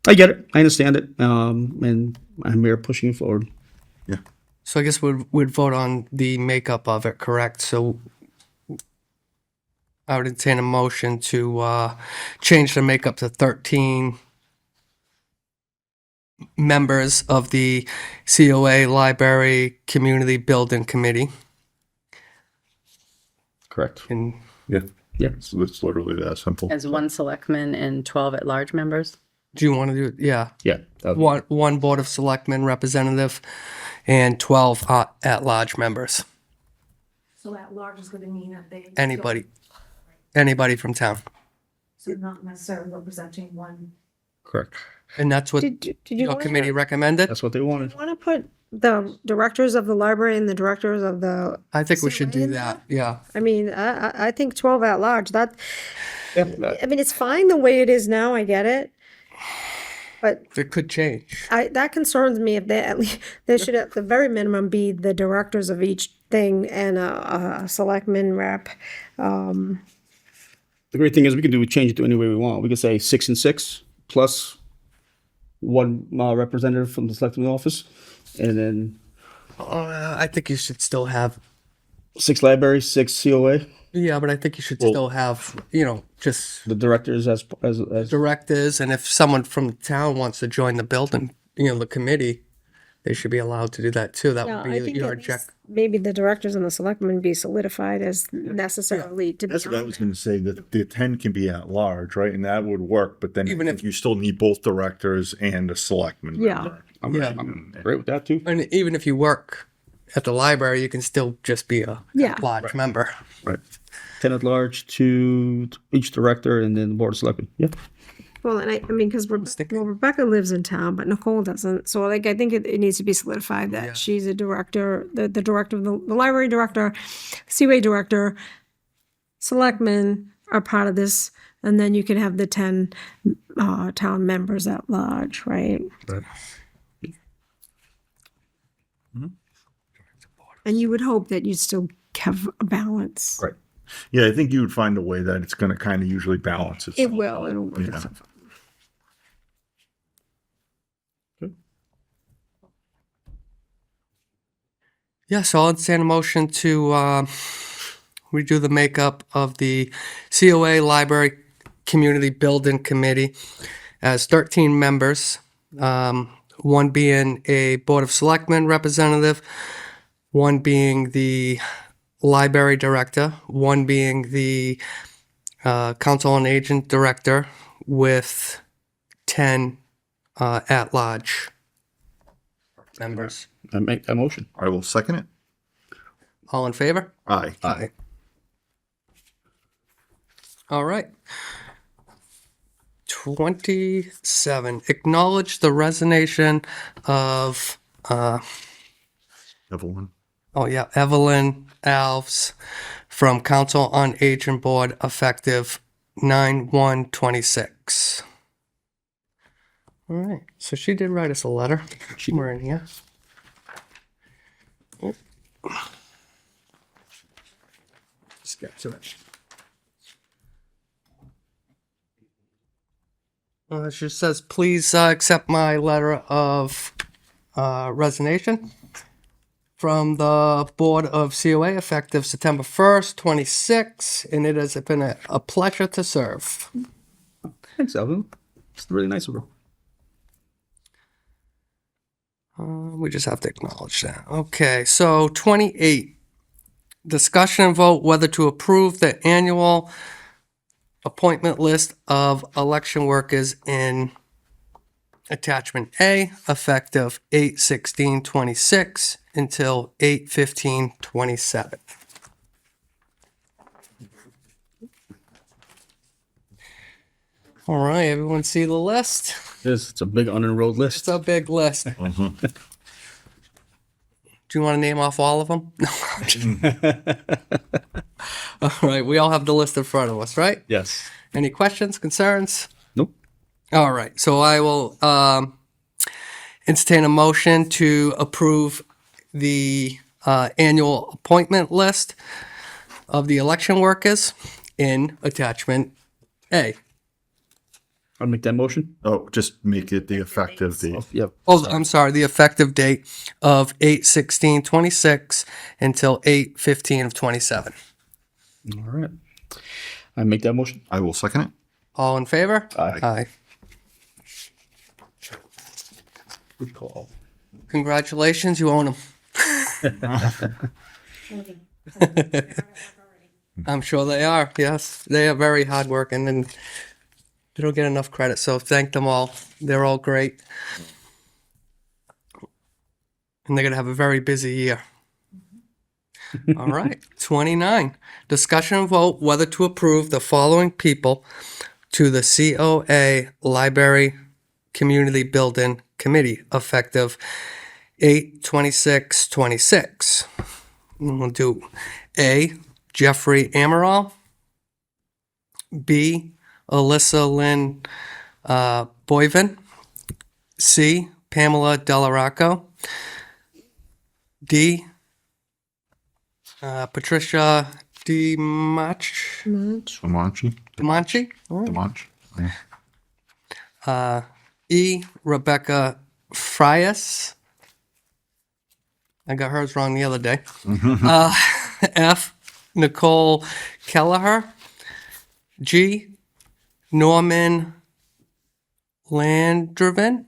I get it. I understand it. And I'm here pushing it forward. Yeah. So I guess we'd vote on the makeup of it, correct? So I would entertain a motion to change the makeup to 13 members of the COA Library Community Building Committee. Correct. And Yeah. Yeah. So it's literally that simple. As 1 selectman and 12 at-large members. do you want to do it? Yeah. Yeah. One Board of Selectmen representative and 12 at-large members. So at large is going to mean that they. Anybody from town. So not necessarily representing one. Correct. And that's what Did you your want committee recommended? That's what they wanted. to put the directors of the library and the directors of the, I think we should do that. Yeah. I mean, I think 12 at large, that, Yeah. I mean, it's fine the way it is now, I get it. But It could change. that concerns me if they, at least, they should at the very minimum be the directors of each thing and a selectman rep. The great thing is we can change it to any way we want. We could say 6 and 6 plus 1 representative from the selectman office, and then I think you should still have. 6 library, 6 COA. Yeah, but I think you should still have, just The directors as directors, and if someone from town wants to join the building, the committee, they should be allowed to do that too. That No, would I be think your at least object. maybe the directors and the selectmen be solidified as necessarily to be. That's what I was going to say, that the 10 can be at large, right? And that would work, but then Even I think you still need both directors and a selectman. Yeah. member. I'm great with that too. And even if you work at the library, you can still just be a Yeah. large member. Right. 10 at large, 2 each director, and then the board of selectmen. Yeah. Well, and I mean, because Rebecca lives in town, but Nicole doesn't. So, like, I think it needs to be solidified that she's a director, the director of the library director, COA director, selectmen are part of this, and then you can have the 10 town members at large, right? Right. And you would hope that you'd still have a balance. Right. Yeah, I think you would find a way that it's going to kind of usually balance itself. It will. It'll work Yeah. itself out. Yeah, so I'll entertain a motion to redo the makeup of the COA Library Community Building Committee as 13 members, one being a Board of Selectmen representative, one being the library director, one being the Council on Agent director, with 10 at-large members. I make that motion. I will second it. All in favor? Aye. Aye. All right. 27, acknowledge the resignation of, Evelyn. Evelyn Alves from Council on Aging Board effective 9/1/26. All right, so she did write us a letter. We're in here. Just get to it. She says, please accept my letter of resignation from the Board of COA effective September 1st, 26, and it has been a pleasure to serve. Thanks, Evan. It's really nice of her. We just have to acknowledge that. Okay, so 28, discussion and vote whether to approve the annual appointment list of election workers in attachment A, effective 8/16/26 until 8/15/27. All right, everyone see the list? It's a big unenrolled list. It's a big list. Do you want to name off all of them? No. All right, we all have the list in front of us, right? Yes. Any questions, concerns? Nope. All right, so I will entertain a motion to approve the annual appointment list of the election workers in attachment A. I'll make that motion. Oh, just make it the effective date. Yep. Oh, I'm sorry, the effective date of 8/16/26 until 8/15/27. All right. I make that motion. I will second it. All in favor? Aye. Aye. Good call. Congratulations, you own them. I'm sure they are, yes. They are very hardworking and they don't get enough credit, so thank them all. They're all great. And they're going to have a very busy year. All right, 29. Discussion and vote whether to approve the following people to the COA Library Community Building Committee effective 8/26/26. We'll do A, Jeffrey Amaral. B, Alyssa Lynn Boyven. C, Pamela Delarocco. D, Patricia DiManci. Demonchi. Oh. Demonch. E, Rebecca Frias. I got hers wrong the other day. F, Nicole Kelleher. G, Norman Landrevin.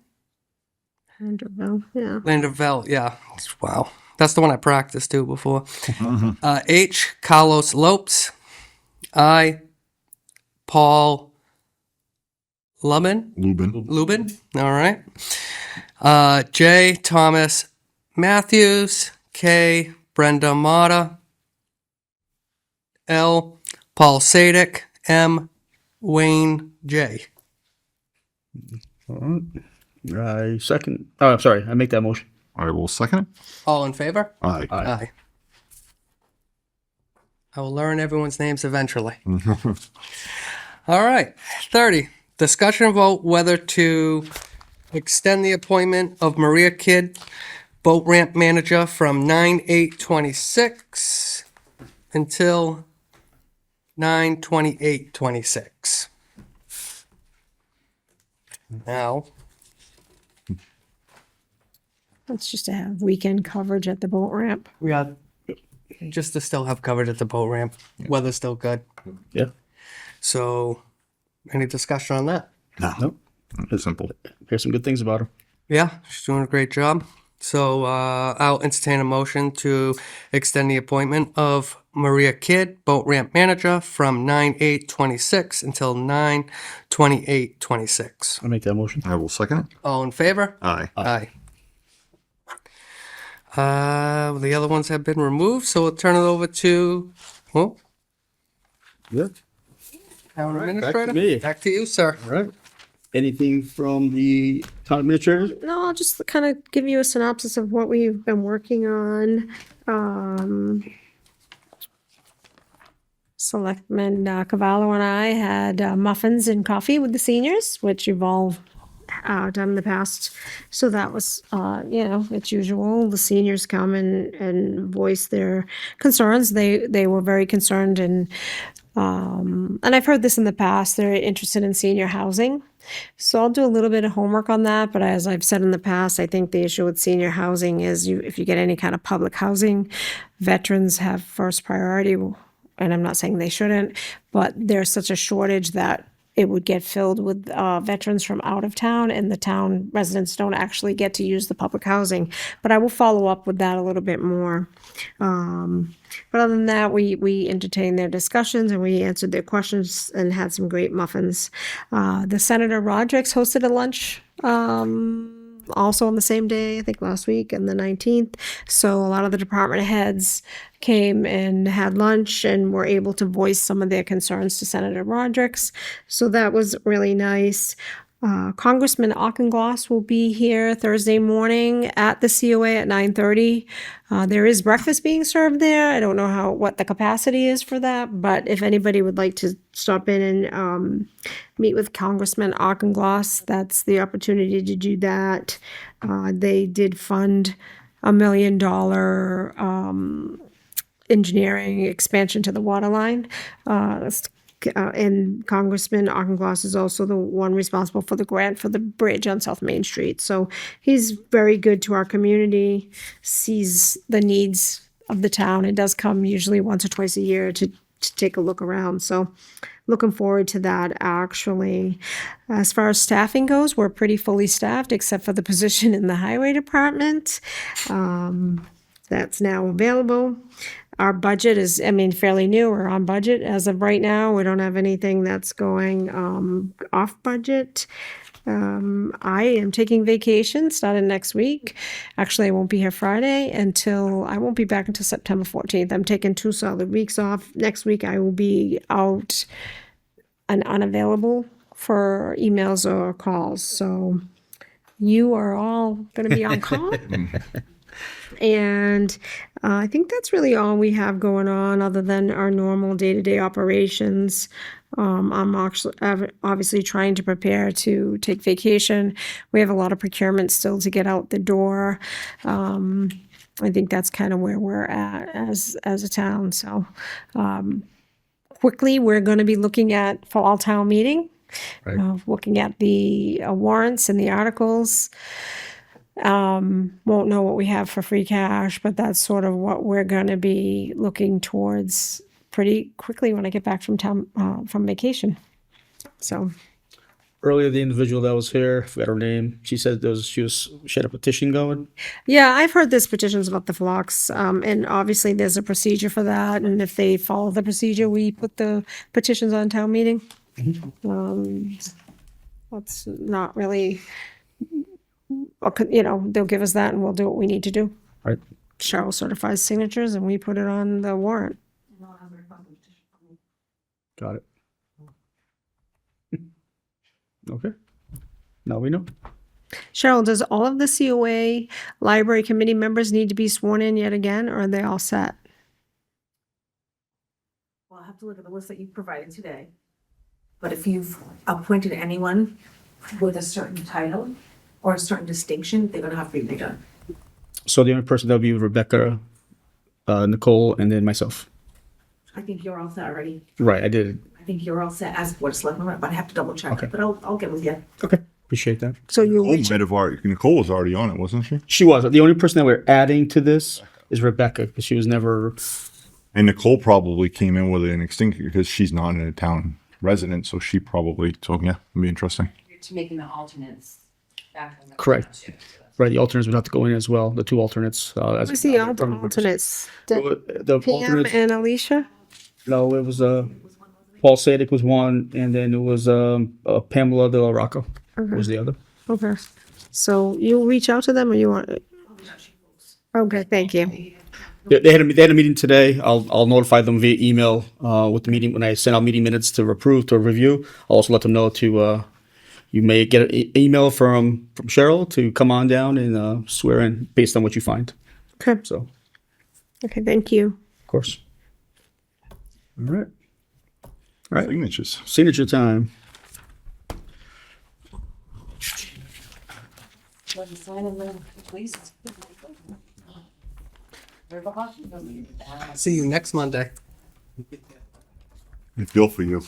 Yeah. Landerville, yeah. Wow. That's the one I practiced to before. H, Carlos Lopes. I, Paul Lubin. Lubin. All right. J, Thomas Matthews. K, Brenda Mata. L, Paul Sadik. M, Wayne J. All right. I second. Oh, I'm sorry. I make that motion. I will second it. All in favor? Aye. Aye. I will learn everyone's names eventually. All right. 30. Discussion vote whether to extend the appointment of Maria Kidd, boat ramp manager, from 9/8/26 until 9/28/26. Now, That's just to have weekend coverage at the boat ramp. we got just to still have covered at the boat ramp. Weather's still good. Yeah. So Any discussion on that? Nope. It's simple. Here's some good things about her. Yeah, she's doing a great job. So I'll entertain a motion to extend the appointment of Maria Kidd, boat ramp manager, from 9/8/26 until 9/28/26. I'll make that motion. I will second it. All in favor? Aye. Aye. The other ones have been removed, so we'll turn it over to, well, Yeah. town back to administrator. me. Back to you, sir. All right. Anything from the town administrator? No, I'll just kind of give you a synopsis of what we've been working on. Selectman Cavallo and I had muffins and coffee with the seniors, which you've all done in the past. So that was, it's usual. The seniors come and voice their concerns. They were very concerned and I've heard this in the past, they're interested in senior housing. So I'll do a little bit of homework on that, but as I've said in the past, I think the issue with senior housing is if you get any kind of public housing, veterans have first priority, and I'm not saying they shouldn't, but there's such a shortage that it would get filled with veterans from out of town, and the town residents don't actually get to use the public housing. But I will follow up with that a little bit more. But other than that, we entertained their discussions and we answered their questions and had some great muffins. The Senator Rodrick's hosted a lunch also on the same day, I think last week, and the 19th. So a lot of the department heads came and had lunch and were able to voice some of their concerns to Senator Rodrick's. So that was really nice. Congressman Auchengloss will be here Thursday morning at the COA at 9:30. There is breakfast being served there. I don't know what the capacity is for that, but if anybody would like to stop in and meet with Congressman Auchengloss, that's the opportunity to do that. They did fund $1 million engineering expansion to the water line. And Congressman Auchengloss is also the one responsible for the grant for the bridge on South Main Street. So he's very good to our community, sees the needs of the town. It does come usually once or twice a year to take a look around. So looking forward to that, actually. As far as staffing goes, we're pretty fully staffed except for the position in the highway department. That's now available. Our budget is, fairly new. We're on budget as of right now. We don't have anything that's going off budget. I am taking vacation starting next week. Actually, I won't be here Friday I won't be back until September 14th. I'm taking 2 solid weeks off. Next week, I will be out and unavailable for emails or calls. So you are all going to be on call. And I think that's really all we have going on other than our normal day-to-day operations. I'm actually obviously trying to prepare to take vacation. We have a lot of procurement still to get out the door. I think that's kind of where we're at as a town. So quickly, we're going to be looking at fall town meeting, looking at the warrants and the articles. Won't know what we have for free cash, but that's sort of what we're going to be looking towards pretty quickly when I get back from town, from vacation. So Earlier, the individual that was here, I forgot her name, she said she had a petition going. yeah, I've heard there's petitions about the flocks, and obviously there's a procedure for that. And if they follow the procedure, we put the petitions on town meeting. That's not really, they'll give us that and we'll do what we need to do. Right. Cheryl certifies signatures and we put it on the warrant. Got it. Okay. Now we know. Cheryl, does all of the COA library committee members need to be sworn in yet again, or are they all set? Well, I'll have to look at the list that you provided today. But if you've appointed anyone with a certain title or a certain distinction, they're gonna have to be redone. So the only person that would be Rebecca, Nicole, and then myself. I think you're all set already. Right, I did. I think you're all set as Board of Selectmen rep, but I have to double check Okay. it, but I'll get with you. Okay, appreciate that. So you Nicole was already on it, wasn't she? She was. The only person that we're adding to this is Rebecca, because she was never. And Nicole probably came in with an extinction because she's not in a town resident, so she probably, so yeah, it'd be interesting. To making the alternates back. Correct. Right, the alternates would have to go in as well, the two alternates. Who's the alternates? The Pam alternates, and Alicia? no, it was, Paul Sadik was one, and then it was, Pamela De La Rocca was the other. Okay. So you'll reach out to them or you want? Okay, thank you. They had a meeting today. I'll notify them via email, with the meeting, when I send out meeting minutes to approve, to review. I'll also let them know to, you may get an email from Cheryl to come on down and, swear in based on what you find. Okay. So, Okay, thank you. of course. All right. All right. Signatures. Signature time. See you next Monday. I feel for you.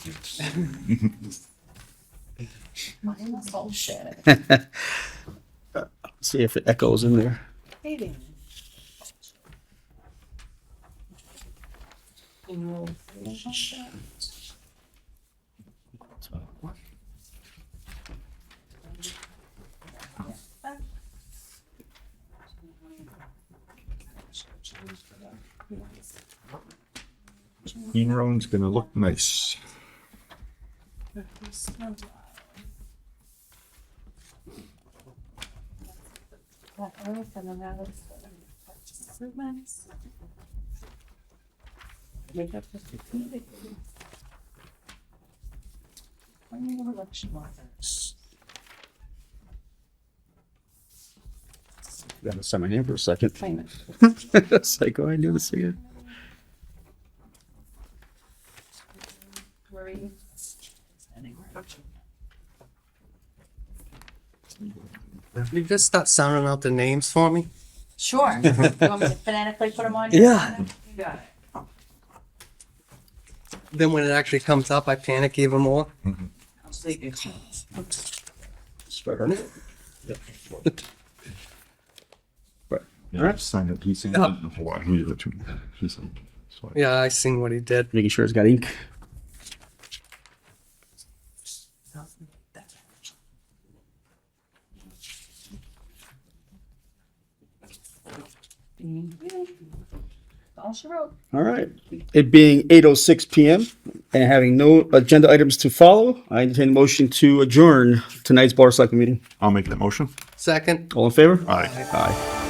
See if it echoes in there. Green Road's gonna look nice. Gotta sign my name for a second. It's like, oh, I knew this again. You just start sounding out the names for me? Sure. You want me to phonetically put them on? Yeah. You got it. Then when it actually comes up, I panic even more. Yeah, I've signed it. He's seen it before. He did it to me. He's so Yeah, I seen what he did. Making sure it's got ink. All she wrote. All right. It being 8:06 p.m. and having no agenda items to follow, I entertain a motion to adjourn tonight's Board of Selectmen meeting. I'll make that motion. Second. All in favor? Aye. Aye.